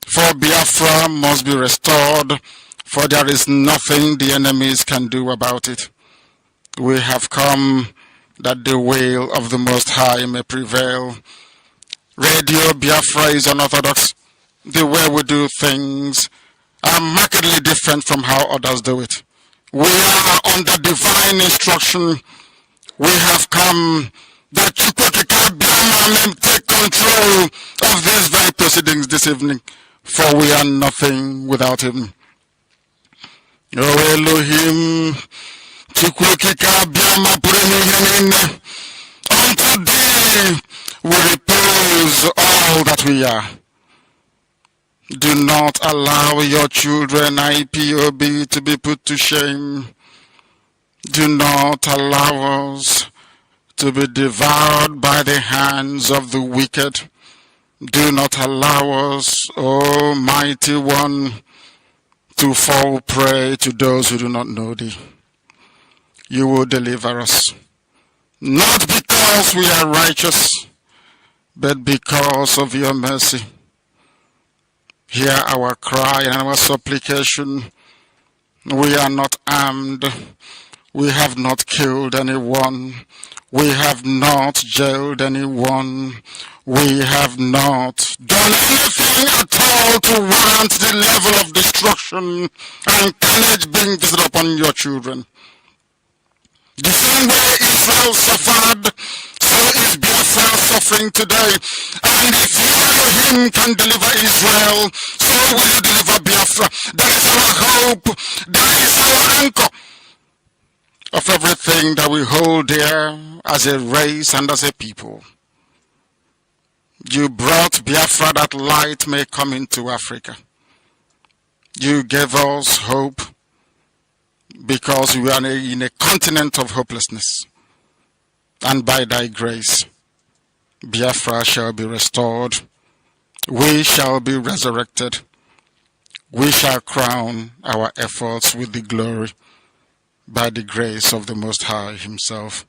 For Biafra must be restored, for there is nothing the enemies can do about it. We have come that the will of the Most High may prevail. Radio Biafra is unorthodox. The way we do things are markedly different from how others do it. We are under divine instruction. We have come that IKECHUKWU may take control of these very proceedings this evening, for we are nothing without him. O Elohim, unto thee we repose all that we are. Do not allow your children, IPOB, to be put to shame. Do not allow us to be devoured by the hands of the wicked. Do not allow us, O mighty one, to fall prey to those who do not know thee. You will deliver us, not because we are righteous, but because of your mercy. Hear our cry and our supplication. We are not armed. We have not killed anyone. We have not jailed anyone. We have not done anything at all to warrant the level of destruction and carnage being visited upon your children. The same way Israel suffered, so is Biafra suffering today. And if you, Elohim, can deliver Israel, so will you deliver Biafra. That is our hope. That is our anchor of everything that we hold dear as a race and as a people. You brought Biafra that light may come into Africa. You gave us hope because we are in a continent of hopelessness. And by thy grace, Biafra shall be restored. We shall be resurrected. We shall crown our efforts with the glory by the grace of the Most High himself.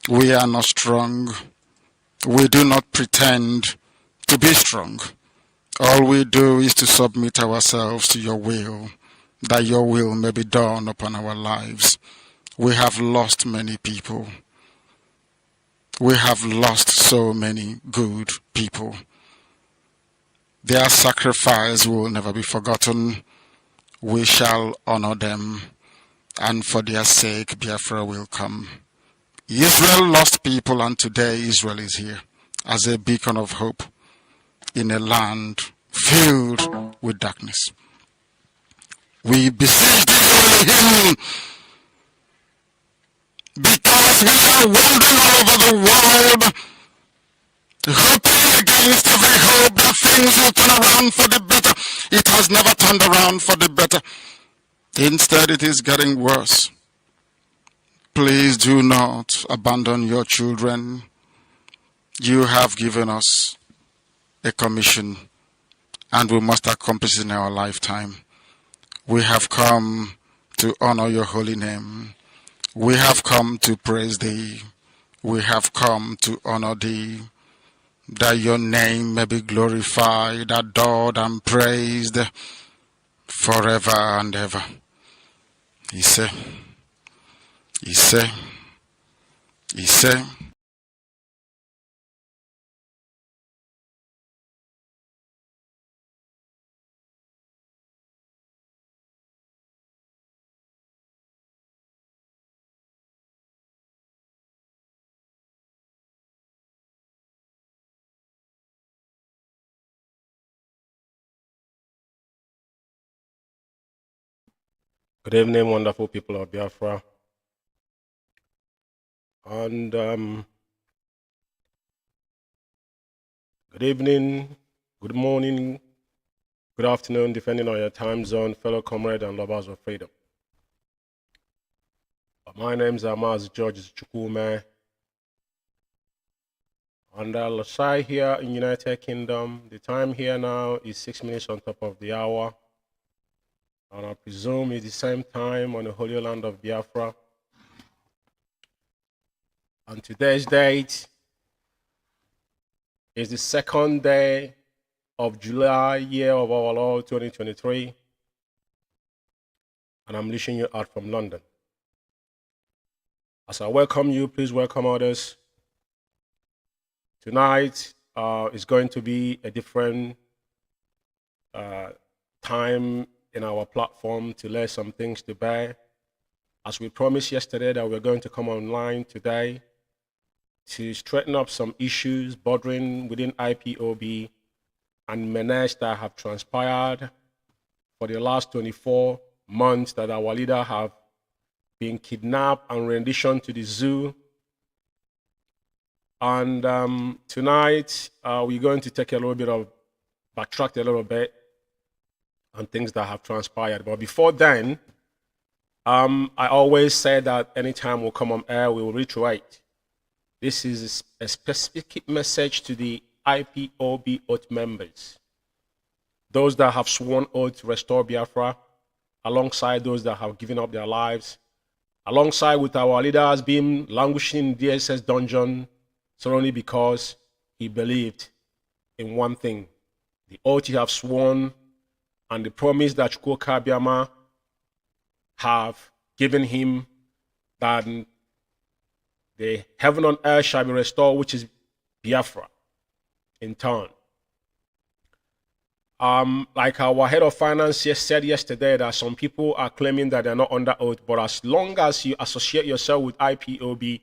We are not strong. We do not pretend to be strong. All we do is to submit ourselves to your will, that your will may be done upon our lives. We have lost many people. We have lost so many good people. Their sacrifice will never be forgotten. We shall honor them, and for their sake Biafra will come. Israel lost people, and today Israel is here as a beacon of hope in a land filled with darkness. We beseech thee, Elohim, because we are wandering all over the world, hoping against every hope that things will turn around for the better. It has never turned around for the better. Instead, it is getting worse. Please do not abandon your children. You have given us a commission, and we must accomplish it in our lifetime. We have come to honor your holy name. We have come to praise thee. We have come to honor thee, that your name may be glorified, adored, and praised forever and ever. Ise. Good evening, wonderful people of Biafra. And good evening, good morning, good afternoon, depending on your time zone, fellow comrades and lovers of freedom. My name is Mazi Umeh, and I'll reside here in United Kingdom. The time here now is 6 minutes on top of the hour. And I presume it's the same time on the Holy Land of Biafra. And today's date is the second day of July, year of our Lord 2023. And I'm reaching you out from London. As I welcome you, please welcome others. Tonight is going to be a different time in our platform to lay some things to bear. As we promised yesterday that we're going to come online today to straighten up some issues bordering within IPOB and menace that have transpired for the last 24 months that our leader have been kidnapped and renditioned to the zoo. And tonight, we're going to take a little bit of, backtrack a little bit on things that have transpired. But before then, I always say that anytime we'll come on air, we will reiterate. This is a specific message to the IPOB oath members. Those that have sworn oath to restore Biafra, alongside those that have given up their lives, alongside with our leaders being languishing in DSS dungeon, solely because he believed in one thing, the oath he have sworn and the promise that IKECHUKWU have given him, that the heaven on earth shall be restored, which is Biafra in turn. Like our head of finance said yesterday, that some people are claiming that they're not under oath, but as long as you associate yourself with IPOB,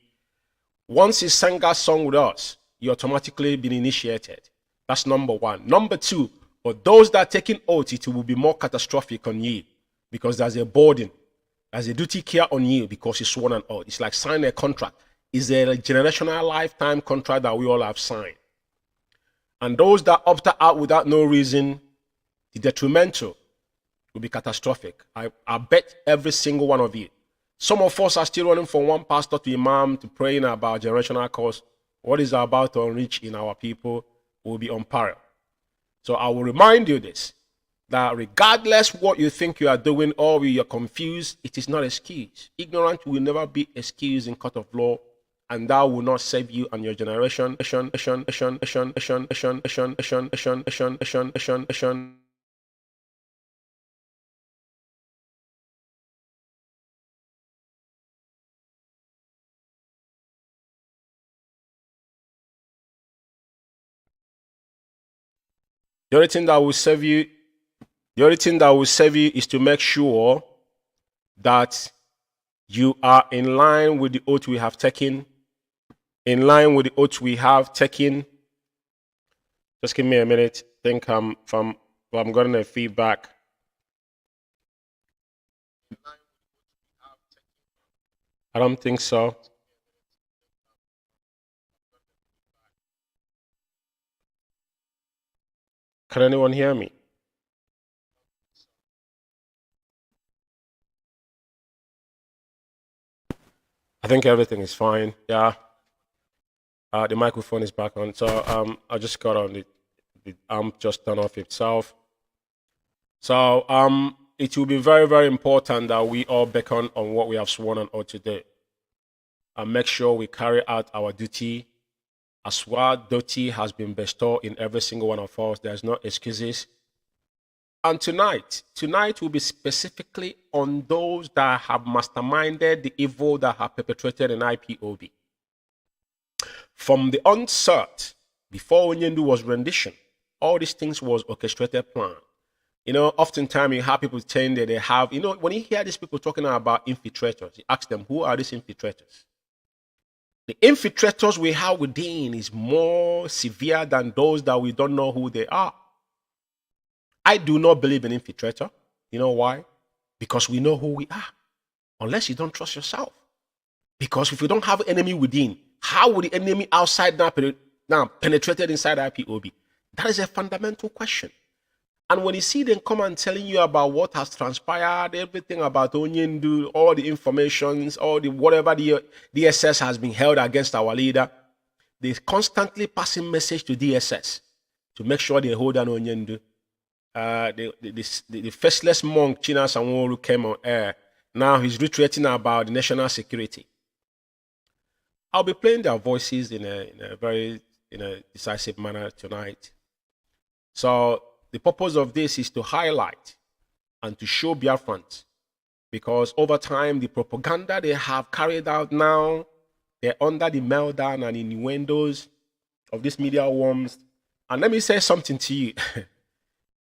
once you sang that song with us, you automatically been initiated. That's number one. Number two, for those that are taking oath, it will be more catastrophic on you because there's a burden, there's a duty care on you because you sworn an oath. It's like signing a contract. It's a generational lifetime contract that we all have signed. And those that opt out without no reason, the detrimental will be catastrophic. I bet every single one of you. Some of us are still running from one pastor to imam to praying about generational cause. What is about to unreach in our people will be unparalleled. So I will remind you this, that regardless what you think you are doing or you're confused, it is not excuse. Ignorance will never be excused in court of law, and that will not save you and your generation. The only thing that will save you, is to make sure that you are in line with the oath we have taken. In line with the oath we have taken. Just give me a minute. I think I'm getting a feedback. I don't think so. Can anyone hear me? I think everything is fine. Yeah. The microphone is back on. So I just got on the amp just turned off itself. So it will be very, very important that we all beckon on what we have sworn on oath today. And make sure we carry out our duty as what duty has been bestowed in every single one of us. There's no excuses. And tonight will be specifically on those that have masterminded the evil that have perpetrated in IPOB. From the onset, before Onyendu was rendition, all these things was orchestrated plan. You know, oftentimes you have people saying that they have, you know, when you hear these people talking about infiltrators, you ask them, who are these infiltrators? The infiltrators we have within is more severe than those that we don't know who they are. I do not believe in infiltrator. You know why? Because we know who we are. Unless you don't trust yourself. Because if you don't have an enemy within, how would the enemy outside now penetrated inside IPOB? That is a fundamental question. And when you see them come and telling you about what has transpired, everything about Onyendu, all the informations, all the whatever the DSS has been held against our leader, they constantly passing message to DSS to make sure they hold on Onyendu. The faceless monk China Sanworu came on air. Now he's retreating about the national security. I'll be playing their voices in a very decisive manner tonight. So the purpose of this is to highlight and to show Biafrans, because over time, the propaganda they have carried out now, they're under the meltdown and innuendos of these media worms. And let me say something to you.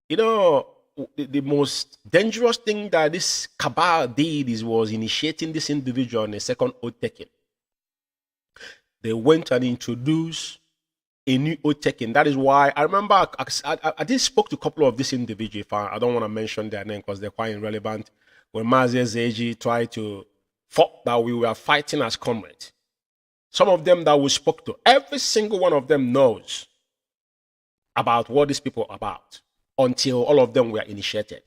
You know, the most dangerous thing that this cabal did was initiating this individual on a second oath taking. They went and introduced a new oath taking. That is why I remember I did spoke to a couple of these individuals. I don't want to mention their name because they're quite irrelevant. When Mazi tried to fought that we were fighting as comrades. Some of them that we spoke to, every single one of them knows about what these people are about until all of them were initiated.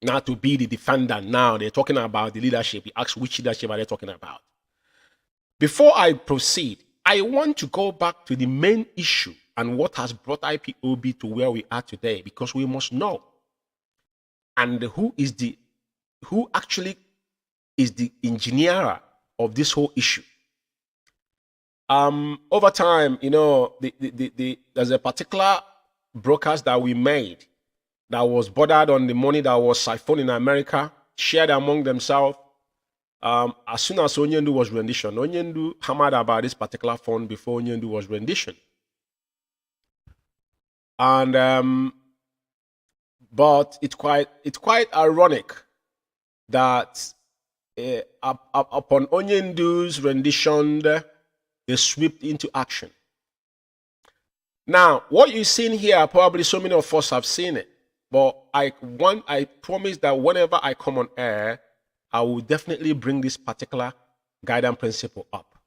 Now to be the defender, now they're talking about the leadership. He asked which leadership are they talking about. Before I proceed, I want to go back to the main issue and what has brought IPOB to where we are today, because we must know and who actually is the engineer of this whole issue. Over time, you know, there's a particular broadcast that we made that was bordered on the money that was siphoned in America, shared among themselves. As soon as Onyendu was rendition, Onyendu hammered about this particular fund before Onyendu was rendition. And but it's quite ironic that upon Onyendu's rendition, they swept into action. Now, what you've seen here, probably so many of us have seen it, but I promise that whenever I come on air, I will definitely bring this particular guidance principle up,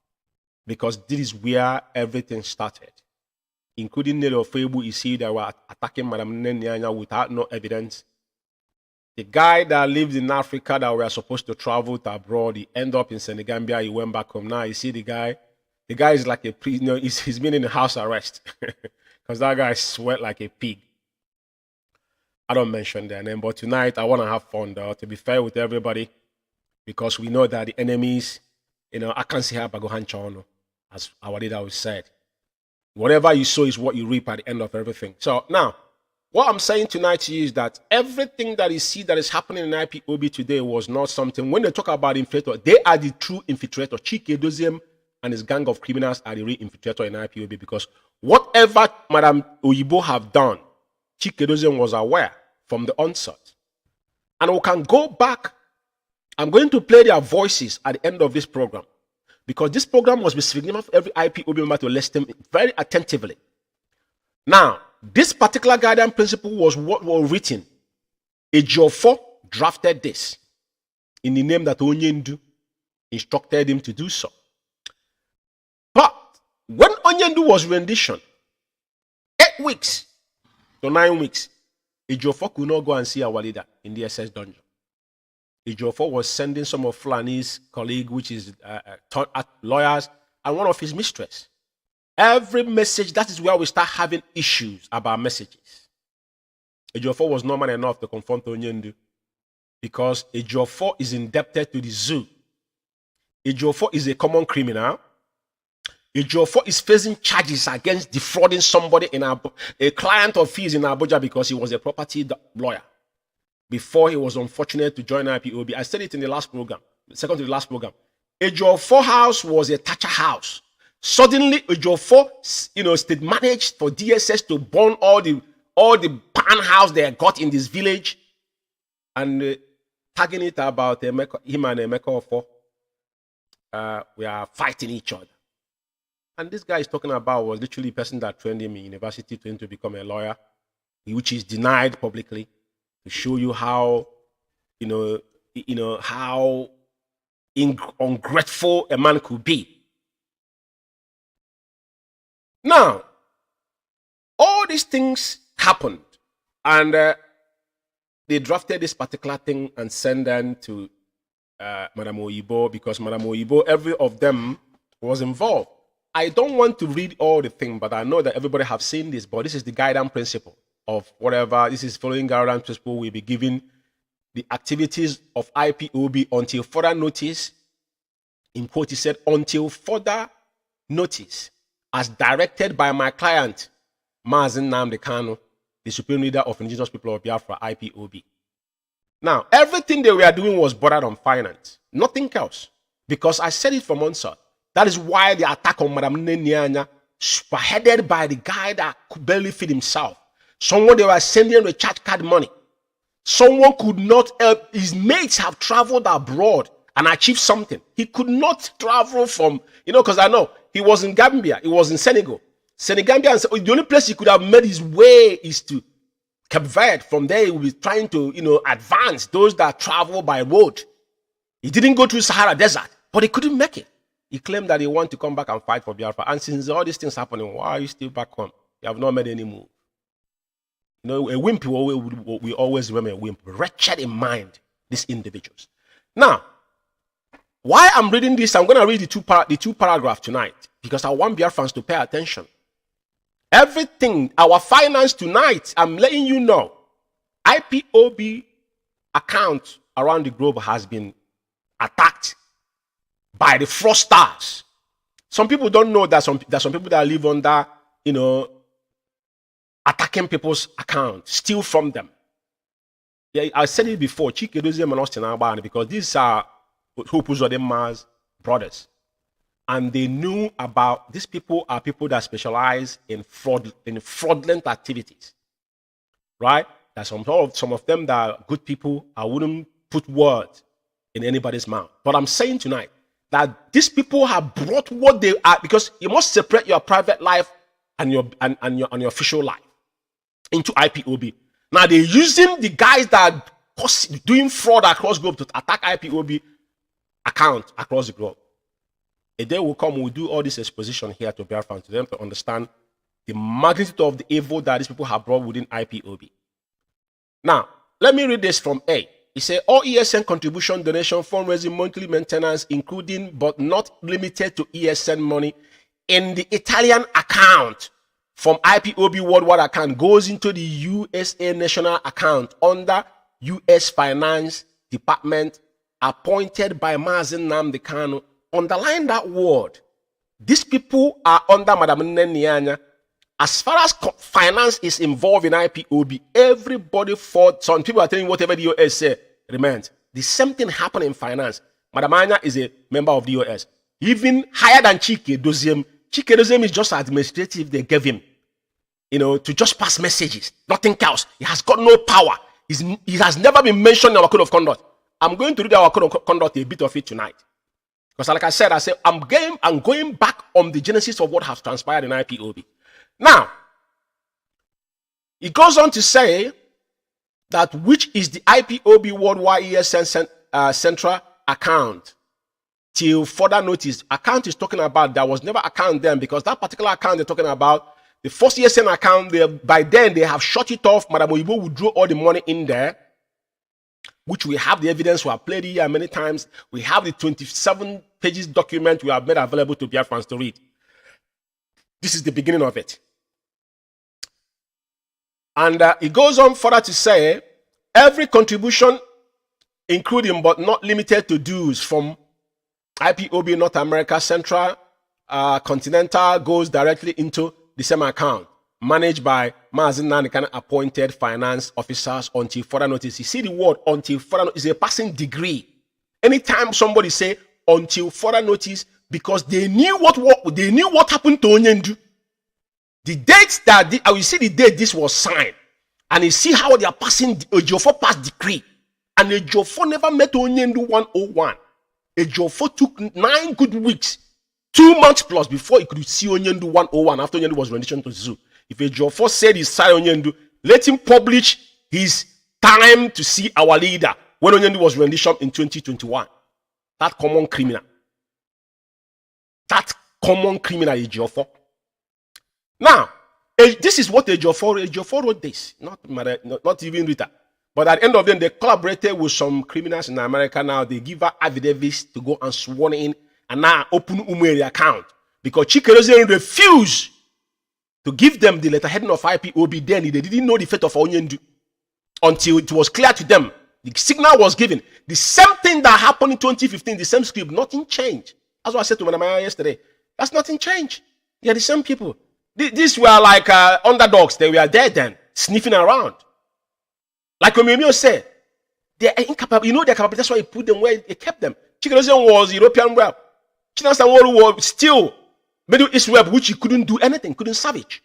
because this is where everything started, including Nero Febu. You see, they were attacking Madam Nenyanya without no evidence. The guy that lived in Africa that were supposed to travel to abroad, he ended up in Senegambia. He went back home. Now you see the guy is like a prisoner. You know, he's been in house arrest because that guy sweat like a pig. I don't mention their name, but tonight I want to have fun, though, to be fair with everybody, because we know that the enemies, you know, I can't see how Bagohan Chono, as our leader was said. Whatever you sow is what you reap at the end of everything. So now, what I'm saying tonight to you is that everything that you see that is happening in IPOB today was not something. When they talk about infiltrator, they are the true infiltrator. Chike Doziem and his gang of criminals are the real infiltrator in IPOB, because whatever Madam Oyibo have done, Chike Doziem was aware from the onset. And we can go back. I'm going to play their voices at the end of this program, because this program must be significant for every IPOB member to listen very attentively. Now, this particular guidance principle was what was written. Ejiofor drafted this in the name that Onyendu instructed him to do so. But when Onyendu was rendition, 8 weeks to 9 weeks, Ejiofor could not go and see our leader in the SS dungeon. Ejiofor was sending some of Fulani's colleague, which is lawyers, and one of his mistress. Every message, that is where we start having issues about messages. Ejiofor was not man enough to confront Onyendu, because Ejiofor is indebted to the zoo. Ejiofor is a common criminal. Ejiofor is facing charges against defrauding somebody a client of his in Abuja, because he was a property lawyer before he was unfortunate to join IPOB. I said it in the last program, second to the last program. Ejiofor house was a Thatcher house. Suddenly, Ejiofor, state managed for DSS to burn all the pan house they got in this village, and tagging it about him and Emeka Ofo. We are fighting each other. And this guy is talking about was literally the person that trained him in university to become a lawyer, which is denied publicly, to show you how, how ungrateful a man could be. Now, all these things happened, and they drafted this particular thing and sent them to Madam Oyibo, because Madam Oyibo, every of them was involved. I don't want to read all the thing, but I know that everybody have seen this, but this is the guidance principle of whatever. This is following guidance principle. We'll be giving the activities of IPOB until further notice. In quote, he said, until further notice, as directed by my client, Mazi Nnamdi Kanu. the supreme leader of indigenous people of Biafra, IPOB. Now, everything they were doing was bordered on finance, nothing else. Because I said it from onset. That is why the attack on Madam Nenyanya, spearheaded by the guy that could barely feed himself. Someone they were sending recharge card money. Someone could not help. His mates have traveled abroad and achieved something. He could not travel from, because I know he was in Gambia, he was in Senegal. Senegambia, and the only place he could have made his way is to Cape Verde. From there, he will be trying to, advance those that travel by road. He didn't go through Sahara Desert, but he couldn't make it. He claimed that he wanted to come back and fight for Biafra. And since all these things happening, why are you still back home? You have not made any move. A wimp we always remember a wimp. Wretched in mind, these individuals. Now, why I'm reading this, I'm going to read the two paragraphs tonight because I want Biafrans to pay attention. Everything, our finance tonight, I'm letting you know, IPOB account around the globe has been attacked by the fraudsters. Some people don't know that some people that live under, attacking people's accounts, steal from them. Yeah, I said it before, because these are Maz brothers. And they knew about, these people are people that specialize in fraudulent activities. Right? That some of them that are good people, I wouldn't put words in anybody's mouth. But I'm saying tonight that these people have brought what they are, because you must separate your private life and your official life into IPOB. Now they're using the guys that are doing fraud across the globe to attack IPOB account across the globe. A day will come, we'll do all this exposition here to Biafra to them to understand the magnitude of the evil that these people have brought within IPOB. Now, let me read this from A. He said, all ESN contribution, donation, fundraising, monthly maintenance, including but not limited to ESN money in the Italian account from IPOB worldwide account goes into the USA national account under US Finance Department appointed by Mazi Nnamdi Kanu. Underline that word. These people are under Madam Nenyanya. As far as finance is involved in IPOB, everybody fought. Some people are telling whatever the US say remains. The same thing happened in finance. Madam Anya is a member of the US. Even higher than Chike Doziem. Chike Doziem is just administrative. They gave him, to just pass messages. Nothing else. He has got no power. He has never been mentioned in our code of conduct. I'm going to read our code of conduct, a bit of it tonight. Because like I said, I'm going back on the genesis of what has transpired in IPOB. Now, it goes on to say that which is the IPOB worldwide ESN central account till further notice. Account is talking about, there was never account then, because that particular account they're talking about, the first ESN account, by then they have shut it off. Madam Oyibo withdrew all the money in there, which we have the evidence. We have played it here many times. We have the 27 pages document we have made available to Biafrans to read. This is the beginning of it. And it goes on further to say, every contribution, including but not limited to dues from IPOB North America Central Continental, goes directly into the same account, managed by Mazi Nnamdi appointed finance officers until further notice. You see the word until further notice is a passing degree. Anytime somebody say until further notice, because they knew what happened to Onyendu. The dates that you see the date this was signed, and you see how they are passing Ejiofor passed decree, and Ejiofor never met Onyendu 101. Ejiofor took 9 good weeks, 2 months plus before he could see Onyendu 101 after Onyendu was renditioned to Zoo. If Ejiofor said he signed Onyendu, let him publish his time to see our leader when Onyendu was renditioned in 2021. That common criminal. That common criminal Ejiofor. Now, this is what Ejiofor wrote this, not even Rita. But at the end of the day, they collaborated with some criminals in America now. They give her affidavits to go and sworn in and now open Umeh account. Because Chikerozian refused to give them the letterheading of IPOB then. They didn't know the fate of Onyendu until it was clear to them. The signal was given. The same thing that happened in 2015, the same script, nothing changed. That's what I said to Madam Maya yesterday. That's nothing changed. They are the same people. These were like underdogs. They were there then. sniffing around. Like Omemio said, they are incapable. You know they're capable. That's why he put them where he kept them. Chikenozian was European rep. Chikenozian was still Middle East rep, which he couldn't do anything, couldn't savage.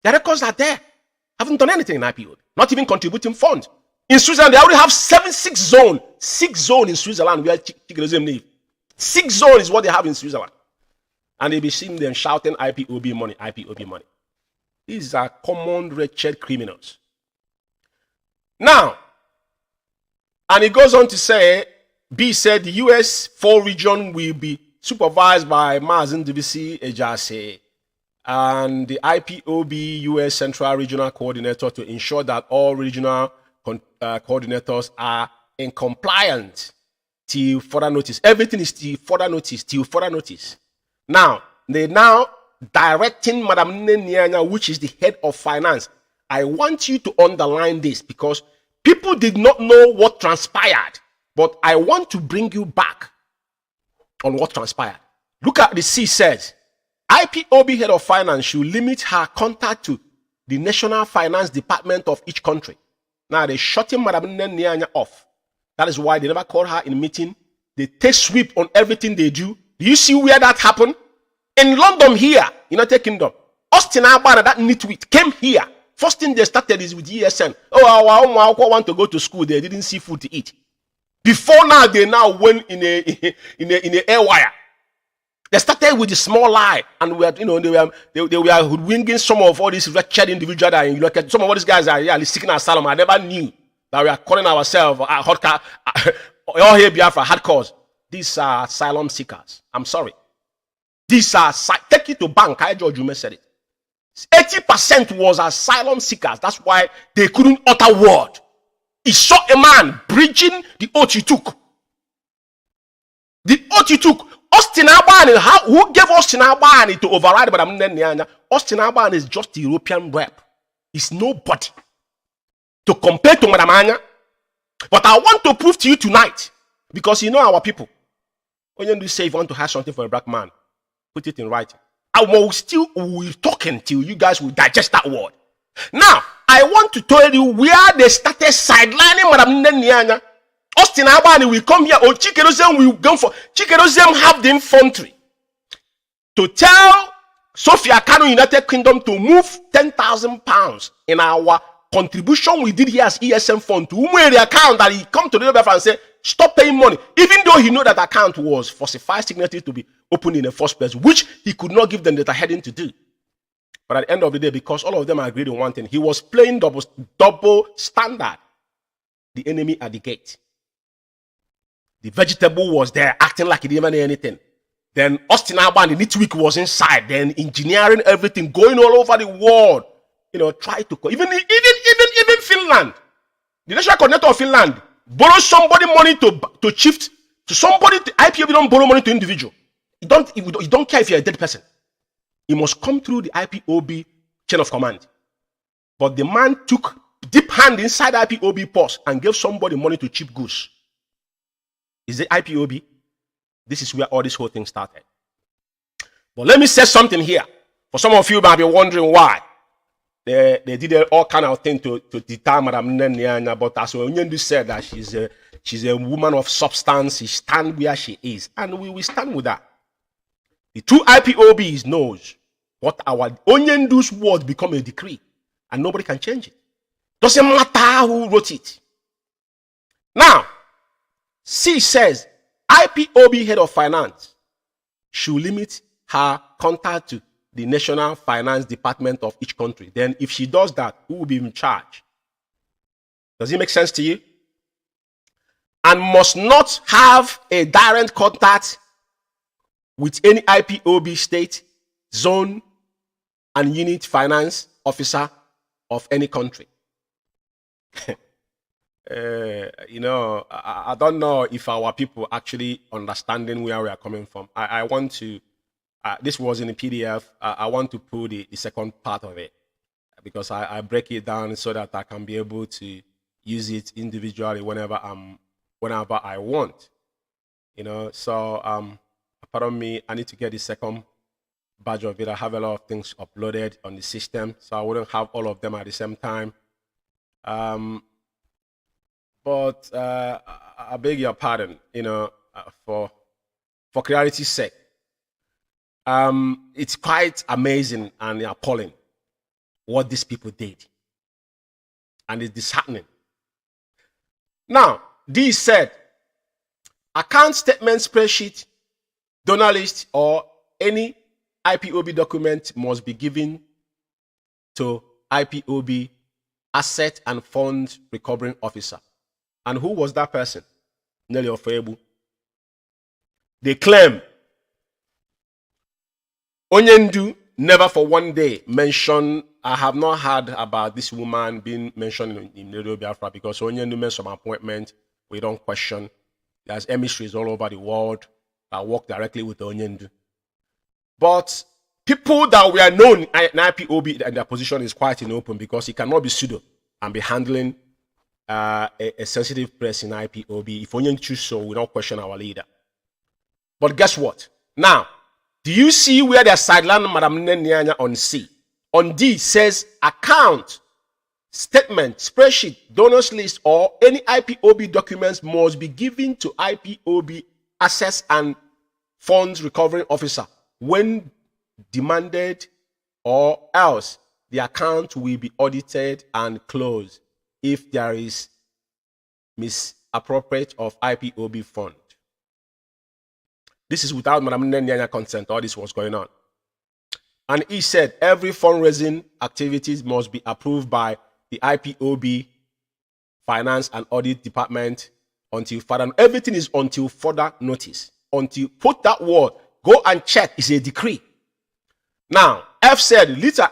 The records are there. Haven't done anything in IPOB. Not even contributing funds. In Switzerland, they already have 6 zones. 6 zones in Switzerland where Chikenozian live. 6 zones is what they have in Switzerland. And they'll be seeing them shouting IPOB money, IPOB money. These are common wretched criminals. Now, and he goes on to say, B said the US 4 region will be supervised by Mazi Umeh and the IPOB US Central Regional Coordinator to ensure that all regional coordinators are in compliance till further notice. Everything is till further notice, Now, they now directing Madam Nnamdi, which is the head of finance. I want you to underline this because people did not know what transpired, but I want to bring you back on what transpired. Look at the C says, IPOB head of finance should limit her contact to the National Finance Department of each country. Now they're shutting Madam Nnamdi off. That is why they never call her in a meeting. They take sweep on everything they do. Do you see where that happened? In London here, United Kingdom. Austin Abana, that nitwit, came here. First thing they started is with ESN. Oh, our want to go to school. They didn't see food to eat. Before now, they now went in a air wire. They started with a small lie, and they were hoodwinking some of all these wretched individuals. That you look at some of all these guys are seeking asylum. I never knew that we are calling ourselves all here Biafra hardcores. These are asylum seekers. I'm sorry. These are take it to bank. George Umeh said it. 80% was asylum seekers. That's why they couldn't utter word. He saw a man breaching the oath he took. The oath he took. Austin Abani, who gave Austin Abani to override Madam Nnamdi? Austin Abani is just the European rep. He's nobody to compare to Madam Anya. But I want to prove to you tonight, because you know our people. When you say if you want to have something for a black man, put it in writing. I will still talk until you guys will digest that word. Now, I want to tell you where they started sidelining Madam Nnamdi. Austin Abani will come here, or Chikerozian will go for. Chikerozian have the infantry to tell Sophia Kanu United Kingdom to move £10,000 in our contribution we did here as ESM fund to the account that he come to the Biafra and say, stop paying money, even though he know that account was falsified signatory to be opened in the first place, which he could not give them the heading to do. But at the end of the day, because all of them agreed on one thing, he was playing double standard. The enemy at the gate. The vegetable was there, acting like he didn't know anything. Then Austin Alban, the nitwit was inside, then engineering everything, going all over the world. Try to even Finland, the national coordinator of Finland, borrow somebody money to shift to somebody. The IPOB don't borrow money to individual. You don't care if you're a dead person. It must come through the IPOB chain of command. But the man took deep hand inside IPOB purse and gave somebody money to cheap goods. Is it IPOB? This is where all this whole thing started. But let me say something here. For some of you might be wondering why. They did all kind of things to deter Madam Nnamdi, but as Onyendu said that she's a woman of substance, she stands where she is. And we will stand with that. The true IPOB knows what our Onyendu's word become a decree. And nobody can change it. Doesn't matter who wrote it. Now, C says, IPOB head of finance should limit her contact to the National Finance Department of each country. Then if she does that, who will be in charge? Does it make sense to you? And must not have a direct contact with any IPOB state, zone, and unit finance officer of any country. I don't know if our people actually understanding where we are coming from. I want to, this was in the PDF. I want to put the second part of it because I break it down so that I can be able to use it individually whenever I want. So pardon me, I need to get the second batch of it. I have a lot of things uploaded on the system, so I wouldn't have all of them at the same time. But I beg your pardon, for clarity's sake. It's quite amazing and appalling what these people did. And it's disheartening. Now, this said, account statement, spreadsheet, donor list, or any IPOB document must be given to IPOB Asset and Fund Recovering Officer. And who was that person? Nelly Ofebu. They claim Onyendu never for one day mentioned. I have not heard about this woman being mentioned in Radio Biafra because Onyendu made some appointment. We don't question. There's emissaries all over the world that work directly with Onyendu. But people that were known in IPOB and their position is quite in open because it cannot be pseudo and be handling a sensitive press in IPOB. If Onyendu choose so, we don't question our leader. But guess what? Now, do you see where they sideline Madam Nyanya on C? On D says account, statement, spreadsheet, donors list, or any IPOB documents must be given to IPOB Assets and Funds Recovering Officer when demanded, or else the account will be audited and closed if there is misappropriate of IPOB fund. This is without Madam Nyanya consent. All this was going on. And he said every fundraising activities must be approved by the IPOB Finance and Audit Department until further. Everything is until further notice. Until put that word, go and check. It's a decree. Now, F said Lita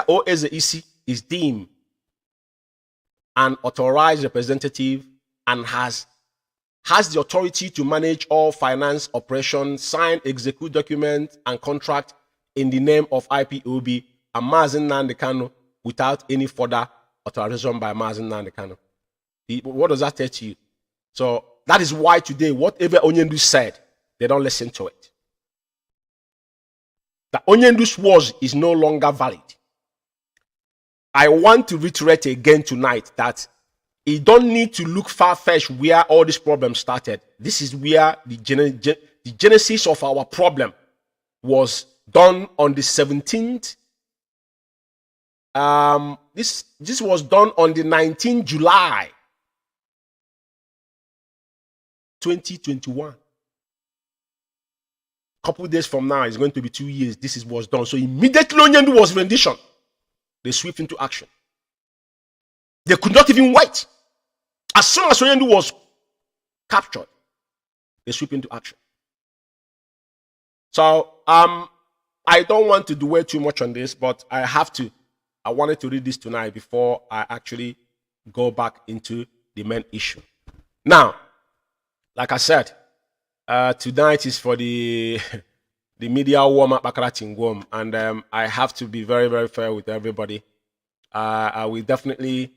O Eze Isi is deemed an authorized representative and has the authority to manage all finance operations, sign, execute documents, and contract in the name of IPOB and Mazi Kanu without any further authorization by Mazi Kanu. What does that tell you? So that is why today, whatever Onyendu said, they don't listen to it. The Onyendu's words is no longer valid. I want to reiterate again tonight that you don't need to look far-fetched where all this problem started. This is where the genesis of our problem was done on the 17th. This was done on the 19th July 2021. Couple days from now, it's going to be 2 years. This was done. So immediately Onyendu was rendition. They swept into action. They could not even wait. As soon as Onyendu was captured, they swept into action. So I don't want to dwell too much on this, but I wanted to read this tonight before I actually go back into the main issue. Now, like I said, tonight is for the media warm-up Bakaratingwom, and I have to be very, very fair with everybody. I will definitely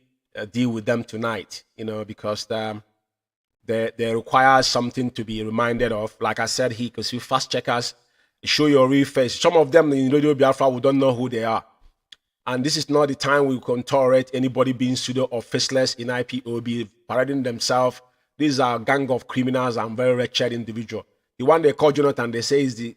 deal with them tonight, because they require something to be reminded of. Like I said, because you fast checkers, show your real face. Some of them in Radio Biafra, we don't know who they are. And this is not the time we can tolerate anybody being pseudo or faceless in IPOB, parading themselves. These are a gang of criminals and very wretched individual. The one they call Jonathan, they say is the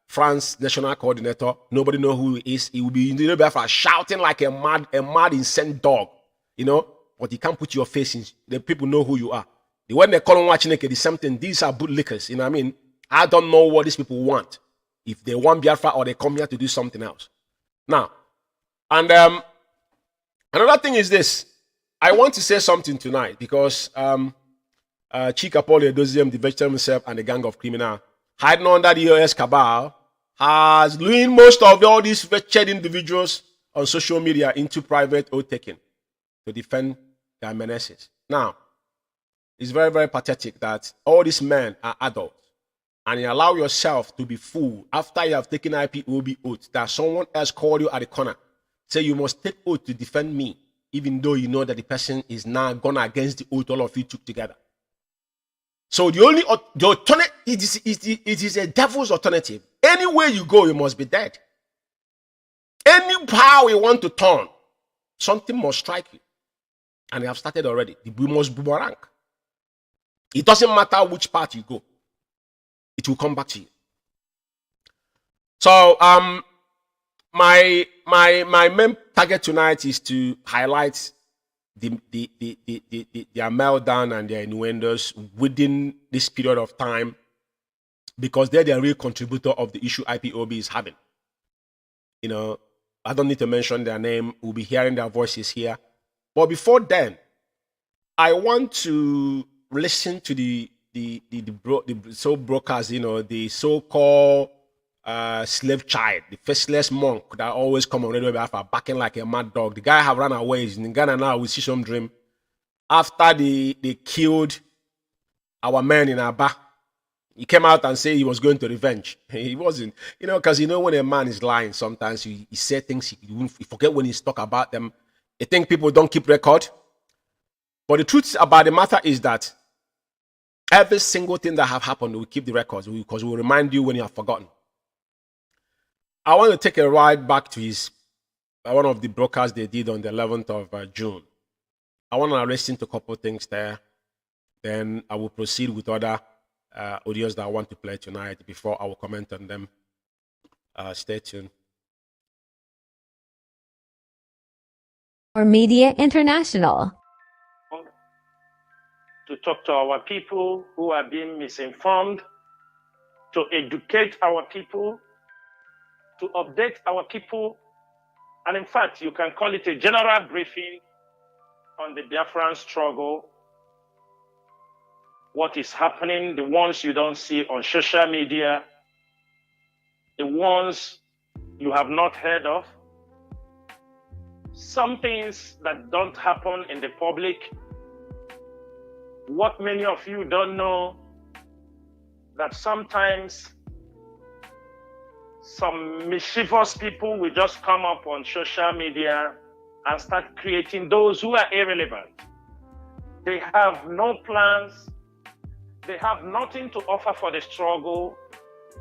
France national coordinator. Nobody know who he is. He will be in Radio Biafra shouting like a mad insane dog, but you can't put your face in. The people know who you are. The one they call on watching the same thing. These are bootlickers, you know what I mean? I don't know what these people want. If they want Biafra or they come here to do something else. Now, and another thing is this. I want to say something tonight because Chika Paul Edoziem, the vegetarian himself, and the gang of criminals hiding under the US Cabal has lured most of all these wretched individuals on social media into private oath-taking to defend their menaces. Now, it's very, very pathetic that all these men are adults and you allow yourself to be fooled after you have taken IPOB oath that someone else called you at the corner. Say you must take oath to defend me, even though you know that the person is now gone against the oath all of you took together. So the alternative, it is a devil's alternative. Anywhere you go, you must be dead. Any power you want to turn, something must strike you. And they have started already. We must boomerang. It doesn't matter which part you go. It will come back to you. So my main target tonight is to highlight their meltdown and their innuendos within this period of time, because they're the real contributor of the issue IPOB is having. You know, I don't need to mention their name. We'll be hearing their voices here. But before then, I want to listen to the brokers, you know, the so-called slave child, the faceless monk that always come on Radio Biafra barking like a mad dog. The guy have run away. He's in Ghana now with some dream. After they killed our men in Aba, he came out and said he was going to revenge. He wasn't, you know, because you know when a man is lying, sometimes he say things he forget when he's talk about them. I think people don't keep record. But the truth about the matter is that every single thing that have happened, we keep the records because we'll remind you when you have forgotten. I want to take a ride back to one of the broadcasts they did on the 11th of June. I want to listen to a couple of things there. Then I will proceed with other audios that I want to play tonight before I will comment on them. Stay tuned. Or Media International. To talk to our people who are being misinformed, to educate our people, to update our people, and in fact, you can call it a general briefing on the Biafran struggle, what is happening, the ones you don't see on social media, the ones you have not heard of, some things that don't happen in the public. What many of you don't know, that sometimes some mischievous people will just come up on social media and start creating those who are irrelevant. They have no plans. They have nothing to offer for the struggle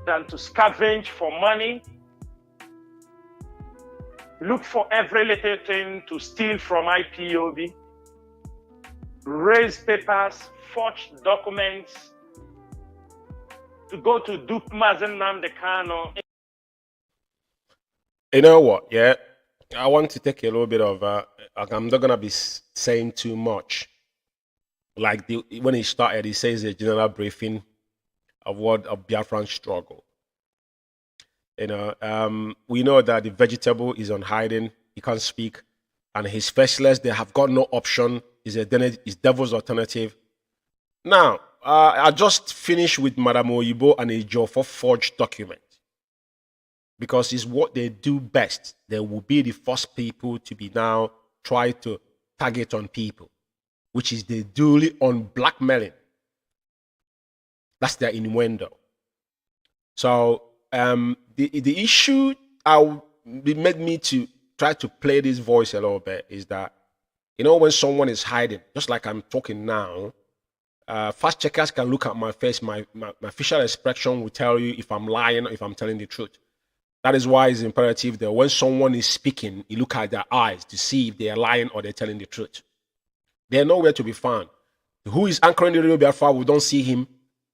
than to scavenge for money, look for every little thing to steal from IPOB, raise papers, forge documents, to go to dupe Mazi Kanu. You know what? Yeah, I want to take a little bit of. I'm not gonna be saying too much. Like when he started, he says a general briefing of what a Biafran struggle. You know, we know that the vegetable is on hiding. He can't speak, and his faceless. They have got no option. Is devil's alternative. Now, I just finished with Madam Oyibo and a Jofo forged document, because it's what they do best. They will be the first people to be now try to target on people, which is they duly on blackmailing. That's their innuendo. So the issue made me to try to play this voice a little bit is that, you know, when someone is hiding, just like I'm talking now, fast checkers can look at my face. My facial expression will tell you if I'm lying or if I'm telling the truth. That is why it's imperative that when someone is speaking, you look at their eyes to see if they are lying or they're telling the truth. They're nowhere to be found. Who is anchoring the Radio Biafra, we don't see him.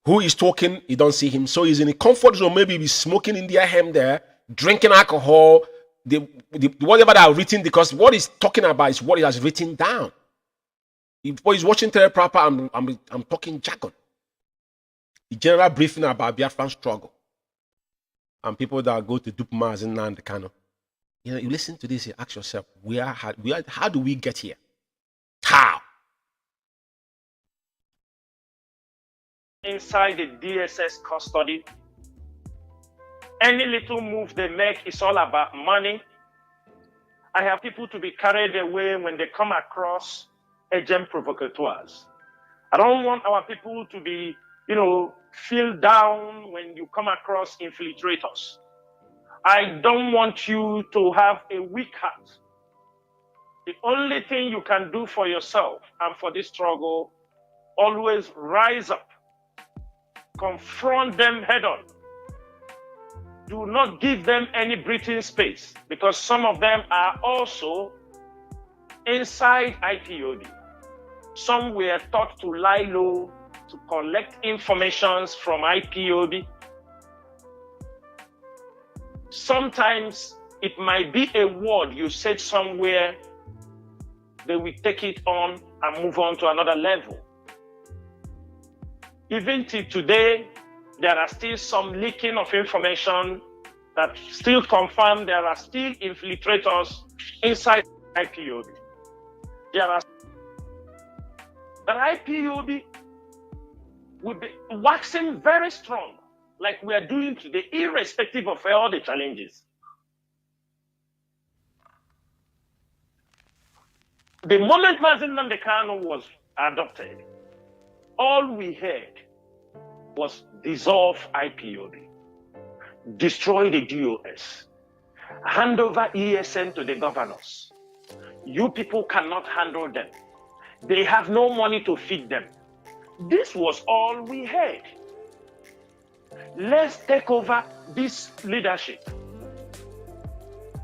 Who is talking, you don't see him. So he's in a comfort zone, maybe he's smoking in their hem there, drinking alcohol, whatever they are written, because what he's talking about is what he has written down. If he's watching Terry Proper, I'm talking jargon. The general briefing about Biafran struggle. And people that go to dupe Mazi Kanu. You know, you listen to this, you ask yourself, how do we get here? How? Inside the DSS custody, any little move they make is all about money. I have people to be carried away when they come across agent provocateurs. I don't want our people to be, feel down when you come across infiltrators. I don't want you to have a weak heart. The only thing you can do for yourself and for this struggle, always rise up, confront them head on. do not give them any breathing space, because some of them are also inside IPOB. Some were taught to lie low, to collect informations from IPOB. Sometimes it might be a word you said somewhere, they will take it on and move on to another level. Even till today, there are still some leaking of information that still confirm there are still infiltrators inside IPOB. But IPOB will be waxing very strong, like we are doing today, irrespective of all the challenges. The moment Mazi Kanu was adopted, all we heard was dissolve IPOB, destroy the DOS, hand over ESN to the governors. You people cannot handle them. They have no money to feed them. This was all we heard. Let's take over this leadership.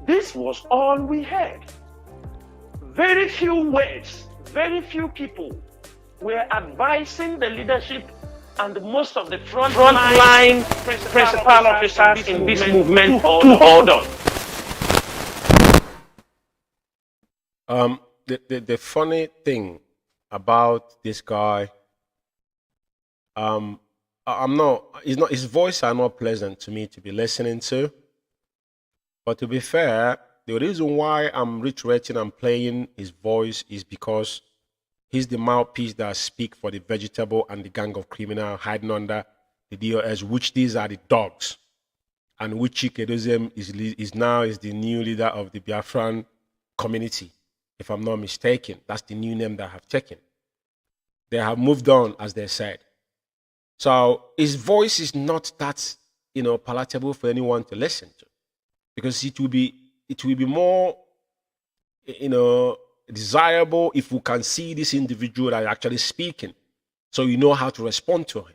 This was all we heard. Very few words, very few people were advising the leadership and most of the frontline principal officers in this movement to hold on. The funny thing about this guy, his voice are not pleasant to me to be listening to. But to be fair, the reason why I'm reiterating and playing his voice is because he's the mouthpiece that speaks for the vegetable and the gang of criminals hiding under the DOS, which these are the dogs, and which IKECHUKWU is now the new leader of the Biafran community, if I'm not mistaken. That's the new name they have taken. They have moved on, as they said. So his voice is not that, palatable for anyone to listen to, because it will be more, desirable if we can see this individual that is actually speaking, so you know how to respond to him.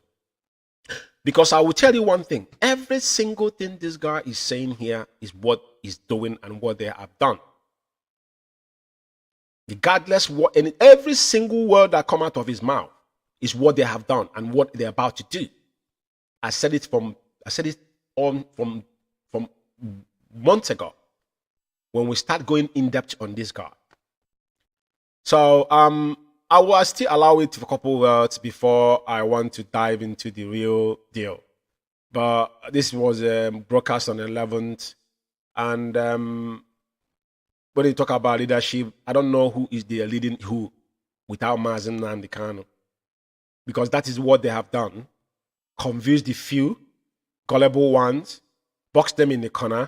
Because I will tell you one thing: every single thing this guy is saying here is what he's doing and what they have done. Regardless what, and every single word that come out of his mouth is what they have done and what they're about to do. I said it from months ago when we start going in depth on this guy. So I will still allow it for a couple words before I want to dive into the real deal. But this was broadcast on the 11th, and when you talk about leadership, I don't know who is the leading who without Mazi Kanu, because that is what they have done: confuse the few gullible ones, box them in the corner,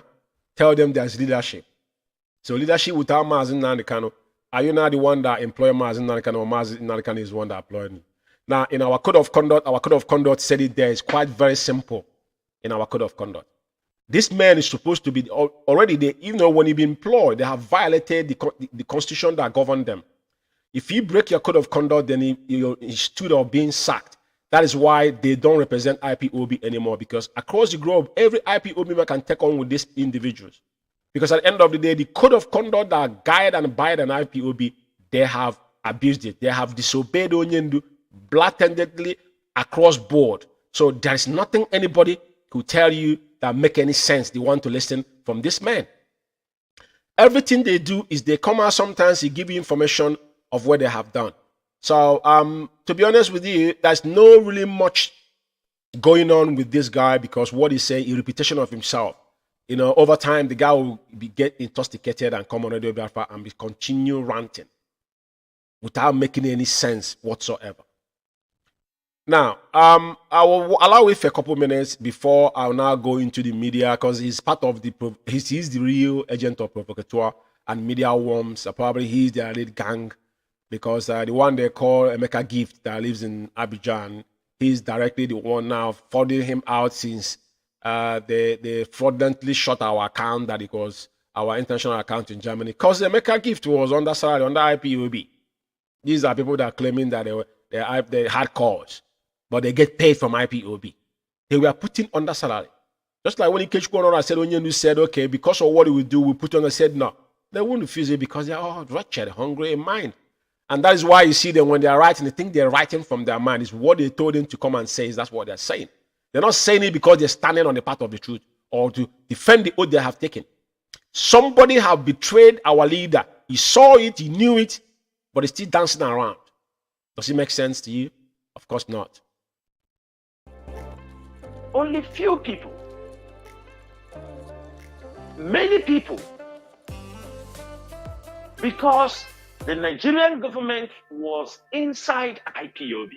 tell them there's leadership. So leadership without Mazi Kanu. Are you not the one that employed Mazi Kanu, or Mazi Kanu is the one that employed me? Now, in our code of conduct said it there. It's quite very simple in our code of conduct. This man is supposed to be already, when he be employed, they have violated the constitution that governed them. If you break your code of conduct, then he stood up being sacked. That is why they don't represent IPOB anymore, because across the globe, every IPOB member can take on with these individuals. Because at the end of the day, the code of conduct that guide and abide an IPOB, they have abused it. They have disobeyed Onyendu blatantly across board. So there is nothing anybody could tell you that make any sense. They want to listen from this man. Everything they do is they come out sometimes, he give you information of what they have done. So to be honest with you, there's no really much going on with this guy, because what he say, a repetition of himself. Over time, the guy will get intoxicated and come on Radio Biafra and continue ranting without making any sense whatsoever. Now, I will allow it for a couple minutes before I'll now go into the media, because he's part of he's the real agent of provocateur and media worms. Probably he's their lead gang, because the one they call Emeka Gift that lives in Abidjan, he's directly the one now forwarding him out since they fraudulently shut our account, that it was our international account in Germany, because the Emeka Gift was under salary, under IPOB. These are people that are claiming that they had calls, but they get paid from IPOB. They were putting under salary. Just like when IKECHUKWU said, Onyenu said, okay, because of what he would do, we put on, I said, no. They won't refuse it because they're all wretched, hungry in mind. And that is why you see them when they're writing, they think they're writing from their mind. It's what they told them to come and say, that's what they're saying. They're not saying it because they're standing on the path of the truth or to defend the oath they have taken. Somebody have betrayed our leader. He saw it, he knew it, but he's still dancing around. Does it make sense to you? Of course not. Only few people. Many people. Because the Nigerian government was inside IPOB,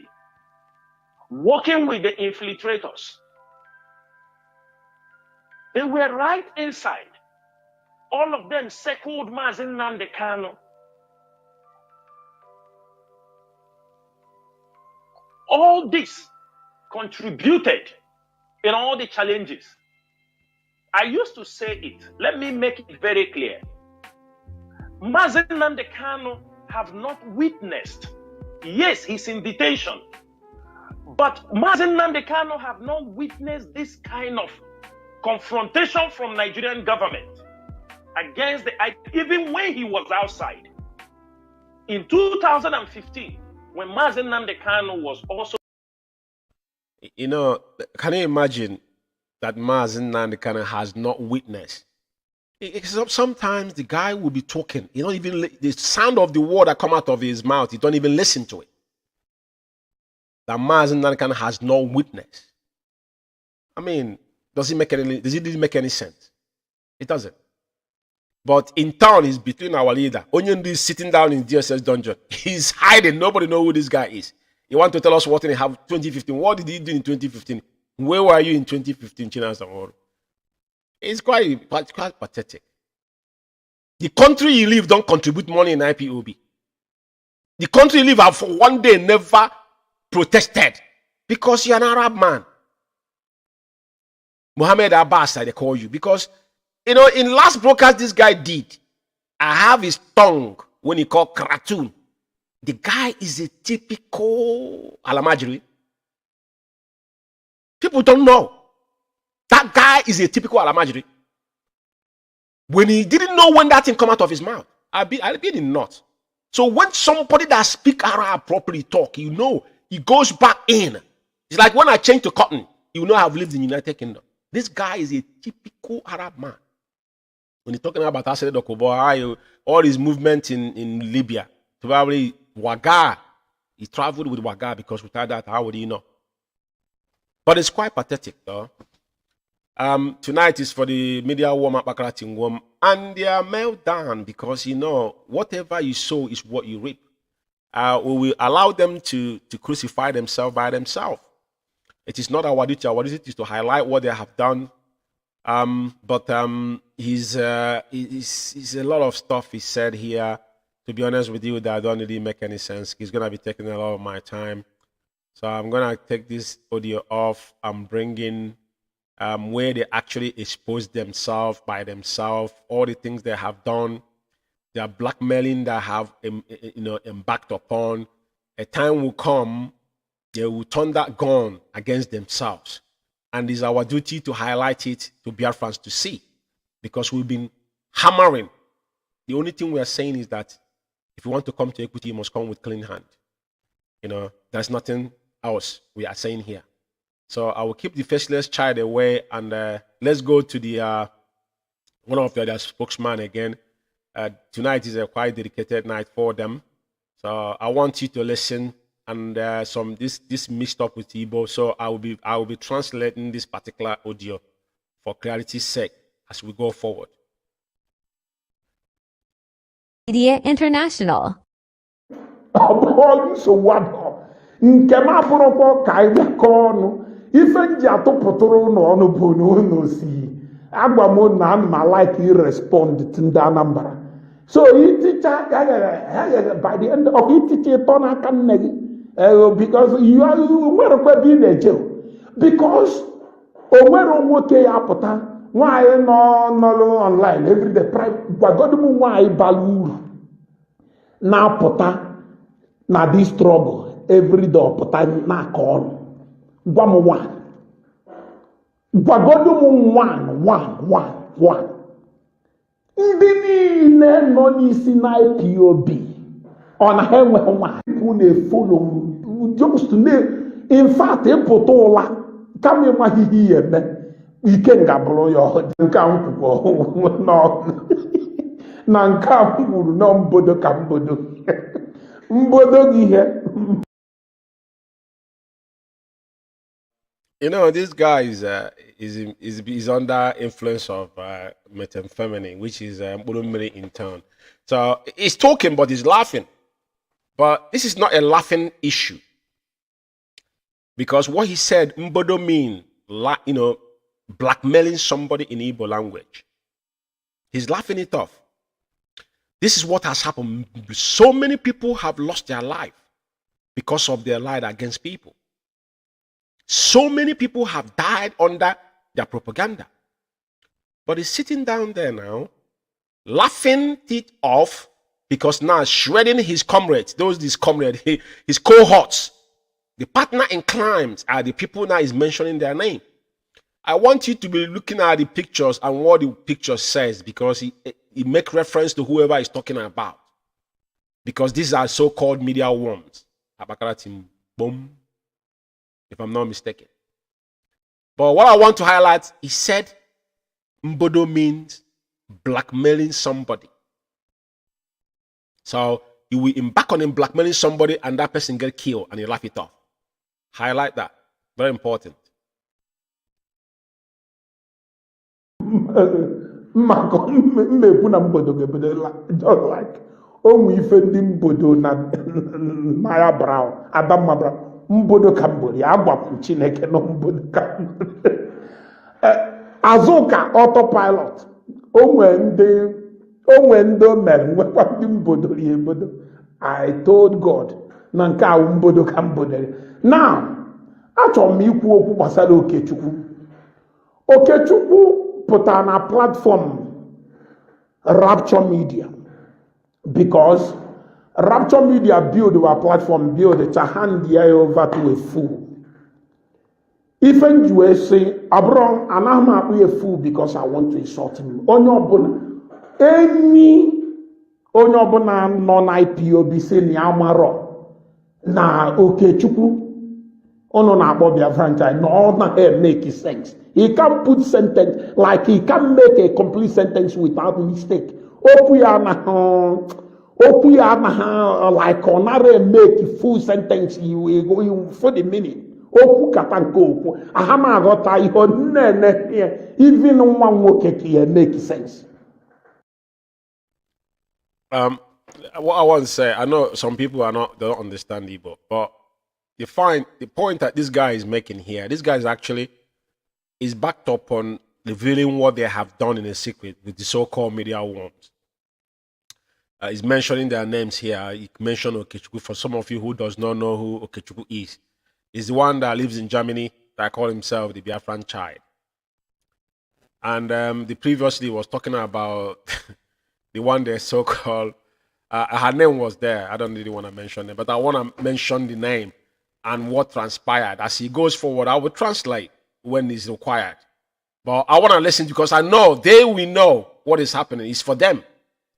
working with the infiltrators. They were right inside. All of them circled Mazi Nnamdi Kanu. All this contributed in all the challenges. I used to say it. Let me make it very clear. Mazi Nnamdi Kanu have not witnessed. Yes, he's in detention. But Mazi Nnamdi Kanu have not witnessed this kind of confrontation from Nigerian government against the even when he was outside. In 2015, when Mazi Nnamdi Kanu was also... You know, can you imagine that Mazi Nnamdi Kanu has not witnessed? Sometimes the guy will be talking, you don't even, the sound of the word that come out of his mouth, you don't even listen to it. That Mazi Nnamdi Kanu has not witnessed. I mean, does it really make any sense? It doesn't. But in town, he's between our leader. Onyenu is sitting down in DSS dungeon. He's hiding. Nobody knows who this guy is. He want to tell us what he have 2015. What did he do in 2015? Where were you in 2015, China? It's quite pathetic. The country you live don't contribute money in IPOB. The country you live have for one day never protested because you're an Arab man. Mohammed Abbas, they call you. Because, you know, in last broadcast this guy did, I have his tongue when he called cartoon. The guy is a typical Alamajiri. People don't know. That guy is a typical Alamajiri. When he didn't know when that thing come out of his mouth, I've been in not. So when somebody that speak Arab properly talk, you know, he goes back in. It's like when I change to cotton, you know I've lived in the United Kingdom. This guy is a typical Arab man. When he's talking about Asad Dokubo, all his movement in Libya, probably Waga, he traveled with Waga because without that, how would he know? But it's quite pathetic, though. Tonight is for the media warm-up Bakarating and they are meltdown because, you know, whatever you sow is what you reap. We will allow them to crucify themselves by themselves. It is not our duty. Our duty is to highlight what they have done. He's a lot of stuff he said here. To be honest with you, that don't really make any sense. He's going to be taking a lot of my time. So I'm going to take this audio off. I'm bringing where they actually expose themselves by themselves, all the things they have done, their blackmailing that have embarked upon. A time will come, they will turn that gun against themselves. And it's our duty to highlight it to Biafrans to see, because we've been hammering. The only thing we are saying is that if you want to come to equity, you must come with clean hand. You know, there's nothing else we are saying here. So I will keep the faceless child away, and let's go to the one of the other spokesman again. Tonight is a quite dedicated night for them. So I want you to listen, and this mixed up with Igbo. So I will be translating this particular audio for clarity's sake as we go forward. Media International. Nke m abụrụkwa ka anyị bịakọ ọnụ ife nji atụpụtụrụ ụlọ ọnụ bụ na ụlọ si agba m na ma like irespond to ndị Anambra. So iticha by the end of iticha ịtọ n'aka nne gị because you are nwerekwa ebe ị na-eje because o nwere nwoke ya pụta nwaanyị nọ online everyday gwagodu m nwaanyị bara uru na-apụta na this struggle every day pụta n'aka ọnụ gwa m nwaanyị gwagodo m one ndị niile nọ n'isi na IPOB ọ na ha enweghị nwa people na-efolo m just in fact ịpụta ụla kama ịmaghị ihe ya eme ike ngabụrụ ya nke a nkwukwo na nke a kwuru na mbodo ka mbodo gị ihe. You know, this guy is under influence of methamphetamine, which is in turn. So he's talking, but he's laughing. But this is not a laughing issue, because what he said, mbodo mean, blackmailing somebody in Igbo language. He's laughing it off. This is what has happened. So many people have lost their life because of their lie against people. So many people have died under their propaganda. But he's sitting down there now, laughing it off, because now shredding his comrades, his cohorts, the partner in crimes are the people now he's mentioning their name. I want you to be looking at the pictures and what the picture says, because he make reference to whoever he's talking about. Because these are so-called media worms. If I'm not mistaken. But what I want to highlight, he said mbodo means blackmailing somebody. So you will embark on him blackmailing somebody and that person get killed and you laugh it off. Highlight that. Very important. Just like ife ndị mbodo na ya Brown, Adamma Brown, mbodo kambori agwapụ Chineke no mbodo kambori. Azuka autopilot onwe ndị omere nwekwa ndị mbodo ri ebodo. I told God na nke a mbodo kambori. Now achọrọ m ikwu okwu gbasara Okechukwu pụtara na platform Rapture Media, because Rapture Media build our platform, build to hand the eye over to a fool. Even you say, Abram, and I'm not a fool because I want to insult him. Any non-IPOB say ni amaro na Okechukwu ono na Biafra franchise no na make sense. He can't put sentence like he can't make a complete sentence without mistake. Like onare make full sentence you for the meaning. Oku katanko ahama gota iho nene even one woke make sense. What I want to say, I know some people they don't understand Igbo, but you find the point that this guy is making here, this guy is backed up on revealing what they have done in a secret with the so-called media worms. He's mentioning their names here. He mentioned IKECHUKWU. For some of you who does not know who IKECHUKWU is, he's the one that lives in Germany that call himself the Biafran child. And the previously was talking about the one they so-called, her name was there. I don't really want to mention it, but I want to mention the name and what transpired. As he goes forward, I will translate when it's required. But I want to listen because I know they will know what is happening. It's for them,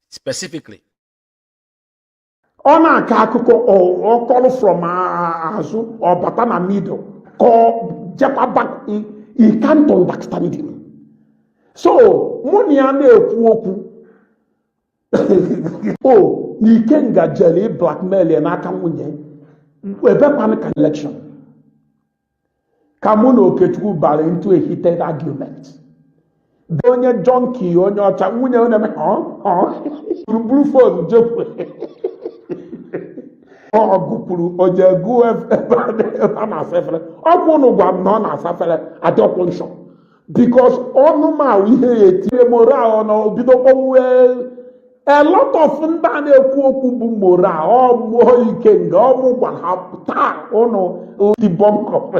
specifically. Ona kakuko or call from Azu or Batana middle call Japaback. He can't understand him. So Muniane Kuoku. Oh, you can get jelly blackmail and Akamunye. We better panic election. Kamuno Okechukwu ball into a heated argument. Donye junkie on your chamunya on them, blue phone joke. Oh, Gupuru, or Jagu, because all no man we hate moral no bido a lot of ndane kuoku moral or more you can go more hapta or no the bomb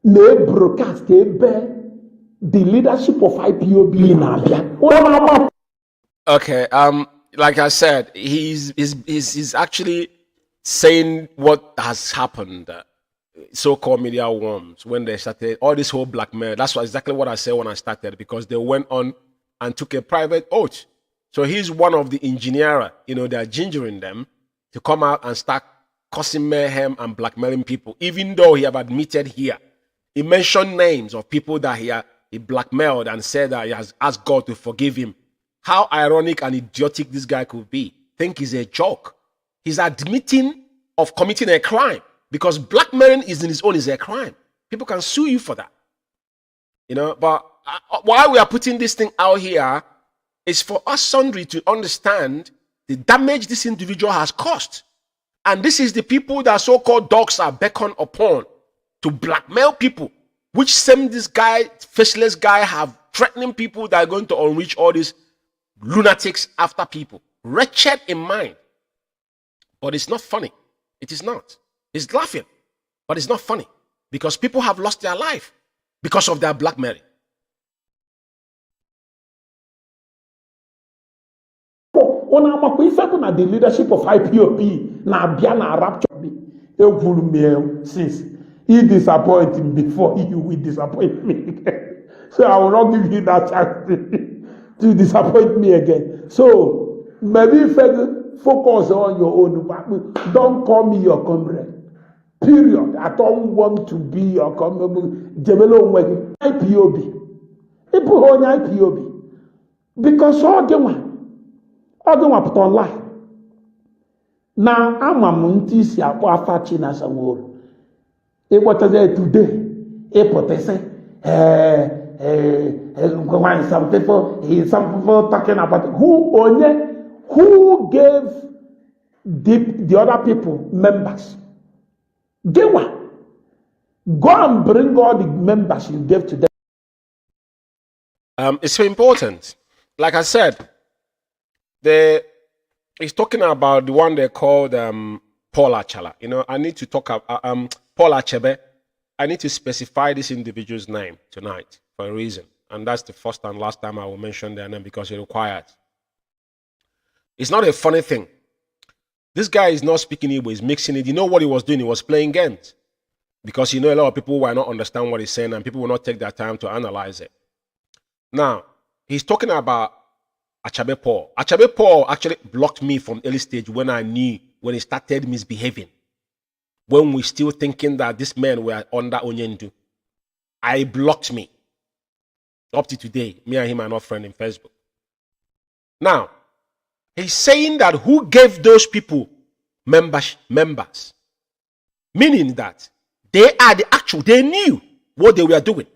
ne broadcast the leadership of IPOB in Abia. Okay, like I said, he's actually saying what has happened so-called media worms when they started all this whole blackmail. That's exactly what I said when I started, because they went on and took a private oath. So he's one of the engineers, they're gingering them to come out and start causing mayhem and blackmailing people, even though he have admitted here. He mentioned names of people that he blackmailed and said that he has asked God to forgive him. How ironic and idiotic this guy could be. Think he's a joke. He's admitting of committing a crime, because blackmailing is in its own is a crime. People can sue you for that. But why we are putting this thing out here is for us sundry to understand the damage this individual has caused. And this is the people that so-called dogs are beckoned upon to blackmail people, which this guy, faceless guy, have threatening people that are going to unleash all these lunatics after people. Wretched in mind. But it's not funny. It is not. It's laughing. But it's not funny. Because people have lost their life because of their blackmailing. The leadership of IPOB na rapture since he disappointed me before, you will disappoint me again. So I will not give you that chance to disappoint me again. So maybe focus on your own. Don't call me your comrade. Period. I don't want to be your comrade. IPOB. People on IPOB. Because all the one put online. Now I'm a Muntisi Aquafa China Sawol. It was there today. It was some people talking about who gave the other people members. They were. Go and bring all the members you gave to them. It's so important. Like I said, he's talking about the one they called Paul Achala. I need to talk about Paul Achebe. I need to specify this individual's name tonight for a reason. And that's the first and last time I will mention their name because it's required. It's not a funny thing. This guy is not speaking Igbo, he's mixing it. You know what he was doing? He was playing games. Because a lot of people will not understand what he's saying and people will not take their time to analyze it. Now, he's talking about Achabe Paul. Achabe Paul actually blocked me from early stage when he started misbehaving. When we still thinking that this man were under Onyendu. I blocked me. Up to today, me and him are not friends in Facebook. Now, he's saying that who gave those people members? Meaning that they knew what they were doing.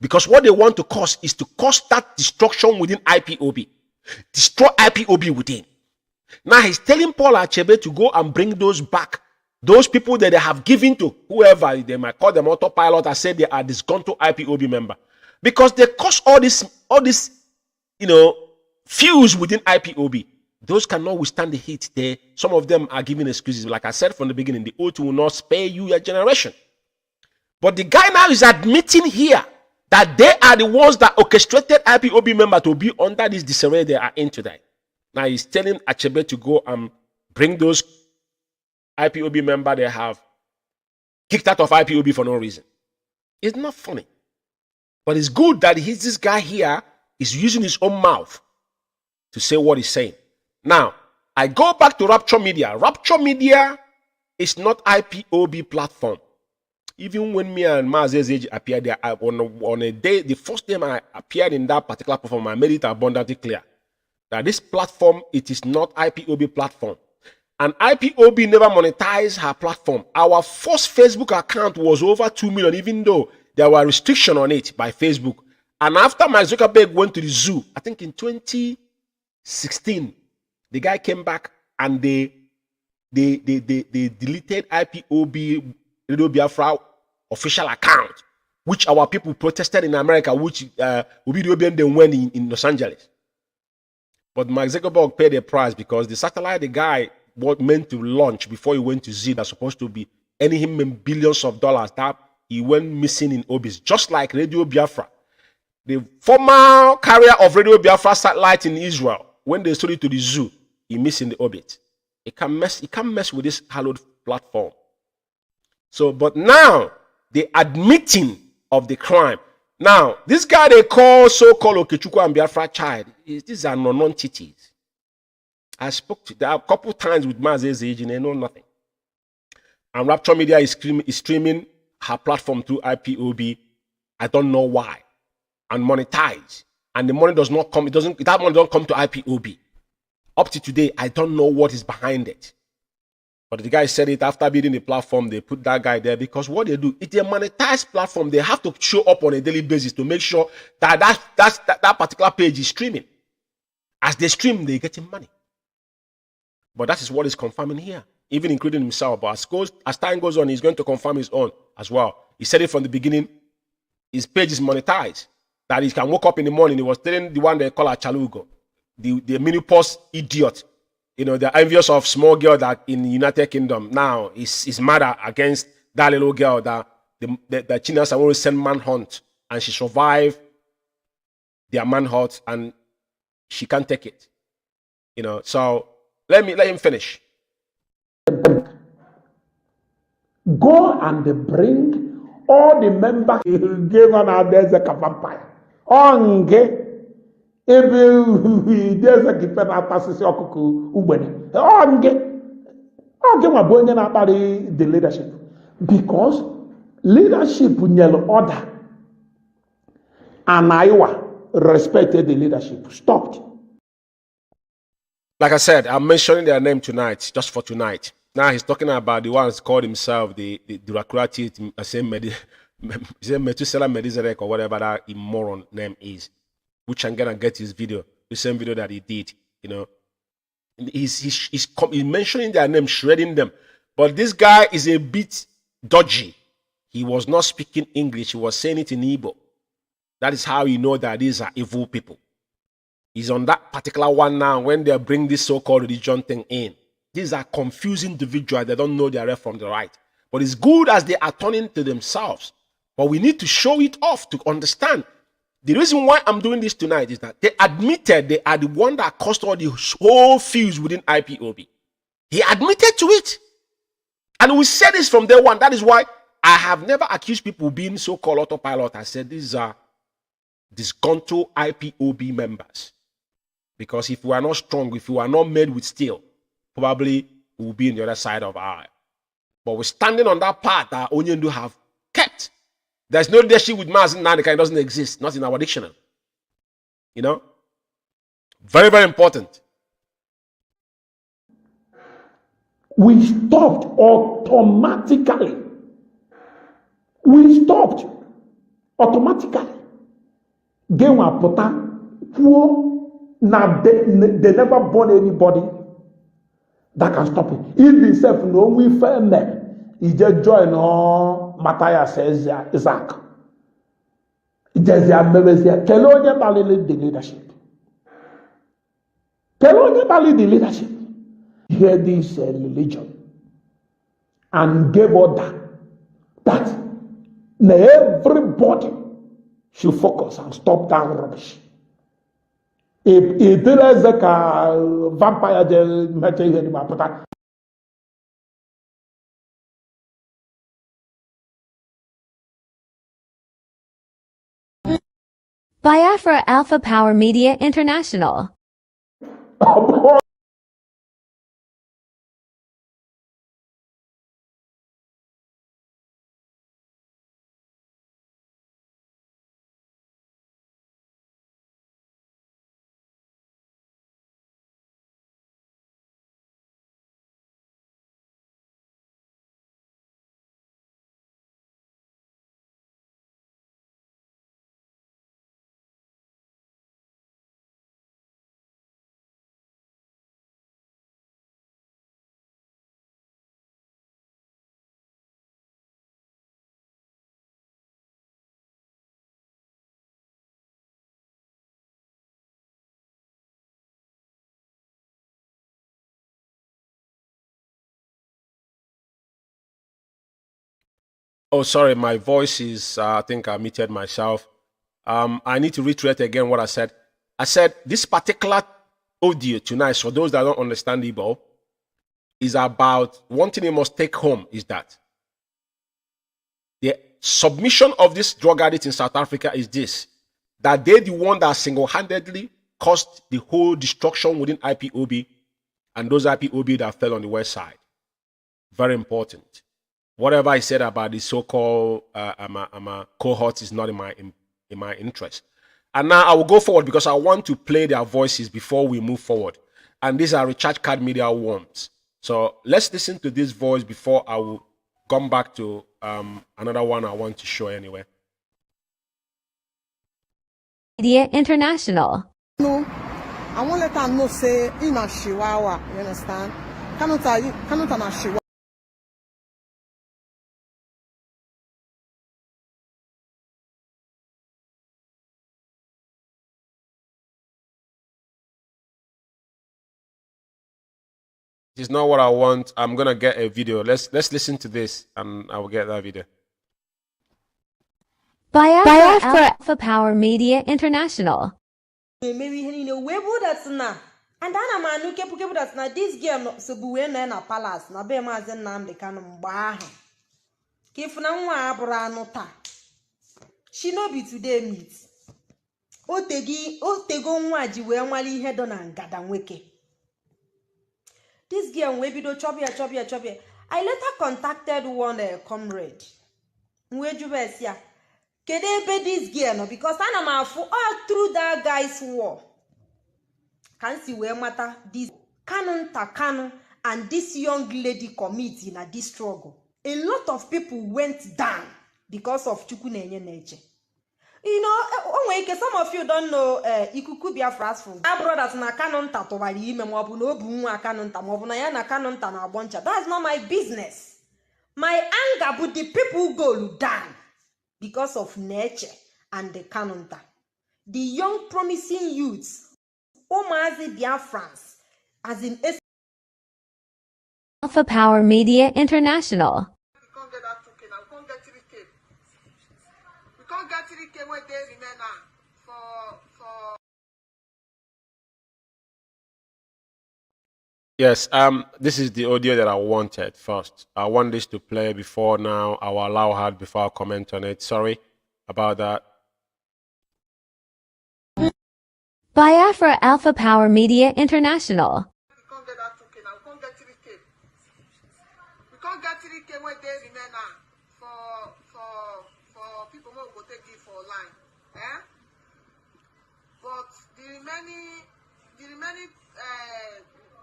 Because what they want to cause is to cause that destruction within IPOB. Destroy IPOB within. Now he's telling Paul Achebe to go and bring those back. Those people that they have given to whoever, they might call them autopilot, and say they are disgruntled IPOB member. Because they cause all this, fuse within IPOB. Those cannot withstand the heat. Some of them are giving excuses. Like I said from the beginning, the oath will not spare you your generation. But the guy now is admitting here that they are the ones that orchestrated IPOB member to be under this disarray they are in today. Now he's telling Achebe to go and bring those IPOB member they have kicked out of IPOB for no reason. It's not funny. But it's good that this guy here is using his own mouth to say what he's saying. Now, I go back to Rapture Media. Rapture Media is not IPOB platform. Even when me and Mazi appeared there on a day, the first time I appeared in that particular platform, I made it abundantly clear that this platform, it is not IPOB platform. And IPOB never monetized her platform. Our first Facebook account was over 2 million, even though there were restrictions on it by Facebook. And after Mark Zuckerberg went to the zoo, I think in 2016, the guy came back and they deleted IPOB Radio Biafra official account, which our people protested in America, which Obi then went in Los Angeles. But Mark Zuckerberg paid a price because the satellite the guy was meant to launch before he went to Z, that's supposed to be earning him billions of dollars, that he went missing in orbit, just like Radio Biafra. The former carrier of Radio Biafra satellite in Israel, when they sold it to the zoo, he missed in the orbit. It can't mess with this hallowed platform. So, but now they admitting of the crime. Now, this guy they call so-called IKECHUKWU and Biafra child, these are non-entities. I spoke to them a couple times with Mazi's age and they know nothing. And Rapture Media is streaming her platform through IPOB. I don't know why. And monetize. And the money does not come, that money don't come to IPOB. Up to today, I don't know what is behind it. But the guy said it after building the platform, they put that guy there because what they do, it's a monetized platform. They have to show up on a daily basis to make sure that that particular page is streaming. As they stream, they're getting money. But that is what is confirming here, even including himself. But as time goes on, he's going to confirm his own as well. He said it from the beginning. His page is monetized. That he can wake up in the morning. He was telling the one they call a chalugo, the menopause idiot. You know, the envious of small girl that in the United Kingdom now is mad against that little girl that the Chinas have always sent manhunt and she survived their manhunt and she can't take it. You know, so let him finish. Go and bring all the members gave on our desert vampire. Onge. Ebe desert keeper na pasisi okuku ugbene. Onge ma bonye na akpari the leadership. Because leadership nyelo order. And Iowa respected the leadership. Stopped. Like I said, I'm mentioning their name tonight, just for tonight. Now he's talking about the ones called himself the bureaucratic, same Methuselah Medizerek or whatever that moron name is. Which I'm gonna get his video, the same video that he did. You know, he's mentioning their name, shredding them. But this guy is a bit dodgy. He was not speaking English. He was saying it in Igbo. That is how you know that these are evil people. He's on that particular one now when they bring this so-called religion thing in. These are confusing individuals. They don't know their left from the right. But it's good as they are turning to themselves. But we need to show it off to understand. The reason why I'm doing this tonight is that they admitted they are the one that caused all the whole fuse within IPOB. He admitted to it. And we said this from day one. That is why I have never accused people being so-called autopilot. I said these are disgruntled IPOB members. Because if we are not strong, if we are not made with steel, probably we will be on the other side of our eye. But we're standing on that path that Onyendu have kept. There's no leadership with Mazi Umeh. It doesn't exist, not in our dictionary. You know? Very, very important. We stopped automatically. We stopped automatically. They were put now they never born anybody that can stop it. If himself no we fair men, he just join Matthias says Isaac. He just members here. Kelonya Bali the leadership. Kelonya Bali the leadership. Hear this religion and gave order that everybody should focus and stop that rubbish. If there is a vampire, Biafra Alpha Power Media International. Oh, sorry, my voice is, I think I muted myself. I need to reiterate again what I said. I said this particular audio tonight, for those that don't understand Igbo, is about one thing you must take home is that The submission of this drug addict in South Africa is this, that they're the one that single-handedly caused the whole destruction within IPOB and those IPOB that fell on the west side. Very important. Whatever I said about the so-called cohorts is not in my interest. And now I will go forward because I want to play their voices before we move forward. And these are recharge card media worms. So let's listen to this voice before I will come back to another one I want to show anyway. Media International. No, I won't let them know say in a Chihuahua, you understand? Cannot a Chihuahua. It's not what I want. I'm gonna get a video. Let's listen to this and I will get that video. Biafra Alpha Power Media International. Maybe you know where would that's na. And then I'm a keep that's na this girl no so buwe na palace na be Mazi Nnamdi Kanu mgba ahụ. Kif na nwa abụrụ anụ taa. She no be today meet. Otego nwa ji wee nwale ihe do na ngada nweke. This girl we bido chobia. I later contacted one comrade. Nwejubesia. Kedebe this girl no because I'm all through that guy's war. Can see where matter this Kanu and this young lady commit in this struggle. A lot of people went down because of Chukunenye nature. You know, some of you don't know IKECHUKWU Biafra from our brothers na Kanunta to wali ime mwabu no bu nwa Kanunta mwabu na ya na Kanunta na aboncha. That's not my business. My anger but the people go down because of nature and the Kanunta. The young promising youths, Mazi Biafrans, as in Alpha Power Media International. Get 3K when they remain for Yes, this is the audio that I wanted first. I want this to play before now. I will allow her before I comment on it. Sorry about that. Biafra Alpha Power Media International. we can't get that 2K now. We can't get 3K. We can't get 3K when they remain for people who go take it for line. But the remaining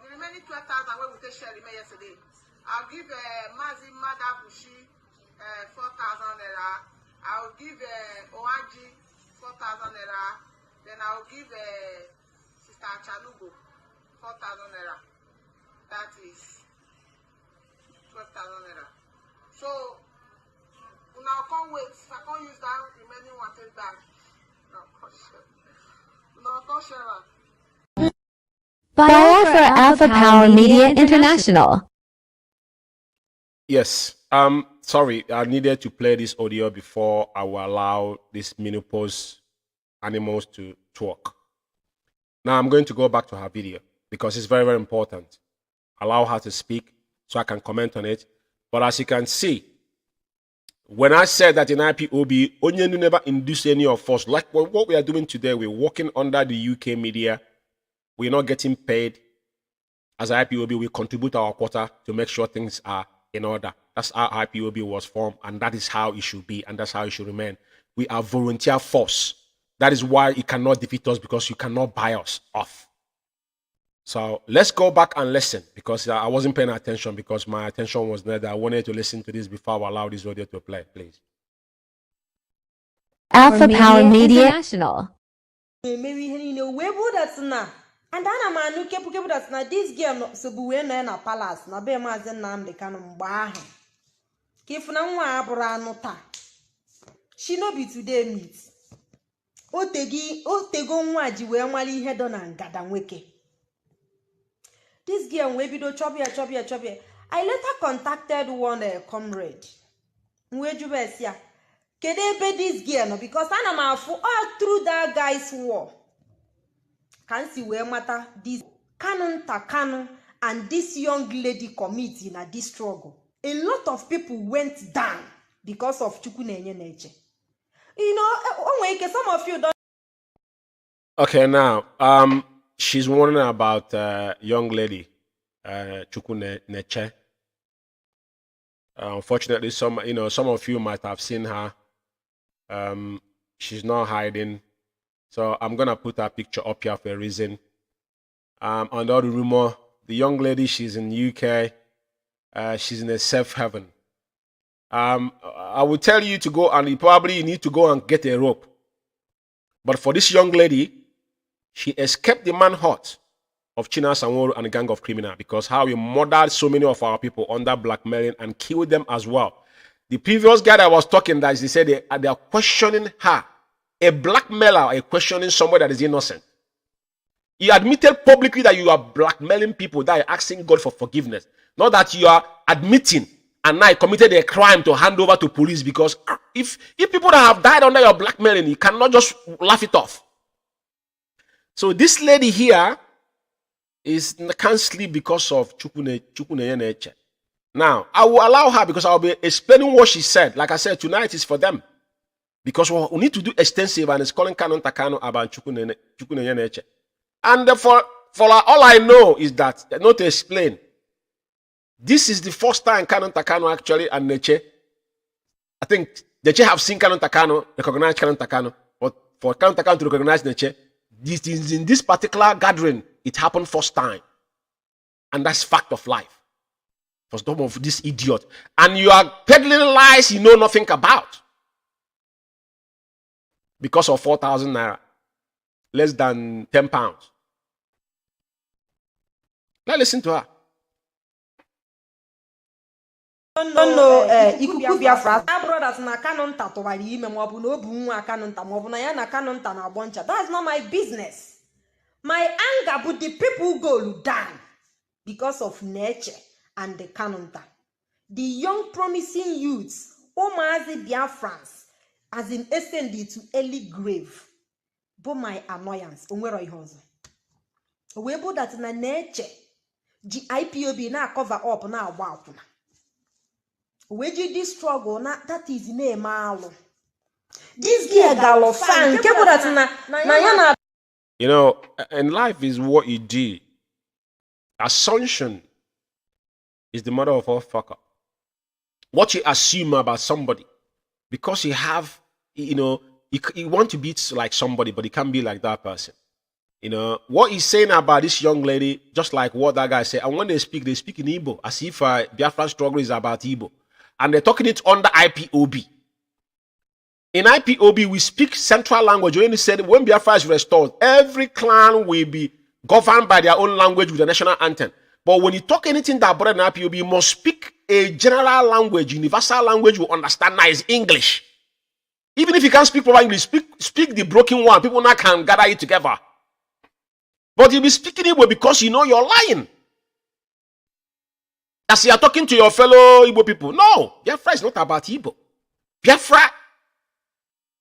12,000 where we take share remain yesterday. I'll give Mazi Madabushi 4,000 naira. I'll give Oanji 4,000 naira. Then I'll give Sister Chalugo 4,000 naira. That is 12,000 naira. So now can't wait. I can't use that remaining one take back. No, can't share. Biafra Alpha Power Media International. Yes. Sorry, I needed to play this audio before I will allow these menopause animals to talk. Now I'm going to go back to her video because it's very, very important. Allow her to speak so I can comment on it. But as you can see, when I said that in IPOB, Onyenu never induced any of us, like what we are doing today, we're working under the UK media. We're not getting paid. As IPOB, we contribute our quota to make sure things are in order. That's how IPOB was formed, and that is how it should be, and that's how it should remain. We are volunteer force. That is why it cannot defeat us, because you cannot buy us off. So let's go back and listen, because I wasn't paying attention, because my attention was there. I wanted to listen to this before I allow this audio to play, please. Alpha Power Media International. Maybe you know where would that's na. And then I'm a new keep that's na this girl no so buwe na palace na be Mazi Nnamdi Kanu mgba ahụ. Kif na nwa abụrụ anụ taa. She no be today meet. Otego nwa ji wee nwale ihe do na ngada nweke. This girl we bido chobia. I later contacted one comrade. Nwejubesia. Kedebe this girl no because I'm all through that guy's war. Can see where matter this Kanu and this young lady commit in this struggle. A lot of people went down because of Chukwu na-enye na-eche. You know, some of you don't. Okay, now, she's wondering about young lady, Chukwu Neche. Unfortunately, some of you might have seen her. She's not hiding, so I'm gonna put her picture up here for a reason. Under the rumor, the young lady, she's in UK. She's in a safe haven. I will tell you to go, and you need to go and get a rope. But for this young lady, she escaped the manhunt of China Sanwo and a gang of criminals, because how we murdered so many of our people under blackmailing and killed them as well. The previous guy that was talking, that they said they are questioning her. A blackmailer is questioning somebody that is innocent. You admitted publicly that you are blackmailing people, that are asking God for forgiveness. Not that you are admitting and now committed a crime to hand over to police, because if people that have died under your blackmailing, you cannot just laugh it off. So this lady here can't sleep because of Chukwu Neche. Now, I will allow her, because I'll be explaining what she said. Like I said, tonight is for them. Because we need to do extensive, and it's calling Kanu about Chukwu Neche. And for all I know is that, not to explain, this is the first time Kanu actually and Neche, I think Neche have seen Kanu, recognize Kanu, but for Kanu to recognize Neche, this is in this particular gathering, it happened first time. And that's fact of life. For some of this idiot. And you are peddling lies you know nothing about. Because of 4,000 naira. Less than 10 pounds. Now listen to her. No, IKECHUKWU Biafra. Our brothers na Kanu nta tụwara ime ma ọ bụ na obu nwa Kanu nta ma ọ bụ na ya na Kanu nta na abọncha. That's not my business. My anger but the people go down because of nature and the Kanu nta. The young promising youths, Mazi Biafrans, as in ascended to early grave. But my annoyance, onwero ihe ọzọ. We bo that na nature, the IPOB na cover up na agba akwụna. We do this struggle, that is name alụ. This girl galo fan, kebo that na yana. You know, in life is what you do. Assumption is the mother of all fucker. What you assume about somebody, because you have, you want to be like somebody, but you can't be like that person. You know, what he's saying about this young lady, just like what that guy said, and when they speak in Igbo, as if Biafra struggle is about Igbo. And they're talking it under IPOB. In IPOB, we speak central language. When he said, when Biafra is restored, every clan will be governed by their own language with the national anthem. But when you talk anything that brought in IPOB, you must speak a general language, universal language we understand now is English. Even if you can't speak proper English, speak the broken one. People now can gather it together. But you'll be speaking Igbo because you know you're lying. As you are talking to your fellow Igbo people. No, Biafra is not about Igbo. Biafra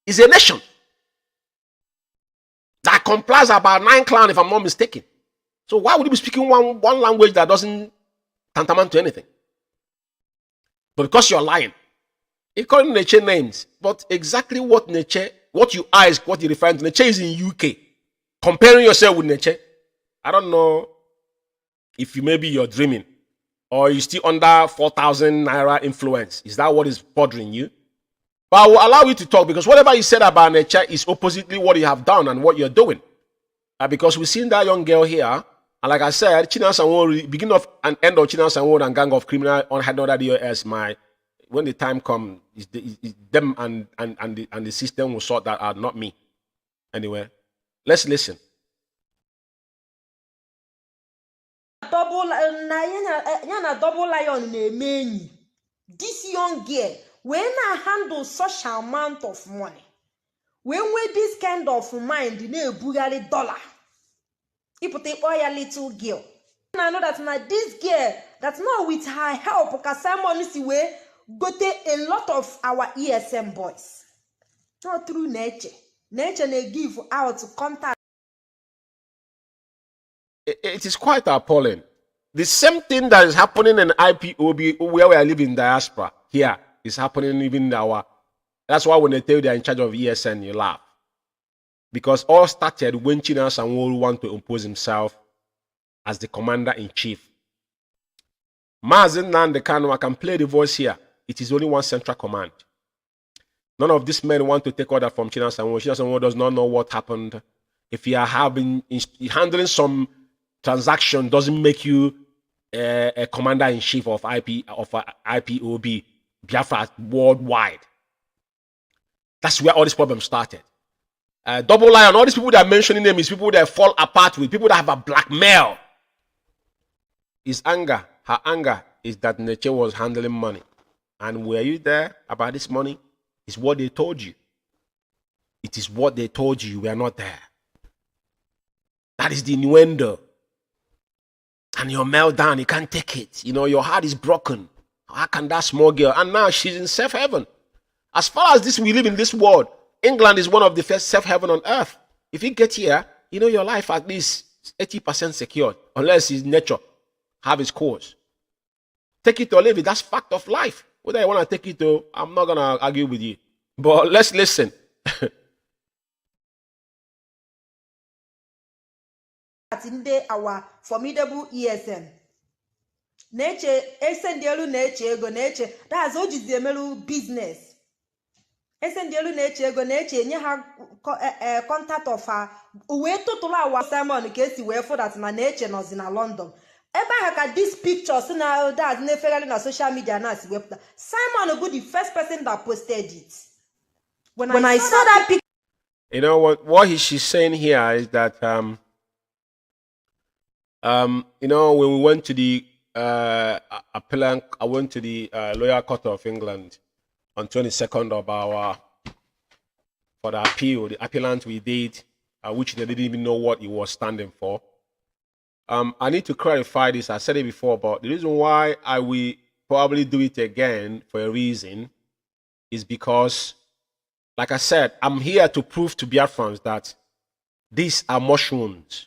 is a nation that comprises about 9 clans, if I'm not mistaken. So why would you be speaking one language that doesn't tantamount to anything? But because you're lying. You're calling Neche names. But exactly what you are is what you're referring to. Neche is in UK. Comparing yourself with Neche, I don't know if you're dreaming. Or you still under 4,000 naira influence. Is that what is bothering you? But I will allow you to talk, because whatever you said about nature is oppositely what you have done and what you're doing. Because we've seen that young girl here, and like I said, China Sanwo, beginning of and end of China Sanwo and gang of criminal on had another year as when the time comes, them and the system will sort that out, not me. Anyway, let's listen. Double lion na-eme. This young girl, when I handle such amount of money, when we this kind of mind na-ebugharị dollar, ipụta ịkpọ ya little girl. I know that na this girl, that's not with her help, because Simon is way got a lot of our ESM boys. Not through nature. Nature they give out contact. It is quite appalling. The same thing that is happening in IPOB, where we are living in diaspora here, is happening even in our. That's why when they tell you they're in charge of ESN, you laugh. Because all started when China Sanwo wanted to impose himself as the commander-in-chief. Mazi Nnamdi Kanu, I can play the voice here. It is only one central command. None of these men want to take order from China Sanwo. China Sanwo does not know what happened. If you are handling some transaction, doesn't make you a commander-in-chief of IPOB, Biafra worldwide. That's where all this problem started. Double Lion, all these people that are mentioning them is people that fall apart with, people that have a blackmail. His anger, her anger is that Nature was handling money. And were you there about this money? It's what they told you. It is what they told you. You were not there. That is the innuendo. And your meltdown, you can't take it. You know, your heart is broken. How can that small girl? And now she's in safe heaven. As far as this, we live in this world. England is one of the first safe heaven on earth. If you get here, you know your life at least 80% secured, unless it's nature have its course. Take it or leave it. That's fact of life. Whether you want to take it or, I'm not going to argue with you. But let's listen. Our formidable ESN. Nature, Essendielu nature, go nature. That's all just the business. Essendielu nature, go nature, and you have contact of her. We total our Simon case where for that na nature was in London. Ever had this picture, so now that's never on social media now. Simon will be the first person that posted it. When I saw that picture, you know what she's saying here is that you know, when we went to the appellant, I went to the lower court of England on 22nd of our for the appeal, the appellant we did, which they didn't even know what he was standing for. I need to clarify this. I said it before, but the reason why I will probably do it again for a reason is because, like I said, I'm here to prove to Biafrans that these are mushrooms.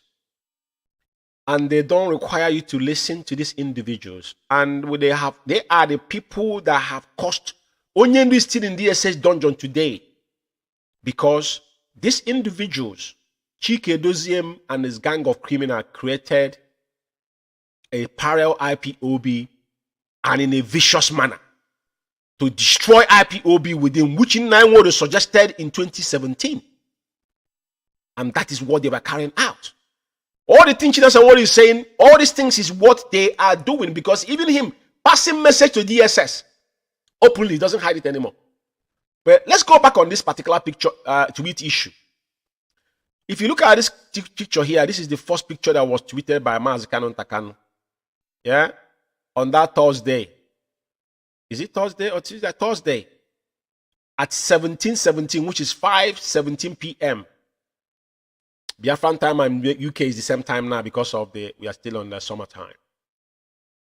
And they don't require you to listen to these individuals. And they are the people that have caused Onyendu is still in DSS dungeon today. Because these individuals, Chike Doziem and his gang of criminals, created a parallel IPOB and in a vicious manner to destroy IPOB within which Nnamdi was suggested in 2017. And that is what they were carrying out. All the things that's what he's saying, all these things is what they are doing, because even him passing message to DSS openly doesn't hide it anymore. But let's go back on this particular picture tweet issue. If you look at this picture here, this is the first picture that was tweeted by Mazi Kanu. Yeah, on that Thursday. Is it Thursday or Tuesday? Thursday at 17:17, which is 5:17 p.m. Biafran time and UK is the same time now because of we are still on the summertime.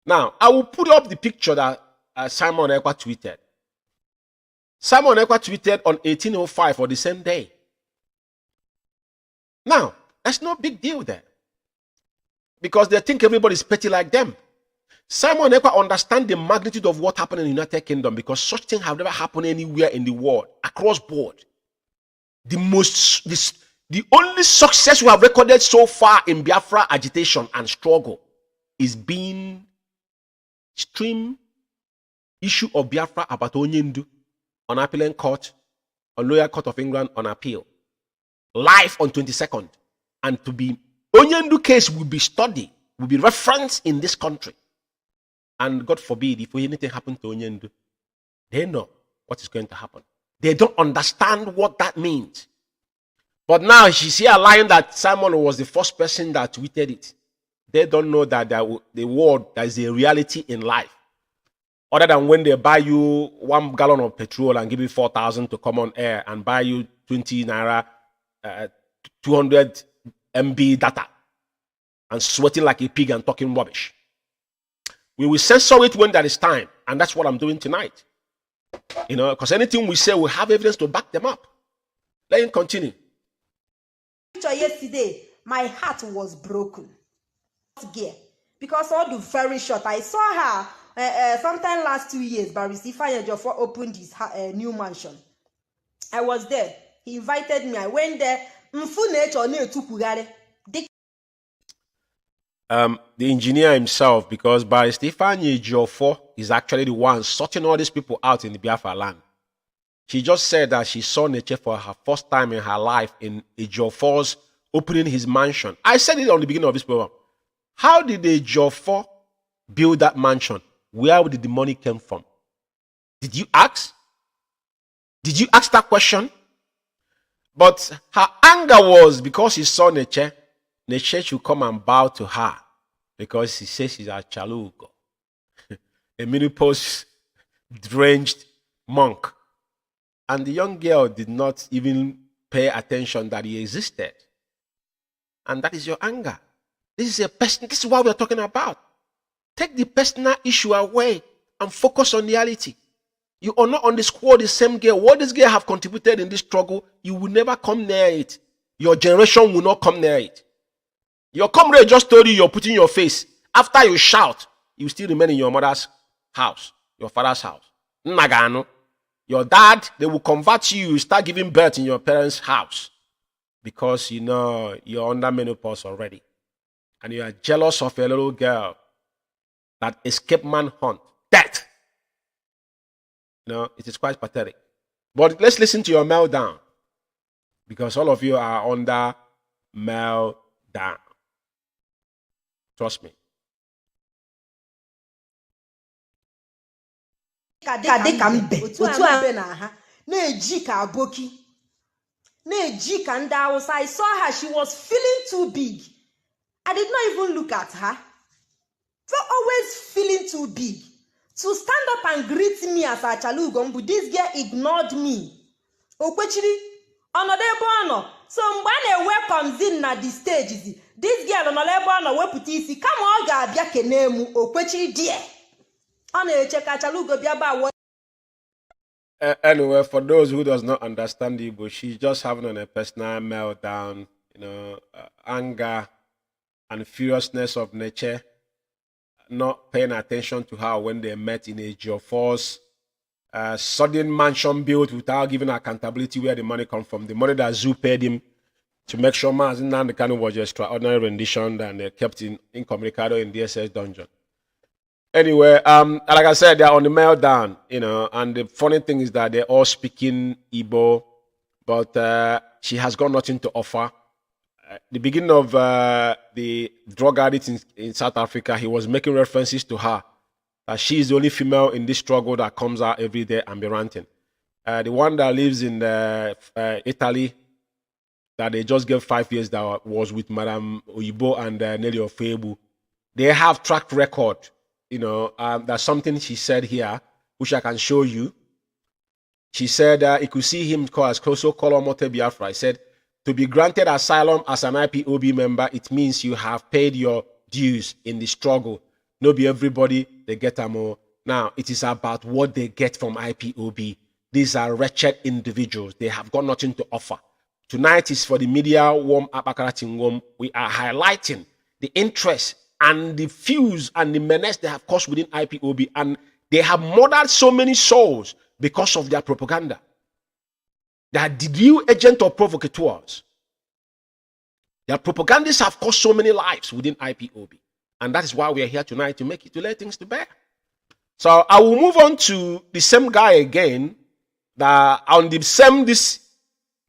Now, I will put up the picture that Simon Ekpa tweeted. Simon Ekpa tweeted on 1805 for the same day. Now, that's no big deal there. Because they think everybody's petty like them. Simon Ekpa understands the magnitude of what happened in the United Kingdom, because such things have never happened anywhere in the world, across board. The only success we have recorded so far in Biafra agitation and struggle is being stream issue of Biafra about Onyendu on appellant court, on lower court of England on appeal, live on 22nd, and to be Onyendu case will be studied, will be referenced in this country. And God forbid, if anything happened to Onyendu, they know what is going to happen. They don't understand what that means. But now she's here lying that Simon was the first person that tweeted it. They don't know that the world, there is a reality in life. Other than when they buy you 1 gallon of petrol and give you 4,000 to come on air and buy you 20 naira, 200 MB data and sweating like a pig and talking rubbish. We will censor it when there is time. And that's what I'm doing tonight. You know, because anything we say, we have evidence to back them up. Let him continue. Yesterday, my heart was broken. Because all the very short, I saw her sometime last 2 years, Barrister Ifeanyi Ejiofor opened his new mansion. I was there. He invited me. I went there. The engineer himself, because Barrister Ifeanyi Ejiofor is actually the one sorting all these people out in the Biafra land. She just said that she saw Neche for her first time in her life in Ejiofor's opening his mansion. I said it on the beginning of this program. How did Ejiofor build that mansion? Where did the money come from? Did you ask? Did you ask that question? But her anger was because she saw Neche. Neche should come and bow to her because she says she's a chalugo, a menopause-drenched monk. And the young girl did not even pay attention that he existed. And that is your anger. This is what we're talking about. Take the personal issue away and focus on reality. You are not on the squad the same girl. What this girl have contributed in this struggle, you will never come near it. Your generation will not come near it. Your comrade just told you you're putting your face. After you shout, you still remain in your mother's house, your father's house. Nagano. Your dad, they will convert you, start giving birth in your parents' house. Because you know you're under menopause already. And you are jealous of a little girl that escaped manhunt. Death. You know, it is quite pathetic. But let's listen to your meltdown. Because all of you are under meltdown. Trust me. I saw her, she was feeling too big. I did not even look at her. For always feeling too big. To stand up and greet me as a chalugombu, this girl ignored me. Okwechiri, Honorable, so mbane welcomes in na the stage. This girl Honorable weputisi, come on, Gabia Kenemu, Okwechiri dear. Anyway, for those who does not understand Igbo, she's just having a personal meltdown, anger and furiousness of nature, not paying attention to her when they met in Ejiofor's sudden mansion built without giving accountability where the money come from. The money that Zoo paid him to make sure Mazi Umeh Kanu was an extraordinary rendition and they kept incommunicado in DSS dungeon. Anyway, like I said, they're on the meltdown, and the funny thing is that they're all speaking Igbo, but she has got nothing to offer. The beginning of the drug addict in South Africa, he was making references to her, that she is the only female in this struggle that comes out every day and be ranting. The one that lives in Italy, that they just gave 5 years, that was with Madame Oyibo and Nelly Ofebu, they have track record. There's something she said here, which I can show you. She said, you could see him also call Omote Biafra. I said, to be granted asylum as an IPOB member, it means you have paid your dues in the struggle. No be everybody, they get more. Now, it is about what they get from IPOB. These are wretched individuals. They have got nothing to offer. Tonight is for the media warm apakarating warm. We are highlighting the interest and the fuse and the menace they have caused within IPOB. And they have murdered so many souls because of their propaganda. They are the real agent of provocateurs. Their propagandists have caused so many lives within IPOB. And that is why we are here tonight, to lay things to bear. So I will move on to the same guy again, that on this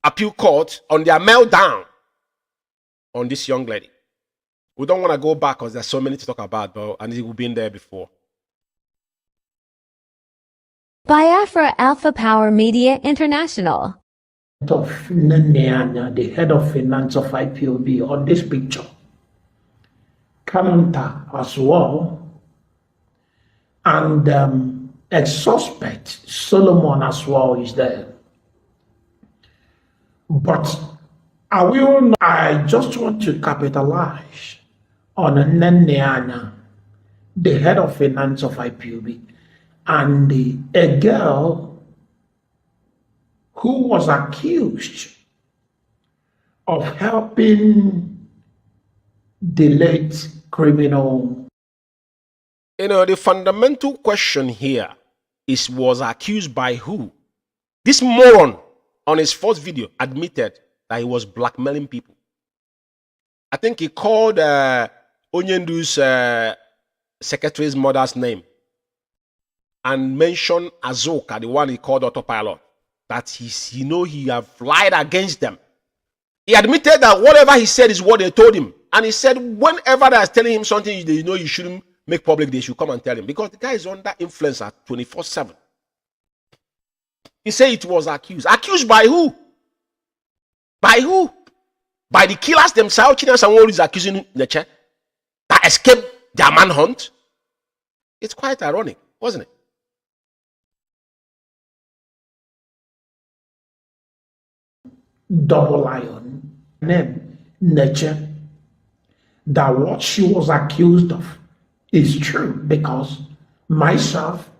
appeal court, on their meltdown on this young lady. We don't want to go back because there's so many to talk about, and we've been there before. Biafra Alpha Power Media International. Of Nnamdi, the head of finance of IPOB, on this picture. Kanu as well. And a suspect, Solomon as well, is there. But I just want to capitalize on Nnamdi, the head of finance of IPOB, and a girl who was accused of helping the late criminal You know, the fundamental question here is, was accused by who? This moron on his first video admitted that he was blackmailing people. I think he called Onyendu's secretary's mother's name and mentioned Azoka, the one he called autopilot, that he have lied against them. He admitted that whatever he said is what they told him. And he said whenever they are telling him something they know you shouldn't make public, they should come and tell him. Because the guy is under influence at 24/7. He said it was accused. Accused by who? By who? By the killers themselves. China Sanwo is accusing Neche that escaped their manhunt. It's quite ironic, wasn't it? Double iron name Neche, that what she was accused of is true, because myself,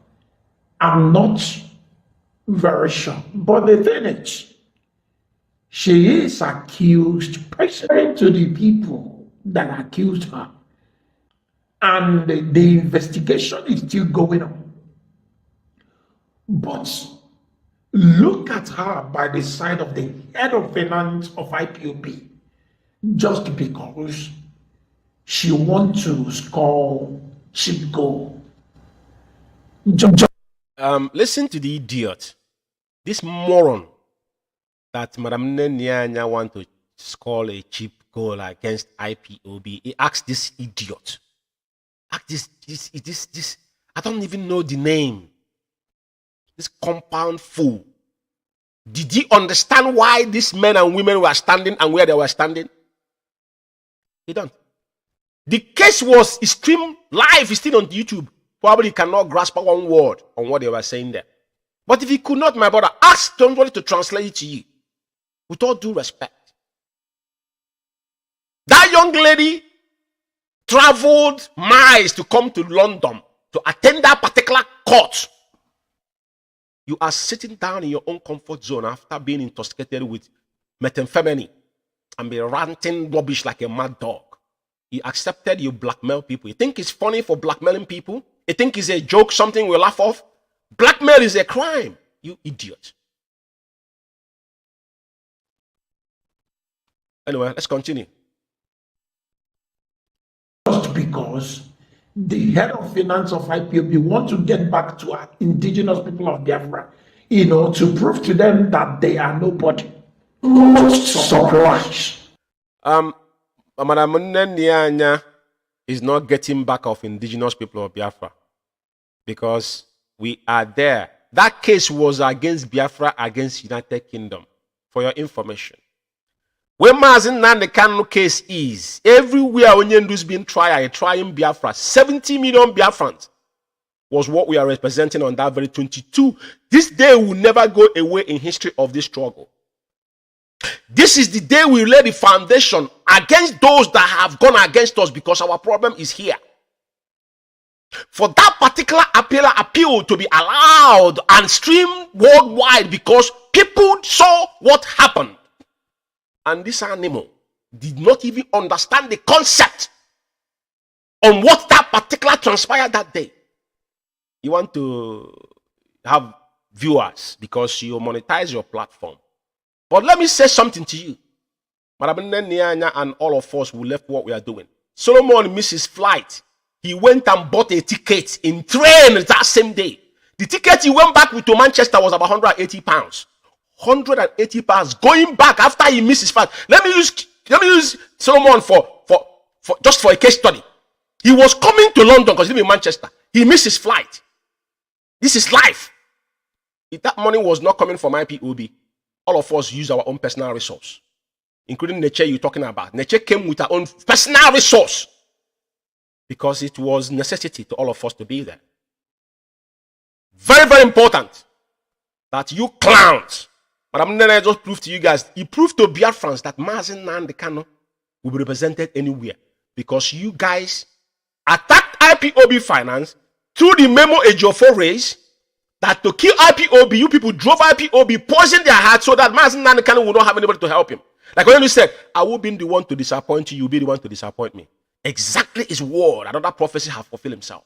I'm not very sure. But the thing is, she is accused personally to the people that accused her. And the investigation is still going on. But look at her by the side of the head of finance of IPOB, just because she wants to score cheap goal. Listen to the idiot. This moron that Madam Nyanya want to score a cheap goal against IPOB. He asked this idiot. Ask this. I don't even know the name. This compound fool. Did he understand why these men and women were standing and where they were standing? He don't. The case was streamed live, it's still on YouTube. Probably cannot grasp one word on what they were saying there. But if he could not, my brother, ask somebody to translate it to you. With all due respect. That young lady traveled miles to come to London to attend that particular court. You are sitting down in your own comfort zone after being intoxicated with methamphetamine and be ranting rubbish like a mad dog. You accepted you blackmail people. You think it's funny for blackmailing people? You think it's a joke, something we laugh off? Blackmail is a crime, you idiot. Anyway, let's continue. Just because the head of finance of IPOB want to get back to our indigenous people of Biafra, to prove to them that they are nobody. Surprise. Madam Nyanya is not getting back of indigenous people of Biafra because we are there. That case was against Biafra, against United Kingdom, for your information. Where Mazi Umeh Kanu case is, everywhere Onyendu's been trying Biafra, 70 million Biafrans was what we are representing on that very 22. This day will never go away in history of this struggle. This is the day we lay the foundation against those that have gone against us, because our problem is here. For that particular appeal to be allowed and streamed worldwide, because people saw what happened. And this animal did not even understand the concept on what that particular transpired that day. You want to have viewers because you monetize your platform. But let me say something to you. Madam Nyanya and all of us who left what we are doing. Solomon missed his flight. He went and bought a ticket in train that same day. The ticket he went back with to Manchester was about £180. £180 going back after he missed his flight. Let me use Solomon for just for a case study. He was coming to London because he lived in Manchester. He missed his flight. This is life. If that money was not coming from IPOB, all of us use our own personal resource, including Neche you're talking about. Neche came with her own personal resource because it was necessity to all of us to be there. Very, very important that you clowns, Madam Nene just proved to you guys, he proved to Biafrans that Mazi Umeh will be represented anywhere because you guys attacked IPOB finance through the memo Ejiofor raised, that to kill IPOB, you people drove IPOB, poisoned their heart so that Mazi Umeh will not have anybody to help him. Like when you said, I will be the one to disappoint you, you'll be the one to disappoint me. Exactly his word. Another prophecy has fulfilled himself.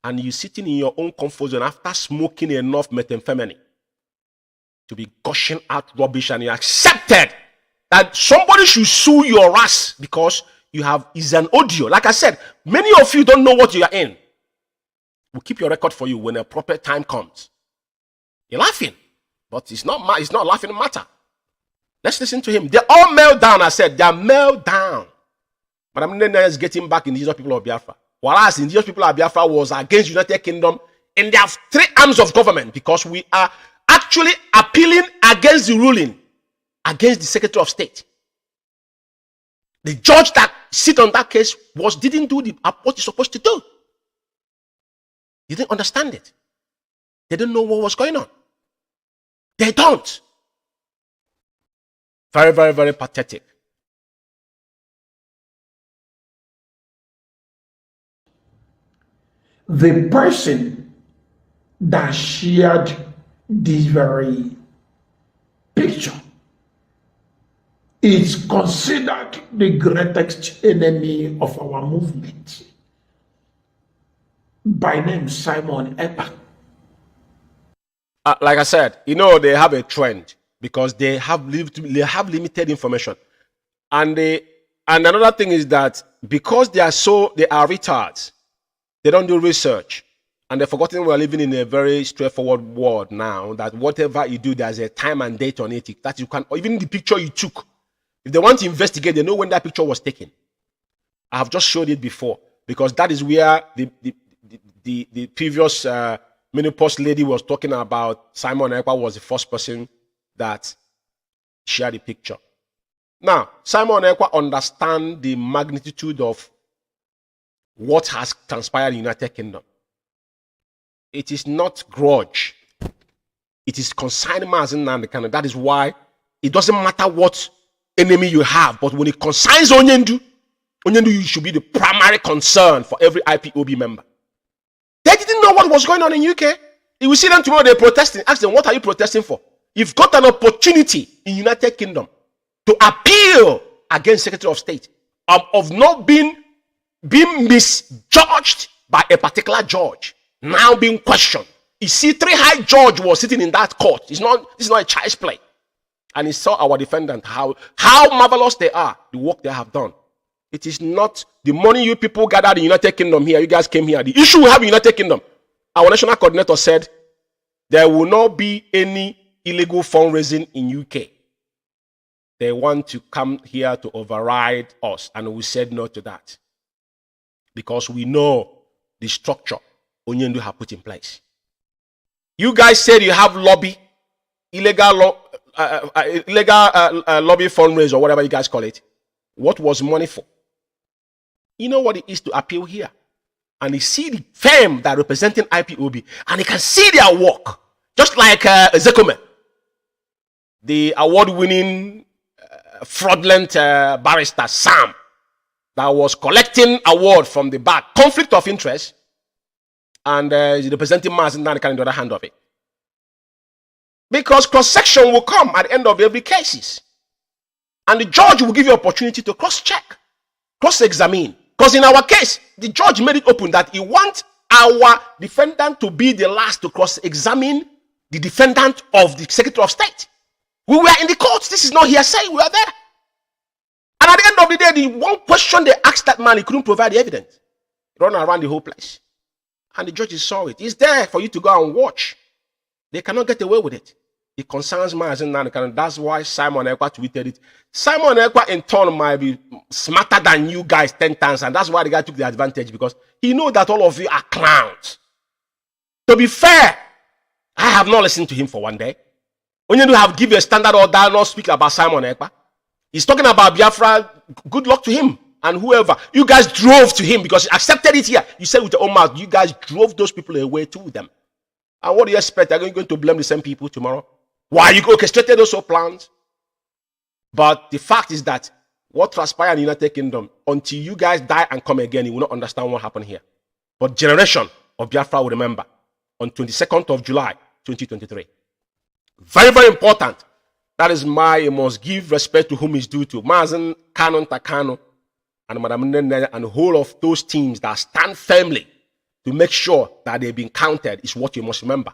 and you're sitting in your own comfort zone after smoking enough methamphetamine to be gushing out rubbish, and you accepted that somebody should sue your ass because you have is an audio. Like I said, many of you don't know what you are in. We'll keep your record for you when a proper time comes. You're laughing, but it's not laughing matter. Let's listen to him. They're all mailed down. I said they're mailed down. Madam Nene is getting back in the indigenous people of Biafra. Whereas the indigenous people of Biafra was against United Kingdom, and they have 3 arms of government because we are actually appealing against the ruling, against the Secretary of State. The judge that sit on that case didn't do what he's supposed to do. He didn't understand it. They didn't know what was going on. They don't. Very, very, very pathetic. The person that shared this very picture is considered the greatest enemy of our movement. By name Simon Ekpa. Like I said, they have a trend because they have limited information, and another thing is that because they are retards, they don't do research, and they've forgotten we're living in a very straightforward world now. That whatever you do, there's a time and date on it. That you can, or even the picture you took. If they want to investigate, they know when that picture was taken. I have just showed it before because that is where the previous menopause lady was talking about. Simon Ekpa was the first person that shared the picture. Now, Simon Ekpa understands the magnitude of what has transpired in the United Kingdom. It is not grudge. It is consignment as in Nnamdi. That is why it doesn't matter what enemy you have, but when it concerns Onyendu, you should be the primary concern for every IPOB member. They didn't know what was going on in UK. You will see them tomorrow, they're protesting. Ask them, what are you protesting for? You've got an opportunity in United Kingdom to appeal against Secretary of State of not being misjudged by a particular judge, now being questioned. You see, 3 high judge was sitting in that court. This is not a child's play. And he saw our defendant, how marvelous they are, the work they have done. It is not the money you people gathered in United Kingdom here. You guys came here. The issue we have in United Kingdom, our national coordinator said there will not be any illegal fundraising in UK. They want to come here to override us, and we said no to that because we know the structure Onyendu have put in place. You guys said you have illegal lobby fundraiser or whatever you guys call it. What was money for? You know what it is to appeal here. And you see the firm that representing IPOB, and you can see their work. Just like Zekome, the award-winning fraudulent barrister Sam, that was collecting award from the back, conflict of interest, and representing Mazi Umeh on the other hand of it. Because cross-section will come at the end of every cases. And the judge will give you opportunity to cross-check, cross-examine. Because in our case, the judge made it open that he wants our defendant to be the last to cross-examine the defendant of the Secretary of State. We were in the courts. This is not hearsay. We were there. And at the end of the day, the one question they asked that man, he couldn't provide the evidence. He ran around the whole place. And the judges saw it. It's there for you to go and watch. They cannot get away with it. It concerns Mazi Umeh, and that's why Simon Ekpa tweeted it. Simon Ekpa in turn might be smarter than you guys 10 times, and that's why the guy took the advantage, because he knows that all of you are clowns. To be fair, I have not listened to him for one day. When you have given a standard order, not speak about Simon Ekpa. He's talking about Biafra. Good luck to him and whoever. You guys drove to him because he accepted it here. You said with your own mouth, you guys drove those people away to them. And what do you expect? Are you going to blame the same people tomorrow? Why you orchestrated those plans? But the fact is that what transpired in the United Kingdom, until you guys die and come again, you will not understand what happened here. But generation of Biafra will remember on 22nd of July, 2023. Very, very important. That is why you must give respect to whom is due to. Mazi, Kanu, and Madam Nene, and the whole of those teams that stand firmly to make sure that they've been counted is what you must remember.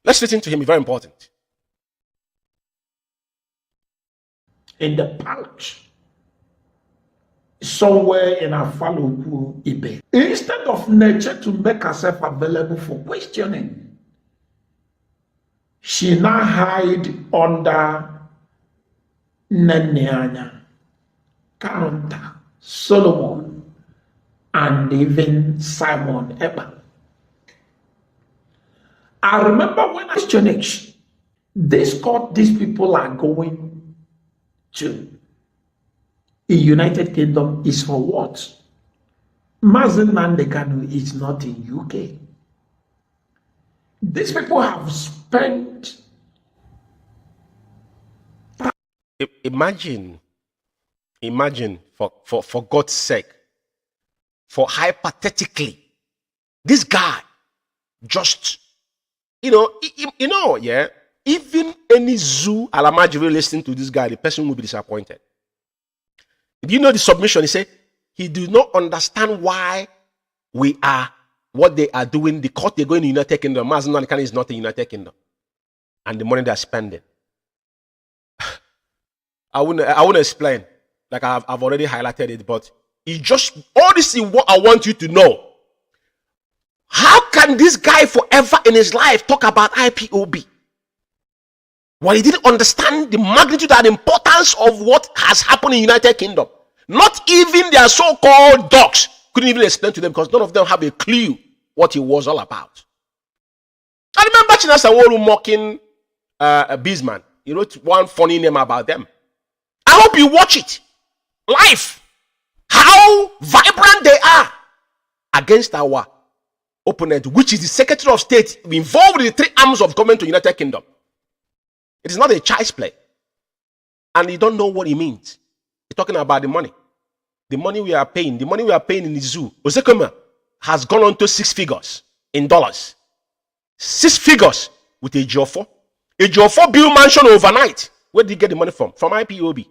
Let's listen to him. It's very important. In the pouch, somewhere in Afaloku Ibe. Instead of nature to make herself available for questioning, she now hide under Nenyanya, Kanu, Solomon, and even Simon Eber. I remember when I questioned this court, these people are going to the United Kingdom is for what? Mazi Umeh is not in UK. These people have spent. Imagine for God's sake, for hypothetically, this guy just, yeah, even any zoo Alamajiri listening to this guy, the person will be disappointed. Do you know the submission? He said he did not understand why we are what they are doing. The court they're going to United Kingdom. Mazi Umeh is not in United Kingdom, and the money they're spending. I wouldn't explain, like I've already highlighted it, but it's just all this is what I want you to know. How can this guy forever in his life talk about IPOB? Well, he didn't understand the magnitude and importance of what has happened in the United Kingdom. Not even their so-called docs couldn't even explain to them because none of them have a clue what it was all about. I remember Chinasa Nworu mocking Bisman. He wrote one funny name about them. I hope you watch it live. How vibrant they are against our opponent, which is the Secretary of State involved in the three arms of government to the United Kingdom. It is not a child's play. And you don't know what it means. You're talking about the money. The money we are paying. The money we are paying in the zoo. Ozekoma has gone on to 6 figures in dollars. 6 figures with a Ejiofor. A Ejiofor built mansion overnight. Where did he get the money from? From IPOB.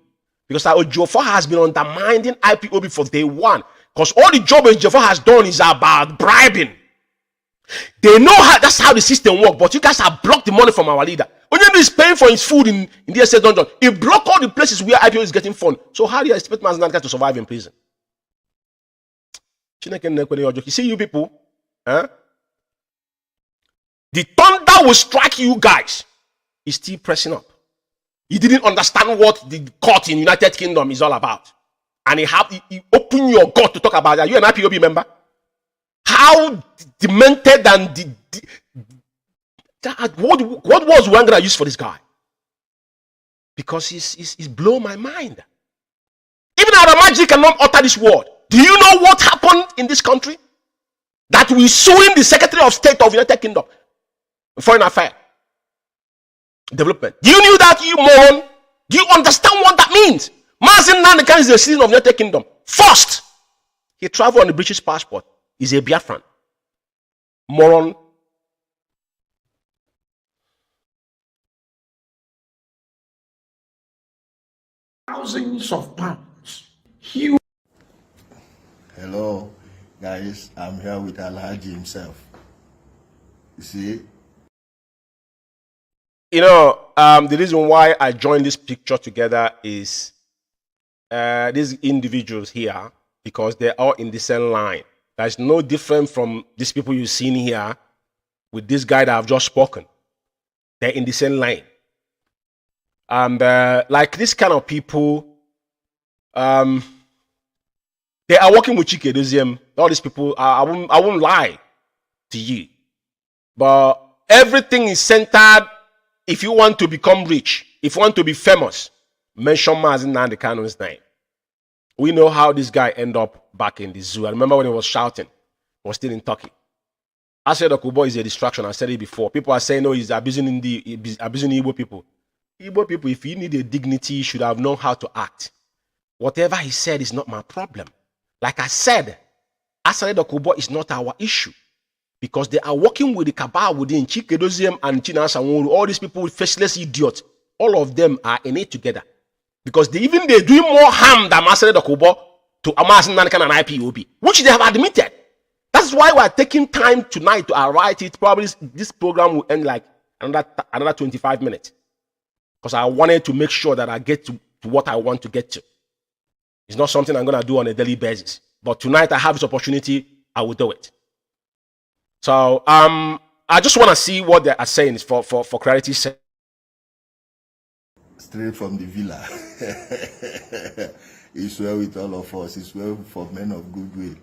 Because Ejiofor has been undermining IPOB for day one. Because all the job Ejiofor has done is about bribing. They know how that's how the system works, but you guys have blocked the money from our leader. Onyema is paying for his food in the SS dungeon. He blocked all the places where IPO is getting fund. So how do you expect Mazi Umeh to survive in prison? You see, you people, the thunder will strike you guys. He's still pressing up. He didn't understand what the court in United Kingdom is all about, and he opened your gut to talk about that. You an IPOB member? How demented and what was one gonna use for this guy? Because he's blown my mind. Even Aramaji cannot utter this word. Do you know what happened in this country? That we suing the Secretary of State of the United Kingdom, Foreign Affairs, Development. Do you knew that, you moron? Do you understand what that means? Mazi Umeh is the citizen of the United Kingdom. First, he traveled on the British passport. He's a Biafran. Moron. Thousands of pounds. Huge. Hello, guys. I'm here with Alhaji himself. You see? The reason why I joined this picture together is these individuals here, because they're all in the same line. There's no different from these people you've seen here with this guy that I've just spoken. They're in the same line. And like this kind of people, they are working with Chikedozium. All these people, I won't lie to you. But everything is centered. If you want to become rich, if you want to be famous, mention Mazi Umeh's name. We know how this guy ended up back in the zoo. I remember when he was shouting. He was still in Turkey. I said Okubo is a distraction. I said it before. People are saying, no, he's abusing Igbo people. Igbo people, if you need a dignity, you should have known how to act. Whatever he said is not my problem. Like I said Okubo is not our issue. Because they are working with the Cabal within Chikedozium and Chinasa Nworu. All these people, faceless idiots, all of them are in it together. Because they're doing more harm than Mazi Okubo to Mazi Umeh and IPOB, which they have admitted. That's why we're taking time tonight to write it. Probably this program will end like another 25 minutes. Because I wanted to make sure that I get to what I want to get to. It's not something I'm going to do on a daily basis. But tonight I have this opportunity, I will do it. So I just want to see what they are saying for clarity's sake. Straight from the villa. It's well with all of us. It's well for men of goodwill.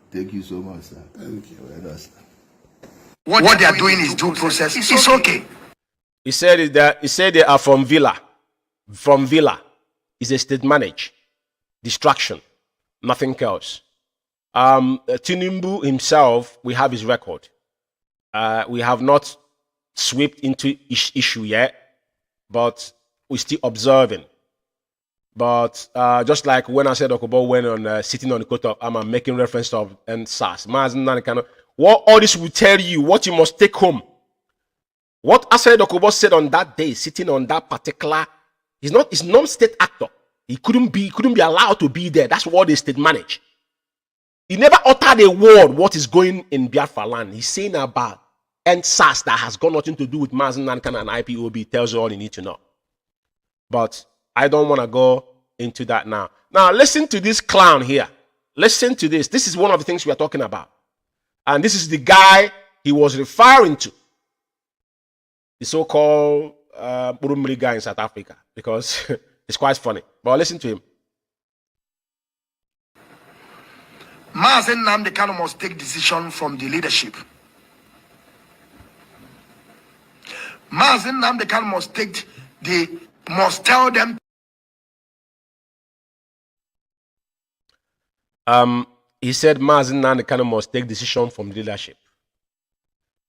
Thank you so much, sir. Thank you. What they are doing is due process. It's okay. He said they are from Villa. From Villa. It's a state managed. Distraction. Nothing else. Tinubu himself, we have his record. We have not swept into issue yet, but we're still observing. But just like when I said Okobo went on sitting on the coat of armor, making reference to NSAS, what all this will tell you, what you must take home. What Asad Okobo said on that day, sitting on that particular, he's non-state actor. He couldn't be allowed to be there. That's what the state manage. He never uttered a word what is going in Biafra land. He's saying about NSAS that has got nothing to do with Mazi Umeh and IPOB. Tells you all you need to know. But I don't want to go into that now. Now listen to this clown here. Listen to this. This is one of the things we are talking about. And this is the guy he was referring to. The so-called Burumri guy in South Africa. Because it's quite funny. But listen to him. Mazi Nnamdi Kanu must take decision from the leadership. Mazi Nnamdi Kanu must tell them. He said Mazi Nnamdi Kanu must take decision from leadership.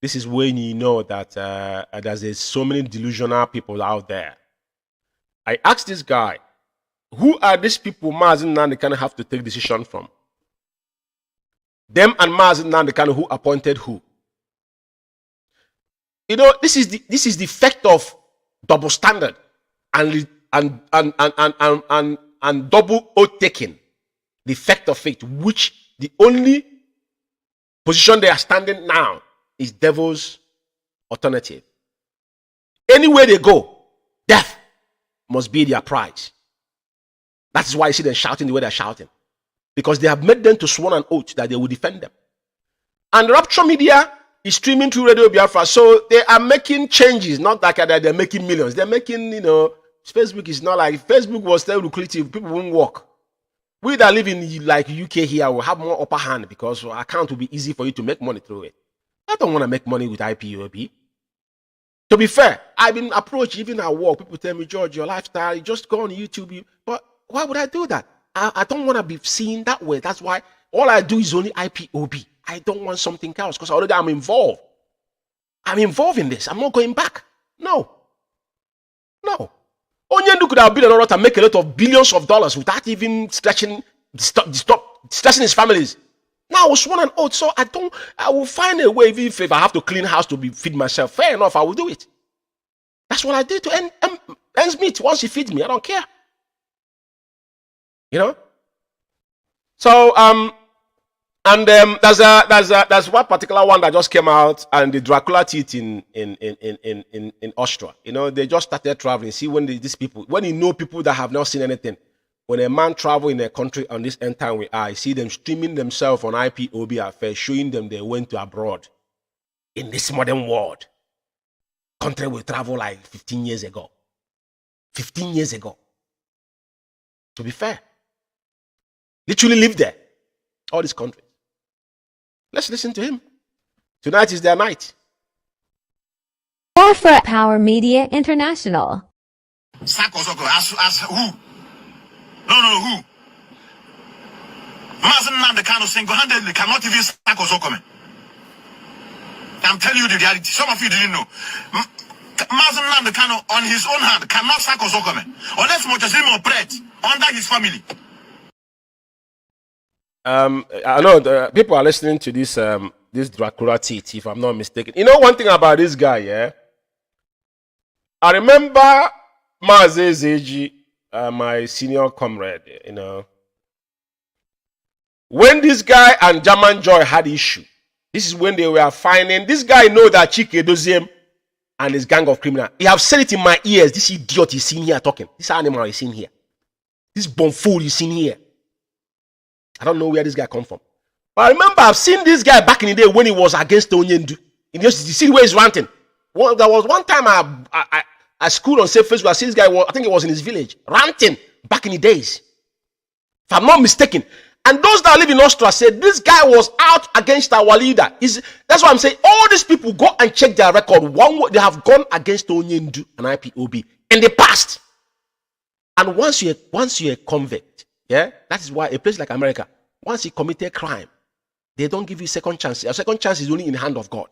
This is when you know that there's so many delusional people out there. I asked this guy, who are these people Mazi Nnamdi Kanu have to take decision from? Them and Mazi Nnamdi Kanu who appointed who? You know, this is the effect of double standard and double oath taking. The effect of it, which the only position they are standing now is devil's alternative. Anywhere they go, death must be their prize. That is why you see them shouting the way they're shouting. Because they have made them to sworn an oath that they will defend them. And Rapture Media is streaming through Radio Biafra, so they are making changes, not like that they're making millions. They're making, Facebook is not like, if Facebook was still lucrative, people won't work. We that live in like UK here will have more upper hand because our account will be easy for you to make money through it. I don't want to make money with IPOB. To be fair, I've been approached even at work. People tell me, George, your lifestyle, you just go on YouTube. But why would I do that? I don't want to be seen that way. That's why all I do is only IPOB. I don't want something else because already I'm involved. I'm involved in this. I'm not going back. No. Onyendu could have been an orator and make a lot of billions of dollars without even stretching his families. Now I was sworn an oath, so I will find a way, even if I have to clean house to feed myself. Fair enough, I will do it. That's what I did to ends meet. Once he feeds me, I don't care. So there's one particular one that just came out, and the Dracula teeth in Austria. They just started traveling. See when you know people that have not seen anything. When a man travel in a country on this end time we are, I see them streaming themselves on IPOB affairs, showing them they went to abroad. In this modern world, country we travel like 15 years ago. 15 years ago. To be fair. Literally live there. All these countries. Let's listen to him. Tonight is their night. Biafra Power Media International. As who? No, who? Mazi Nnamdi Kanu single-handedly cannot even sack Ozokome. I'm telling you the reality. Some of you didn't know. Mazi Nnamdi Kanu on his own hand cannot sack Ozokome unless Mojazim operate under his family. I know people are listening to this Dracula teeth, if I'm not mistaken. One thing about this guy, yeah? I remember Mazi Zeji, my senior comrade, when this guy and German Joy had issue, This is when they were finding. This guy know that Chike Doziem and his gang of criminals. He have said it in my ears. This idiot is seen here talking. This animal is seen here. This bumfool is seen here. I don't know where this guy come from. But I remember I've seen this guy back in the day when he was against Onyendu. You see where he's ranting. Well, there was one time I schooled on safe Facebook. I see this guy. I think it was in his village ranting back in the days. If I'm not mistaken. And those that live in Austria said this guy was out against our leader. That's why I'm saying all these people go and check their record. They have gone against Onyendu and IPOB in the past. And once you're a convict, yeah, that is why a place like America, once you commit a crime, they don't give you second chance. A second chance is only in the hand of God.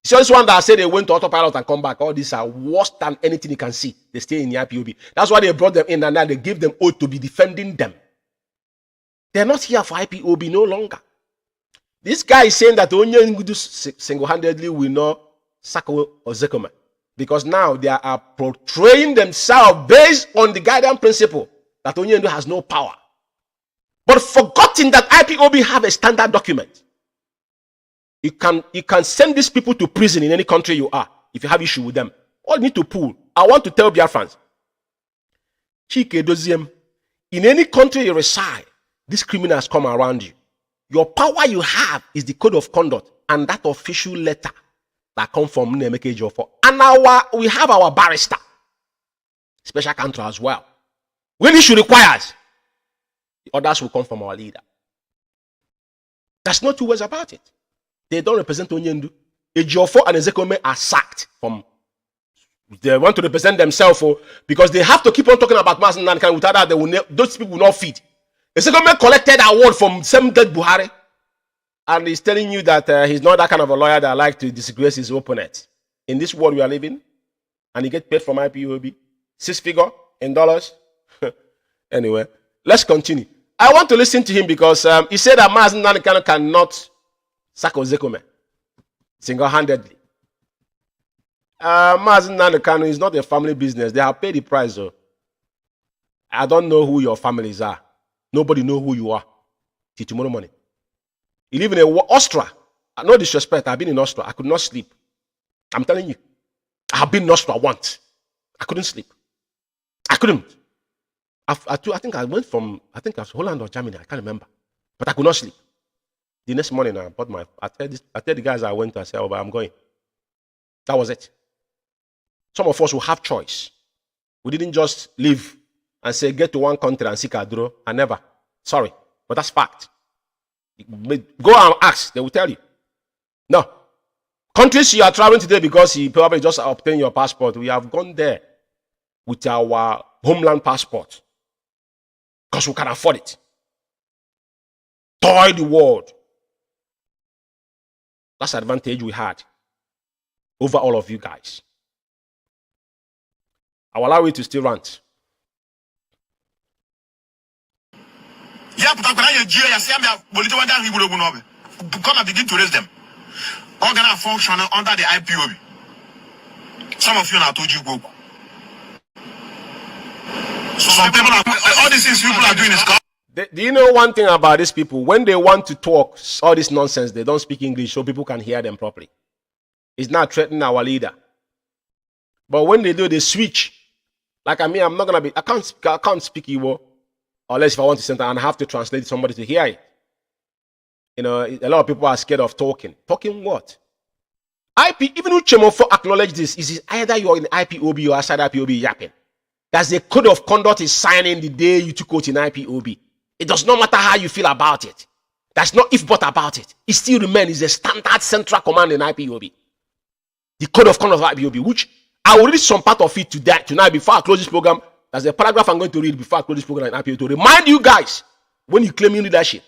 So this one that said they went to autopilot and come back, all these are worse than anything you can see. They stay in the IPOB. That's why they brought them in and now they give them oath to be defending them. They're not here for IPOB no longer. This guy is saying that Onyendu single-handedly will not Sako or Zekoma. Because now they are portraying themselves based on the guiding principle that Onyendu has no power. But forgetting that IPOB have a standard document. You can send these people to prison in any country you are if you have issue with them. All you need to pull. I want to tell Biafrans. Chike Doziem, in any country you reside, these criminals come around you. Your power you have is the code of conduct and that official letter that come from Nnamdi Ejiofor. And we have our barrister, special counsel as well. When issue requires, the others will come from our leader. There's no two ways about it. They don't represent Onyendu. Ejiofor and Ezekome are sacked from. They want to represent themselves because they have to keep on talking about Mazi Umeh. Without that, those people will not feed. Ezekome collected award from same dead Buhari, and he's telling you that he's not that kind of a lawyer that likes to disgrace his opponent. In this world we are living, and he get paid from IPOB, 6 figure in dollars. Anyway, let's continue. I want to listen to him because he said that Mazi Umeh cannot sack Ezekome single-handedly. Mazi Umeh is not a family business. They have paid the price. Though. I don't know who your families are. Nobody know who you are till tomorrow morning. You live in Austria. No disrespect. I've been in Austria. I could not sleep. I'm telling you. I have been in Austria once. I couldn't sleep. I couldn't. I think I went from, I think it was Holland or Germany. I can't remember. But I could not sleep. The next morning, I tell the guys I went to, I said, oh, but I'm going. That was it. Some of us will have choice. We didn't just live and say, get to one country and seek a draw. I never. Sorry. But that's fact. Go and ask. They will tell you. No. Countries you are traveling today because you probably just obtained your passport. We have gone there with our homeland passport. Because we can afford it. Toy the world. That's the advantage we had over all of you guys. I will allow you to still rant. Yeah, but I'm going to come and begin to raise them. All going to function under the IPOB. Some of you now told you go. So some people are, all these things people are doing is. Do you know one thing about these people? When they want to talk all this nonsense, they don't speak English so people can hear them properly. It's not threatening our leader. But when they do, they switch. Like I'm not gonna be. I can't speak Igbo unless if I want to send it and I have to translate somebody to hear it. You know, a lot of people are scared of talking. Talking what? Even Uchemofo acknowledge this. Is either you're in IPOB or outside IPOB yapping. That's the code of conduct is signing the day you took out in IPOB. It does not matter how you feel about it. That's not if but about it. It still remains a standard central command in IPOB. The code of conduct of IPOB, which I will read some part of it tonight before I close this program. There's a paragraph I'm going to read before I close this program in IPOB to remind you guys, when you claim leadership,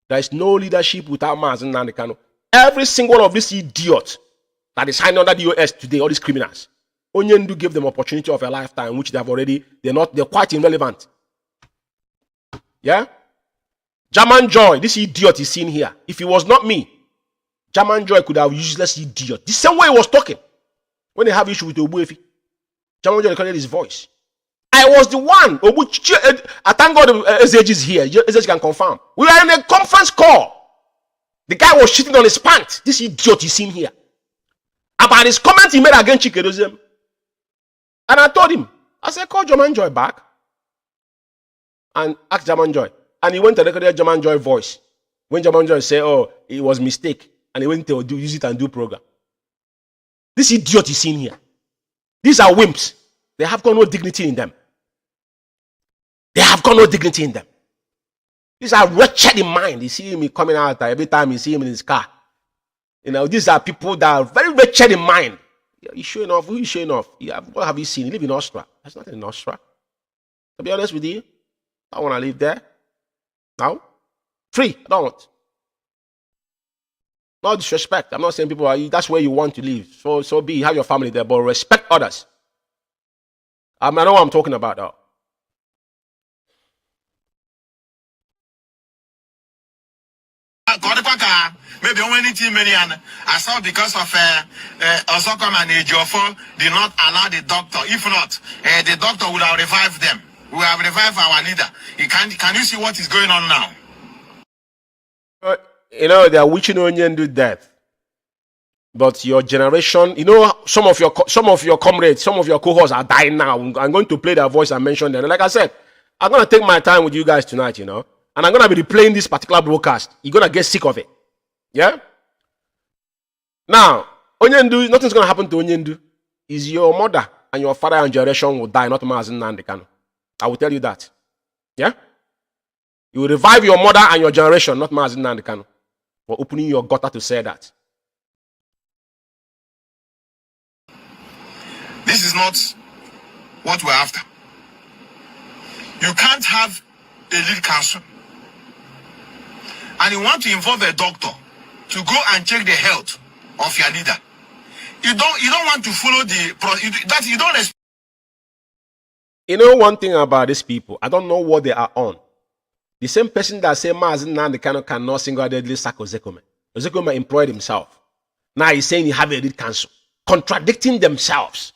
there is no leadership without Mazi Umeh. Every single one of these idiots that is signed under the US today, all these criminals, Onyendu gave them opportunity of a lifetime, which they're quite irrelevant. Yeah? German Joy, this idiot is seen here. If it was not me, German Joy could have useless idiot. The same way he was talking. When they have issue with Obuefi, German Joy recorded his voice. I was the one. I thank God SH is here. SH can confirm. We were in a conference call. The guy was shitting on his pants. This idiot is in here. About his comment he made against Chikedozie. And I told him, I said, call German Joy back. And ask German Joy. And he went to record German Joy voice. When German Joy said, oh, it was mistake. And he went to use it and do program. This idiot is in here. These are wimps. They have got no dignity in them. They have got no dignity in them. These are wretched in mind. You see me coming out every time you see him in his car. You know, these are people that are very wretched in mind. You showing off? Who you showing off? What have you seen? You live in Austria. There's nothing in Austria. To be honest with you, I don't want to live there. No. Free. I don't want. No disrespect. I'm not saying people are, that's where you want to live. So be, have your family there, but respect others. I know what I'm talking about though. Maybe only team I saw because of Osocom and Ejiofor did not allow the doctor. If not, the doctor would have revived them. We have revived our leader. Can you see what is going on now? You know, they are witching onion do death. But your generation, you know, some of your comrades, some of your cohorts are dying now. I'm going to play their voice and mention them. And like I said, I'm going to take my time with you guys tonight, you know. And I'm going to be replaying this particular broadcast. You're going to get sick of it. Yeah? Now, Onyendu, nothing's going to happen to Onyendu. Is your mother and your father and generation will die, not Mazi Nnamdi Kanu. I will tell you that. Yeah? You will revive your mother and your generation, not Mazi Nnamdi Kanu. For opening your gutter to say that. This is not what we're after. You can't have a lead council and you want to involve a doctor to go and check the health of your leader. You don't want to follow you don't expect. You know one thing about these people, I don't know what they are on. The same person that say Mazi Nnamdi Kanu cannot single-handedly sack Ozekome. Ozekome employed himself. Now he's saying he have a lead council. Contradicting themselves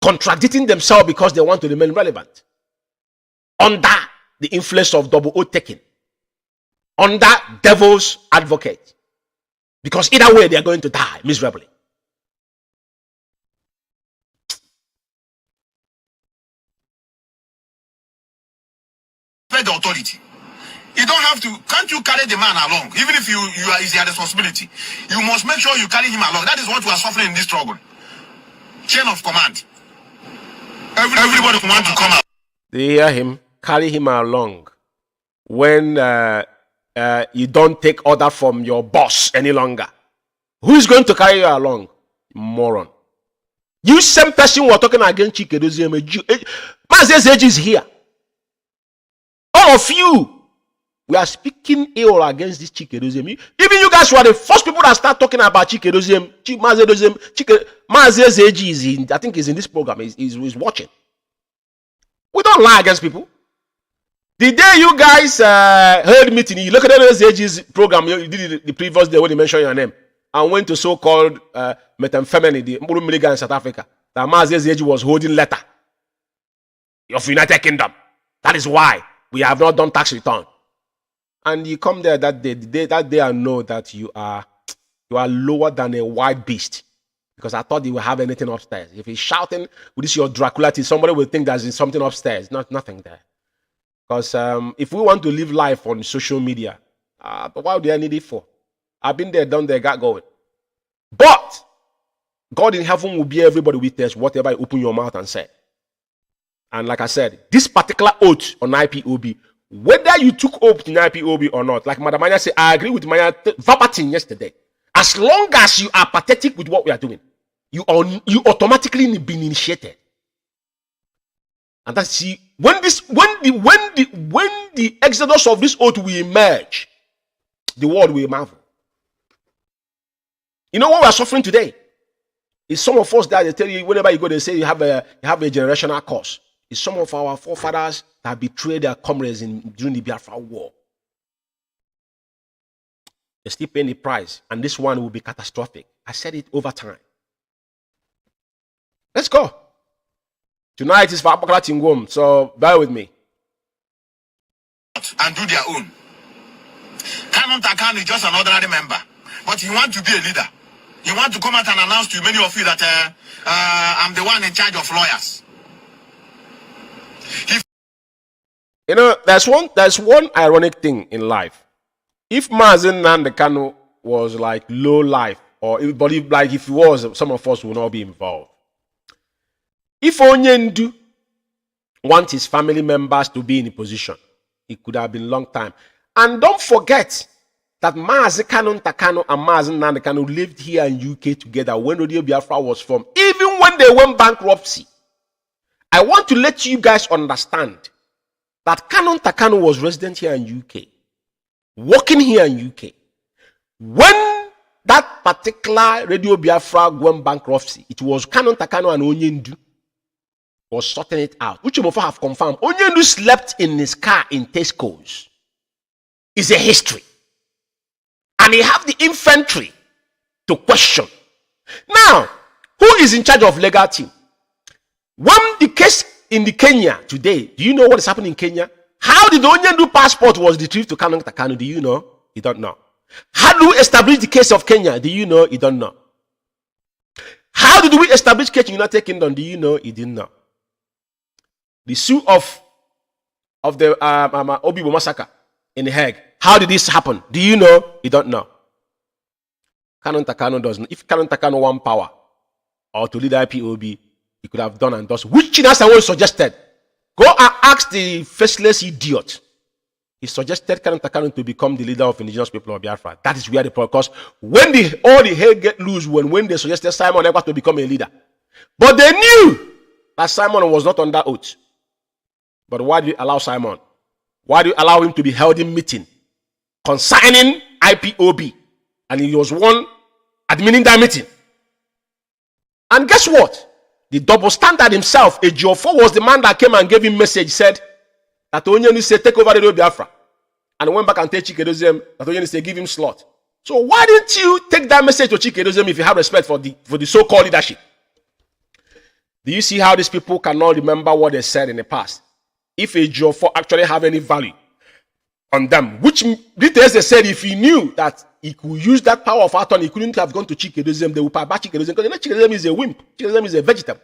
because they want to remain relevant. Under the influence of double O taking. Under devil's advocate. Because either way they are going to die miserably. The authority. You don't have to, can't you carry the man along? Even if is your responsibility. You must make sure you carry him along. That is what we are suffering in this struggle. Chain of command. Everybody wants to come out. They hear him, carry him along. When you don't take order from your boss any longer. Who is going to carry you along? Moron. You same person who are talking against Chikedozie. Mazi is here. All of you, we are speaking ill against this Chikedozie. Even you guys were the first people that start talking about Chikedozie. Mazi is in, I think he's in this program. He's watching. We don't lie against people. The day you guys heard meeting, you look at Mazi's program, you did it the previous day when you mentioned your name, and went to so-called methamphetamine, the Mbulu in South Africa, that Mazi was holding letter of United Kingdom. That is why we have not done tax return. And you come there that day I know that you are lower than a wild beast. Because I thought you would have anything upstairs. If he's shouting with this your Draculity, somebody will think there's something upstairs. Nothing there. Because if we want to live life on social media, why do I need it for? I've been there, done there, got going. But God in heaven will be everybody witness whatever you open your mouth and say. And like I said, this particular oath on IPOB, whether you took oath in IPOB or not, like Madam Maya said, I agree with Maya verbatim yesterday. As long as you are pathetic with what we are doing, you automatically be initiated. And that's when the exodus of this oath will emerge, the world will marvel. You know what we are suffering today? Is some of us that they tell you whenever you go, they say you have a generational curse. It's some of our forefathers that betrayed their comrades during the Biafra war. They're still paying the price, and this one will be catastrophic. I said it over time. Let's go. Tonight is for Apokala Tingwom, so bear with me. And do their own. Kanu is just an ordinary member, but he wants to be a leader. He wants to come out and announce to many of you that I'm the one in charge of lawyers. You know, there's one ironic thing in life. If Mazi Kanu was like low life, or if he was, some of us would not be involved. If Onyendu wants his family members to be in a position, it could have been a long time. And don't forget that Mazi Kanu and Mazi Kanu lived here in UK together when Radio Biafra was formed, even when they went bankruptcy. I want to let you guys understand that Kanu was resident here in UK, working here in UK. When that particular Radio Biafra went bankruptcy, it was Kanu and Onyendu was sorting it out, which you must have confirmed. Onyendu slept in his car in Tesco's. It's a history. And he have the infantry to question. Now, who is in charge of legal team? When the case in the Kenya today, do you know what is happening in Kenya? How did the Onyendu passport was retrieved to Kanu? Do you know? You don't know. How do we establish the case of Kenya? Do you know? You don't know. How did we establish case in United Kingdom? Do you know? You didn't know. The suit of the Obibo massacre in The Hague. How did this happen? Do you know? You don't know. Kanu doesn't. If Kanu want power or to lead IPOB, he could have done and does. Which Chinasa suggested? Go and ask the faceless idiot. He suggested Kanu to become the leader of indigenous people of Biafra. That is where the problem. Because when all the hell get loose when they suggested Simon Ekpa to become a leader. But they knew that Simon was not under oath. But why do you allow Simon? Why do you allow him to be held in meeting concerning IPOB? And he was one admitting that meeting. And guess what? The double standard himself, Ejiofor, was the man that came and gave him message, said that Onyendu said, take over the Biafra. And went back and tell Chikedozem that Onyendu said, give him slot. So why didn't you take that message to Chikedozem if you have respect for the so-called leadership? Do you see how these people cannot remember what they said in the past? If Ejiofor actually have any value on them, which details they said if he knew that he could use that power of attorney, he couldn't have gone to Chikedozem, they would buy Chikedozem, because Chikedozem is a wimp, Chikedozem is a vegetable.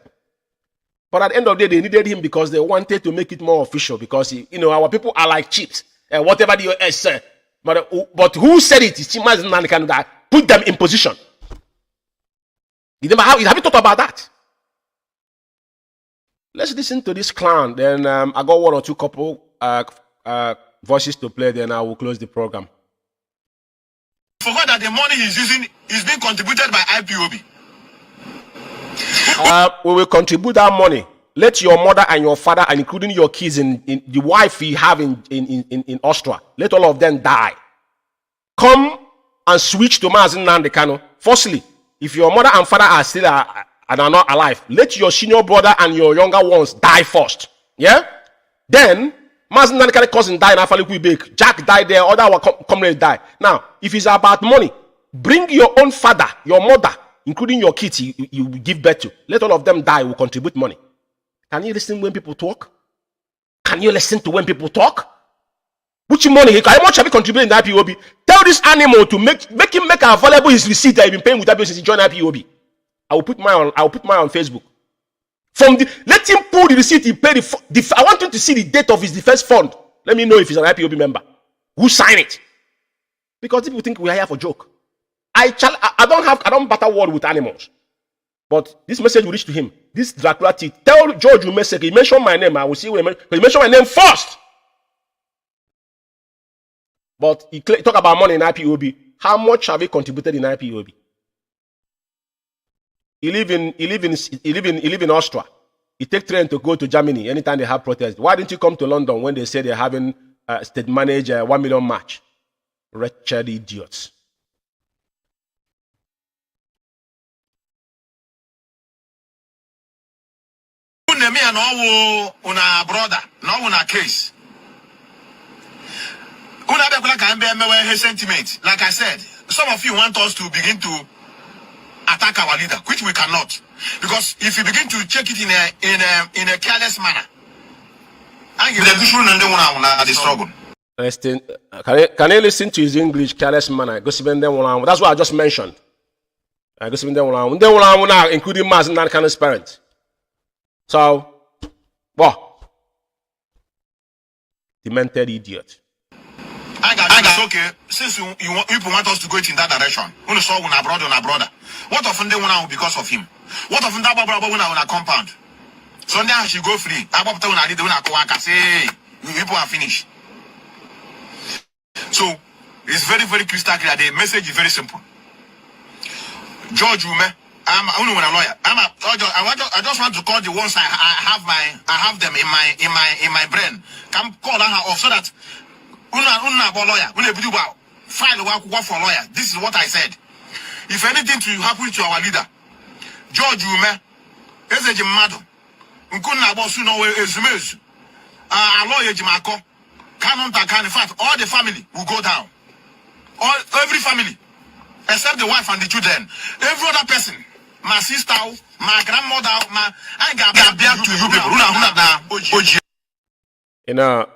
But at the end of the day, they needed him because they wanted to make it more official, because our people are like chips. Whatever the US said. But who said it? It's Mazi Kanu that put them in position. Have you thought about that? Let's listen to this clown. Then I got one or two couple voices to play. Then I will close the program. Forgot that the money he's using is being contributed by IPOB. We will contribute that money. Let your mother and your father, and including your kids in the wife you have in Austria, let all of them die. Come and switch to Mazi Kanu. Firstly, if your mother and father are still and are not alive, let your senior brother and your younger ones die first. Yeah? Then, Mazi Kanu cousin died in Afaliku. Jack died there, other our comrades died. Now, if it's about money, bring your own father, your mother, including your kids you give birth to. Let all of them die, will contribute money. Can you listen when people talk? Can you listen to when people talk? Which money? How much have you contributed in the IPOB? Tell this animal to make him make available his receipt that he's been paying with IPOB since he joined IPOB. I will put mine on Facebook. Let him pull the receipt he paid. I want him to see the date of his defense fund. Let me know if he's an IPOB member. Who signed it? Because people think we are here for joke. I don't battle word with animals. But this message will reach to him. This Dracula teeth. Tell George Umeh, he mentioned my name. I will see when he mentioned my name first. But he talk about money in IPOB. How much have he contributed in IPOB? He live in Austria. He take train to go to Germany anytime they have protests. Why didn't you come to London when they say they're having state managed 1 million march? Wretched idiots. Me and all una brother, no una case. His sentiment. Like I said, some of you want us to begin to attack our leader, which we cannot, because if you begin to check it in a careless manner, I give the struggle. Listen, can you listen to his English careless manner? That's what I just mentioned. Including Mazi and Kanu's parents. So, what? Demented idiot. I got okay. Since you want us to go in that direction, we saw our brother. What often they want because of him? What often that brother when I compound? So now she go free. I did when I go and say people are finished. So it's very, very crystal clear. The message is very simple. George Umeh, I'm only a lawyer. I just want to call the ones I have them in my brain. Come call her off so that lawyer. File work for lawyer. This is what I said. If anything to happen to our leader, George Umeh, Eze Mado, Nkuna Bosu no Ezumezu, our lawyer Jimako, Kanu, in fact, all the family will go down. Every family, except the wife and the children. Every other person, my sister, my grandmother, I got to you people. You know,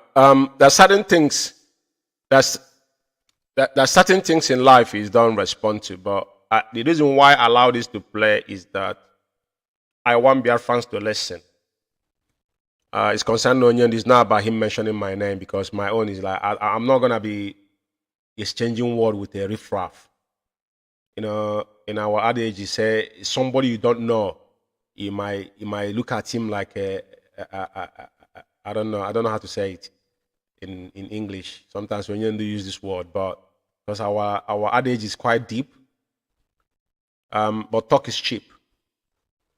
there are certain things that certain things in life is don't respond to, but the reason why I allow this to play is that I want Biafrans to listen. It's concerned Onion. It's not about him mentioning my name because my own is like I'm not gonna be exchanging word with a riffraff. You know, in our adage, you say somebody you don't know, you might look at him like I don't know how to say it in English. Sometimes when you use this word, but because our adage is quite deep, but talk is cheap.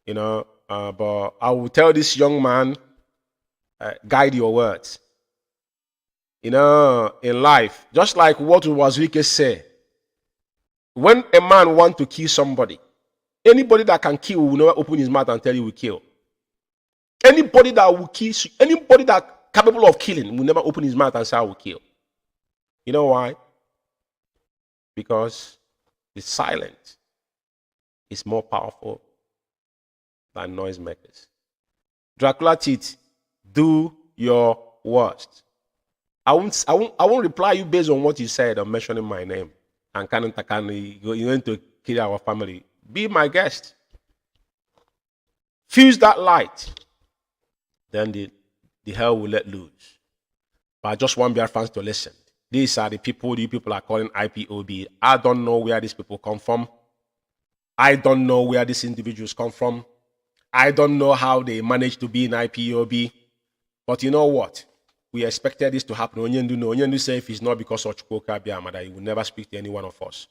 You know, but I will tell this young man, guide your words. You know, in life, just like what Wazuike said, when a man wants to kill somebody, anybody that can kill will never open his mouth and tell you will kill. Anybody that will kill, anybody that capable of killing will never open his mouth and say I will kill. You know why? Because the silent is more powerful than noisemakers. Dracula teeth, do your worst. I won't reply you based on what you said or mentioning my name. And Kanu, you're going to kill our family. Be my guest. Fuse that light. Then the hell will let loose. But I just want Biafrans to listen. These are the people you people are calling IPOB. I don't know where these people come from. I don't know where these individuals come from. I don't know how they managed to be in IPOB. But you know what? We expected this to happen. Onyendu say if it's not because of IKECHUKWU, that he will never speak to any one of us.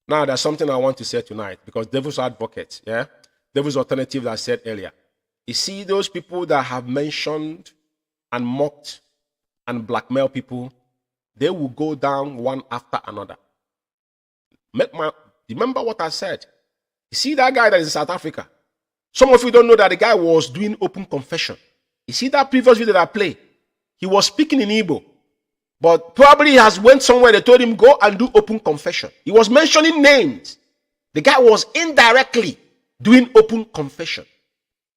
Now, there's something I want to say tonight, because devil's advocate, devil's alternative that I said earlier. You see those people that have mentioned and mocked and blackmailed people, they will go down one after another. Remember what I said. You see that guy that is in South Africa? Some of you don't know that the guy was doing open confession. You see that previous video that I played? He was speaking in Igbo, but probably he has went somewhere. They told him, go and do open confession. He was mentioning names. The guy was indirectly doing open confession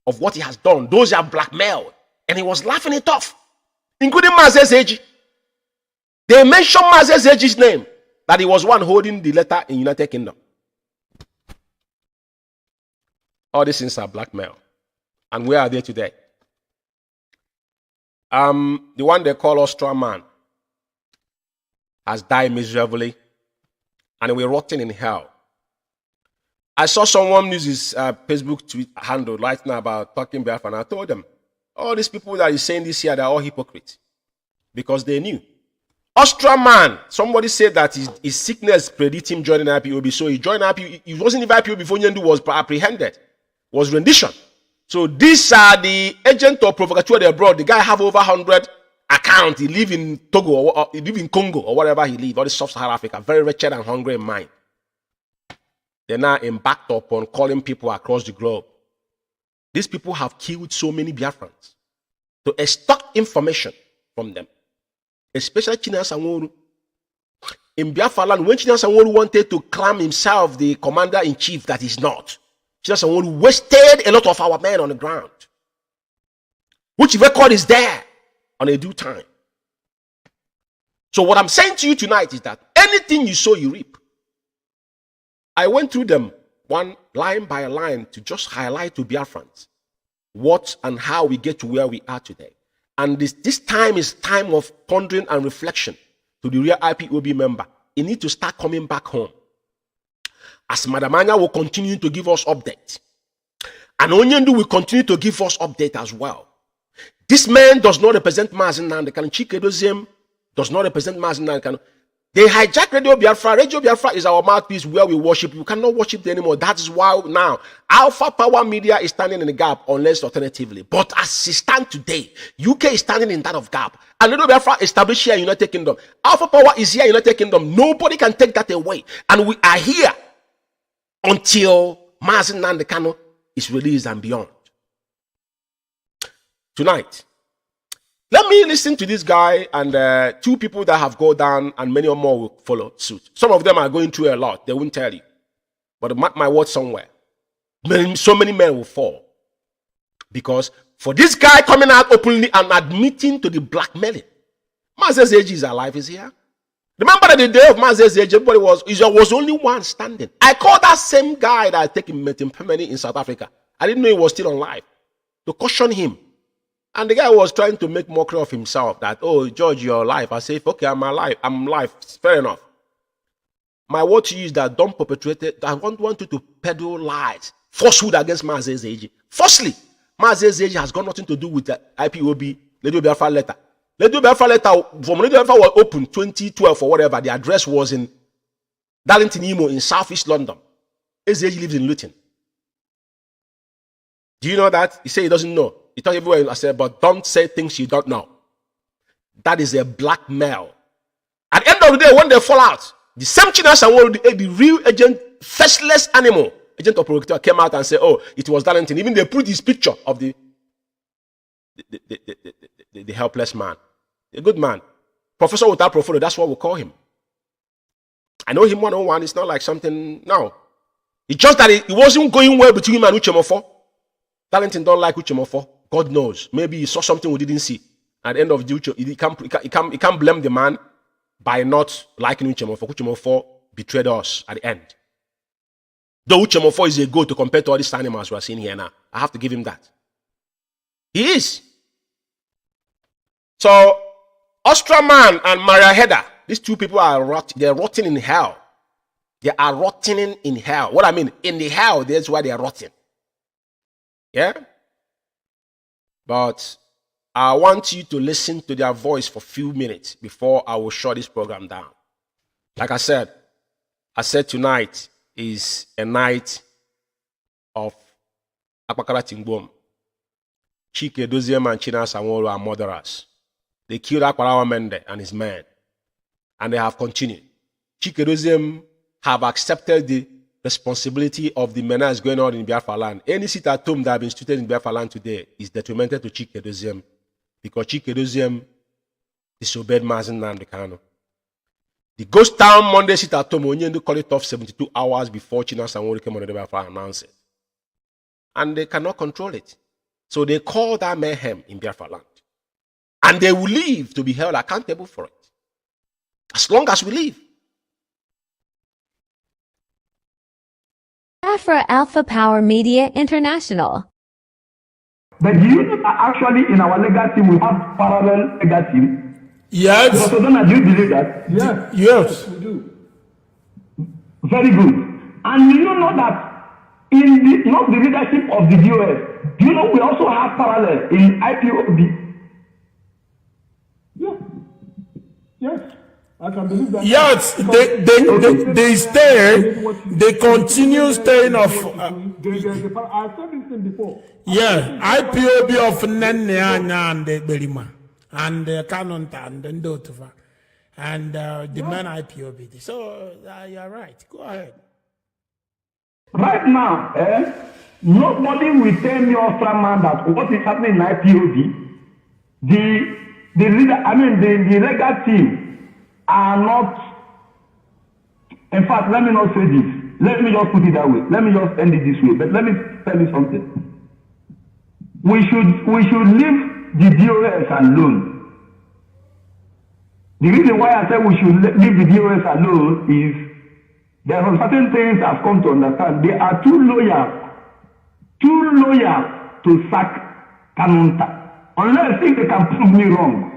of what he has done. Those are blackmailed. And he was laughing it off, including Mazi Umeh. They mentioned Mazi Umeh's name, that he was one holding the letter in United Kingdom. All these things are blackmail. And where are they today? The one they call Ostraman has died miserably, and we're rotting in hell. I saw someone use his Facebook tweet handle right now about talking Biafra, and I told them, all these people that is saying this here, they're all hypocrites, because they knew. Ostraman, somebody said that his sickness predicted him joining IPOB, so he joined IPOB. He wasn't in IPOB before Nyendu was apprehended, was rendition. So these are the agent of provocateur abroad. The guy have over 100 accounts. He live in Togo, or he live in Congo, or wherever he live, all the sub-Saharan Africa, very wretched and hungry in mind. They're now embarked upon calling people across the globe. These people have killed so many Biafrans to extract information from them, especially Chinasa Nworu. In Biafra land, when Chinasa Nworu wanted to claim himself the commander-in-chief that he's not, Chinasa Nworu wasted a lot of our men on the ground, which record is there on a due time. So what I'm saying to you tonight is that anything you sow, you reap. I went through them one line by line to just highlight to Biafrans what and how we get to where we are today. And this time is time of pondering and reflection to the real IPOB member. You need to start coming back home. As Madam Anya will continue to give us updates, and Onyendu will continue to give us update as well. This man does not represent Mazi Nnamdi Kanu. Chikedozie does not represent Mazi Nnamdi Kanu. They hijack Radio Biafra. Radio Biafra is our mouthpiece where we worship. You cannot worship them anymore. That is why now Alpha Power Media is standing in the gap, unless alternatively. But as it stands today, UK is standing in that of gap. And Radio Biafra established here in United Kingdom. Alpha Power is here in United Kingdom. Nobody can take that away. And we are here until Mazi Nnamdi Kanu is released and beyond. Tonight, let me listen to this guy and two people that have gone down, and many more will follow suit. Some of them are going through a lot. They won't tell you. But mark my word somewhere. So many men will fall. Because for this guy coming out openly and admitting to the blackmailing, Mazi's age is alive, is here. Remember that the day of Mazi's age, everybody was only one standing. I called that same guy that I take him permanently in South Africa. I didn't know he was still alive. To caution him. And the guy was trying to make mockery of himself that, oh, George, you're alive. I say, okay, I'm alive. I'm alive. Fair enough. My word to you is that don't perpetuate it. I want you to peddle lies, falsehood against Mazi's age. Firstly, Mazi's age has got nothing to do with the IPOB, Radio Biafra letter. Radio Biafra letter, from Radio Biafra was open 2012 or whatever. The address was in Darlington, Imo, in Southeast London. His age lives in Luton. Do you know that? He said he doesn't know. He told everywhere. I said, but don't say things you don't know. That is a blackmail. At the end of the day, when they fall out, the same Chinas and the real agent, faceless animal, agent of procurator, came out and said, oh, it was Darlington. Even they put his picture of the helpless man. A good man. Professor without portfolio, that's what we call him. I know him one-on-one. It's not like something, no. It's just that it wasn't going well between him and Uchemofo. Darlington don't like Uchemofo. God knows. Maybe he saw something we didn't see. At the end of the day, he can't blame the man by not liking Uchemofo. Uchemofo betrayed us at the end. Though Uchemofo is a goat to compare to all these animals we are seeing here now. I have to give him that. He is. So, Ostraman and Maria Hedda, these two people are they're rotting in hell. They are rotting in hell. What I mean, in the hell, that's why they are rotting. Yeah? But I want you to listen to their voice for a few minutes before I will shut this program down. Like I said tonight is a night of Akpakara Tingbom. Chikedozie and Chinas Anwolu are murderers. They killed Akparawa Mende and his men. And they have continued. Chikedozie have accepted the responsibility of the menace going on in Biafra land. Any seat at home that have been instituted in Biafra land today is detrimental to Chikedozie because Chikedozie disobeyed Mazi Nnamdi Kanu. The ghost town Monday sit at home, Onyendu call it off 72 hours before Chinas Anwolu came on the Biafra and announced it. And they cannot control it. So they call that mayhem in Biafra land. And they will live to be held accountable for it. As long as we live. Biafra Alpha Power Media International. But do you know that actually in our legal team we have parallel legal team? Yes. So do you believe that? Yes. Yes, we do. Very good. And you know that in not the leadership of the DOS, do you know we also have parallel in IPOB? Yeah. Yes. I can believe that. Yes, they stay, they continue staying of. I said this thing before. Yeah, IPOB of Nene and the Belima and the Kanu and the Ndotova and the man IPOB. So you're right. Go ahead. Right now, nobody will tell me or man that what is happening in IPOB, the leader, I mean the legal team are not, in fact, let me not say this. Let me just put it that way. Let me just end it this way. But let me tell you something. We should leave the DOS alone. The reason why I said we should leave the DOS alone is there are certain things I've come to understand. They are too loyal to sack Kanunta. Unless if they can prove me wrong.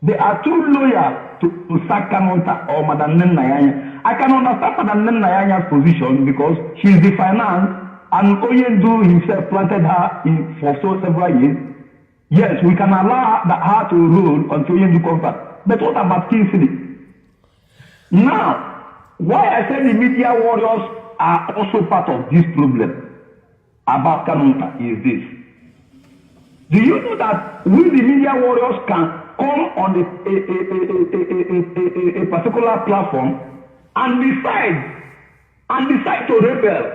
They are too loyal to sack Kanunta or Madam Nayanya. I can understand Madam Nayanya's position because she's the finance and Oyendu himself planted her in for several years. Yes, we can allow her to rule until Oyendu comes back. But what about Kingsley? Now, why I said the media warriors are also part of this problem about Kanunta is this. Do you know that we the media warriors can come on a particular platform and decide to rebel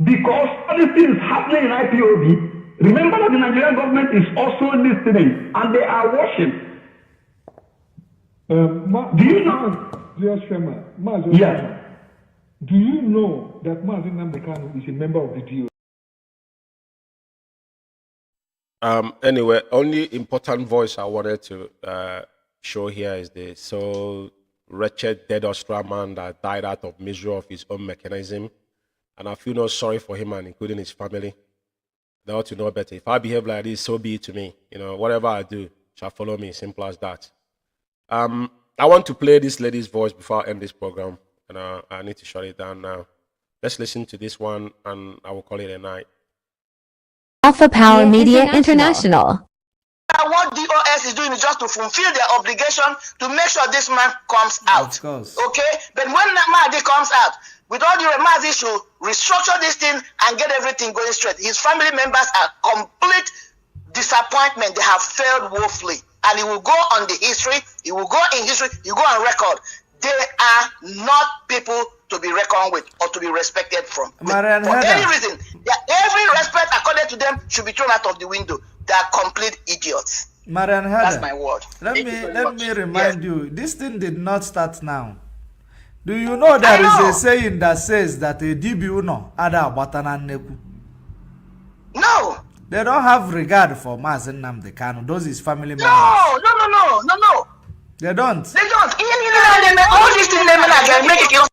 because all these things happening in IPOB? Remember that the Nigerian government is also listening and they are watching. Do you know? Yes, Shema. Yes. Do you know that Mazi Kanu is a member of the DO? Anyway, only important voice I wanted to show here is the so wretched dead Australian man that died out of misery of his own mechanism. And I feel no sorry for him and including his family. They ought to know better. If I behave like this, so be it to me. You know, whatever I do shall follow me. Simple as that. I want to play this lady's voice before I end this program. And I need to shut it down now. Let's listen to this one and I will call it a night. Alpha Power Media International. What DOS is doing is just to fulfill their obligation to make sure this man comes out. Okay? But when Mazi comes out, with all the Mazi should restructure this thing and get everything going straight. His family members are complete disappointment. They have failed woefully. And he will go on the history, he will go in history, he will go on record. They are not people to be reckoned with or to be respected from. For any reason, every respect accorded to them should be thrown out of the window. They are complete idiots. That's my word. Let me remind you, this thing did not start now. Do you know there is a saying that says that a dibuno ada batana neku? No. They don't have regard for Mazi Nnamdi Kanu. Those his family members. No. They don't. They don't. All these things they make it.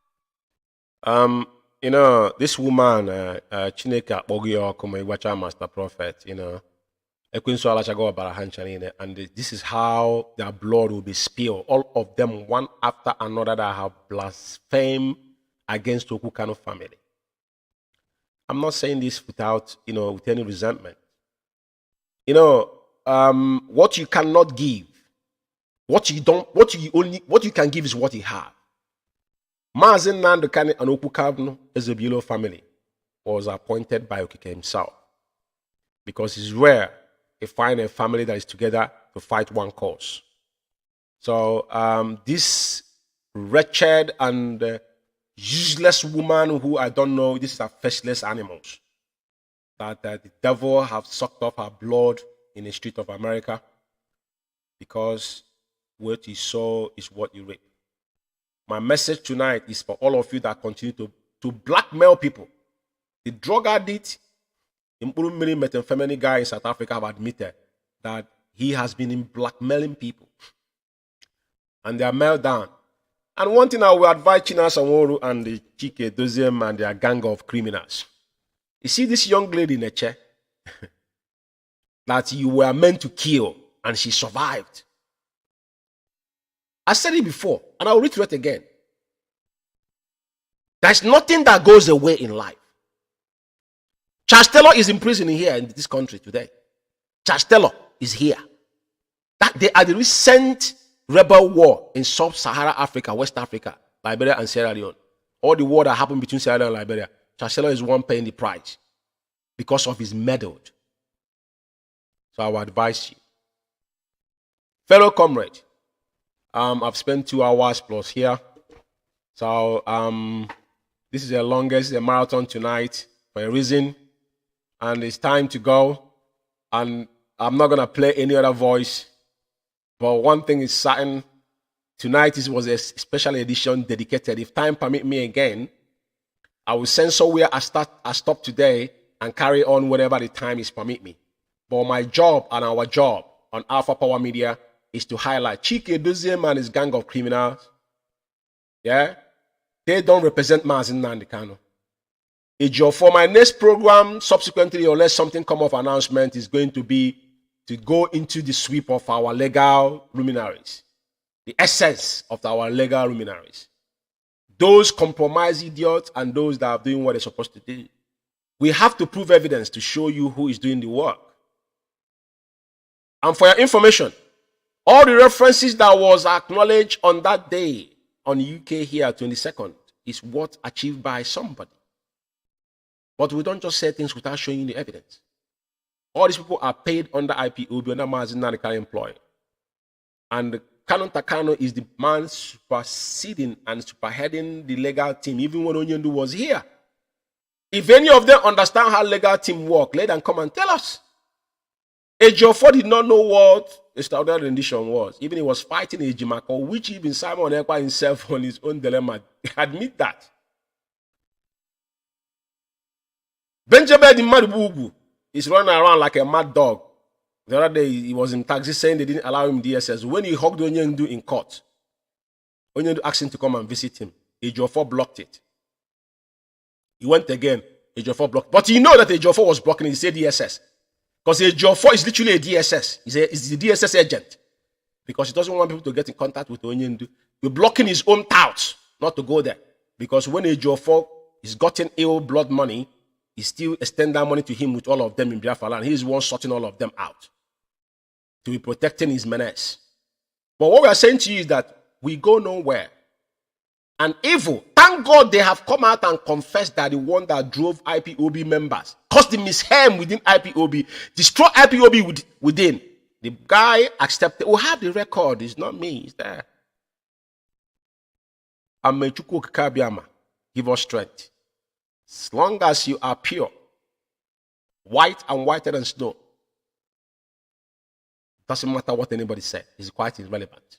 You know, this woman, Chineke Akpogio Kumaiwacha Master Prophet, you know, and this is how their blood will be spilled. All of them, one after another, that have blasphemed against Oku Kanu family. I'm not saying this without, you know, with any resentment. You know, what you cannot give, what you can give is what you have. Mazi Nnamdi Kanu and Oku Kanu Ezebilo family was appointed by Okike himself because it's rare to find a family that is together to fight one cause. So this wretched and useless woman who I don't know, these are faceless animals that the devil have sucked off her blood in the street of America because what you sow is what you reap. My message tonight is for all of you that continue to blackmail people. The drug addict, the methamphetamine guy in South Africa have admitted that he has been in blackmailing people. And they are mailed down. And one thing I will advise China Sanworu and the Chike Doziem and their gang of criminals. You see this young lady in a chair that you were meant to kill and she survived. I said it before and I will reiterate again. There's nothing that goes away in life. Charles Taylor is in prison here in this country today. Charles Taylor is here. That they are the recent rebel war in sub-Sahara Africa, West Africa, Liberia and Sierra Leone. All the war that happened between Sierra Leone and Liberia. Charles Taylor is one paying the price because of his meddled. So I will advise you. Fellow comrade, I've spent 2 hours plus here. So this is the longest marathon tonight for a reason. And it's time to go. And I'm not going to play any other voice. But one thing is certain. Tonight was a special edition dedicated. If time permit me again, I will censor where I stop today and carry on whenever the time is permit me. But my job and our job on Alpha Power Media is to highlight Chike Doziem and his gang of criminals. Yeah? They don't represent Mazi Nnamdi Kanu. For my next program, subsequently, unless something come of announcement, is going to be to go into the sweep of our legal luminaries, the essence of our legal luminaries, those compromised idiots and those that are doing what they're supposed to do. We have to prove evidence to show you who is doing the work. And for your information, all the references that was acknowledged on that day on UK here, 22nd, is what achieved by somebody. But we don't just say things without showing you the evidence. All these people are paid under IPOB, under Mazi Nnamdi Kanu employee. And Kanu is the man superseding and superheading the legal team, even when Onyendu was here. If any of them understand how legal team work, let them come and tell us. Ejiofor did not know what extraordinary rendition was. Even he was fighting Ejimako, which even Simon Ekpa himself on his own dilemma admit that. Benjamin Madubugu is running around like a mad dog. The other day he was in taxi saying they didn't allow him DSS. When he hugged Onyendu in court, Onyendu asked him to come and visit him. Ejiofor blocked it. He went again. Ejiofor blocked. But you know that Ejiofor was blocking it. He said DSS. Because Ejiofor is literally a DSS. He's the DSS agent. Because he doesn't want people to get in contact with Onyendu. We're blocking his own touts not to go there. Because when Ejiofor is gotten ill blood money, he still extend that money to him with all of them in Biafra land. He is the one sorting all of them out to be protecting his menace. But what we are saying to you is that we go nowhere. And evil, thank God they have come out and confessed that the one that drove IPOB members, caused the mishem within IPOB, destroy IPOB within. The guy accepted. We have the record. It's not me. It's there. IKECHUKWU, give us strength. As long as you are pure, white and whiter than snow, doesn't matter what anybody said. It's quite irrelevant.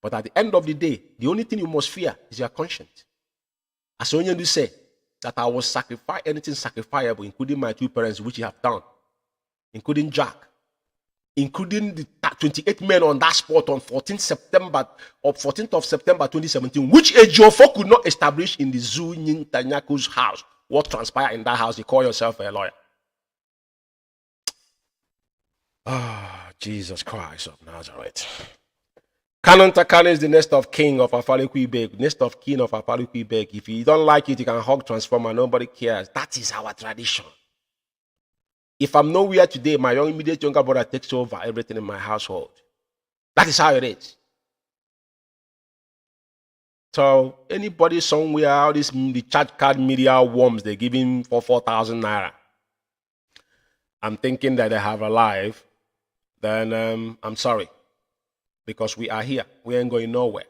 But at the end of the day, the only thing you must fear is your conscience. As Onyendu said, that I will sacrifice anything sacrificable, including my two parents, which you have done, including Jack, including the 28 men on that spot on 14th of September 2017, which Ejiofor could not establish in the Zoo Nyanyaku's house. What transpired in that house? You call yourself a lawyer. Ah, Jesus Christ of Nazareth. Kanu is the next of king of Afalikwibeg, next of king of Afalikwibeg. If you don't like it, you can hug transformer. Nobody cares. That is our tradition. If I'm nowhere today, my immediate younger brother takes over everything in my household. That is how it is. So anybody somewhere, all these the chat card media worms, they give him for 4,000 naira. I'm thinking that they have a life. Then I'm sorry. Because we are here. We ain't going nowhere.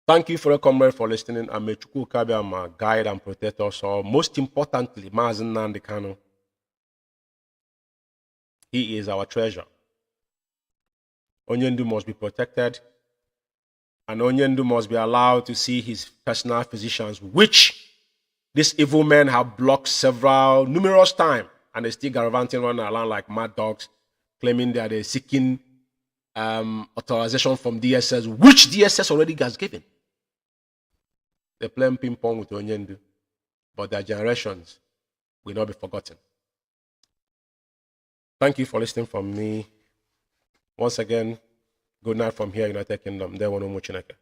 Thank you for your comment, for listening. And may IKECHUKWU be my guide and protector. So most importantly, Mazi Nnamdi Kanu, he is our treasure. Onyendu must be protected. And Onyendu must be allowed to see his personal physicians, which these evil men have blocked numerous times. And they still gallivanting running around like mad dogs, claiming that they're seeking authorization from DSS, which DSS already has given. They're playing ping pong with Onyendu, but their generations will not be forgotten. Thank you for listening from me. Once again, good night from here, United Kingdom. There, one more Chineke.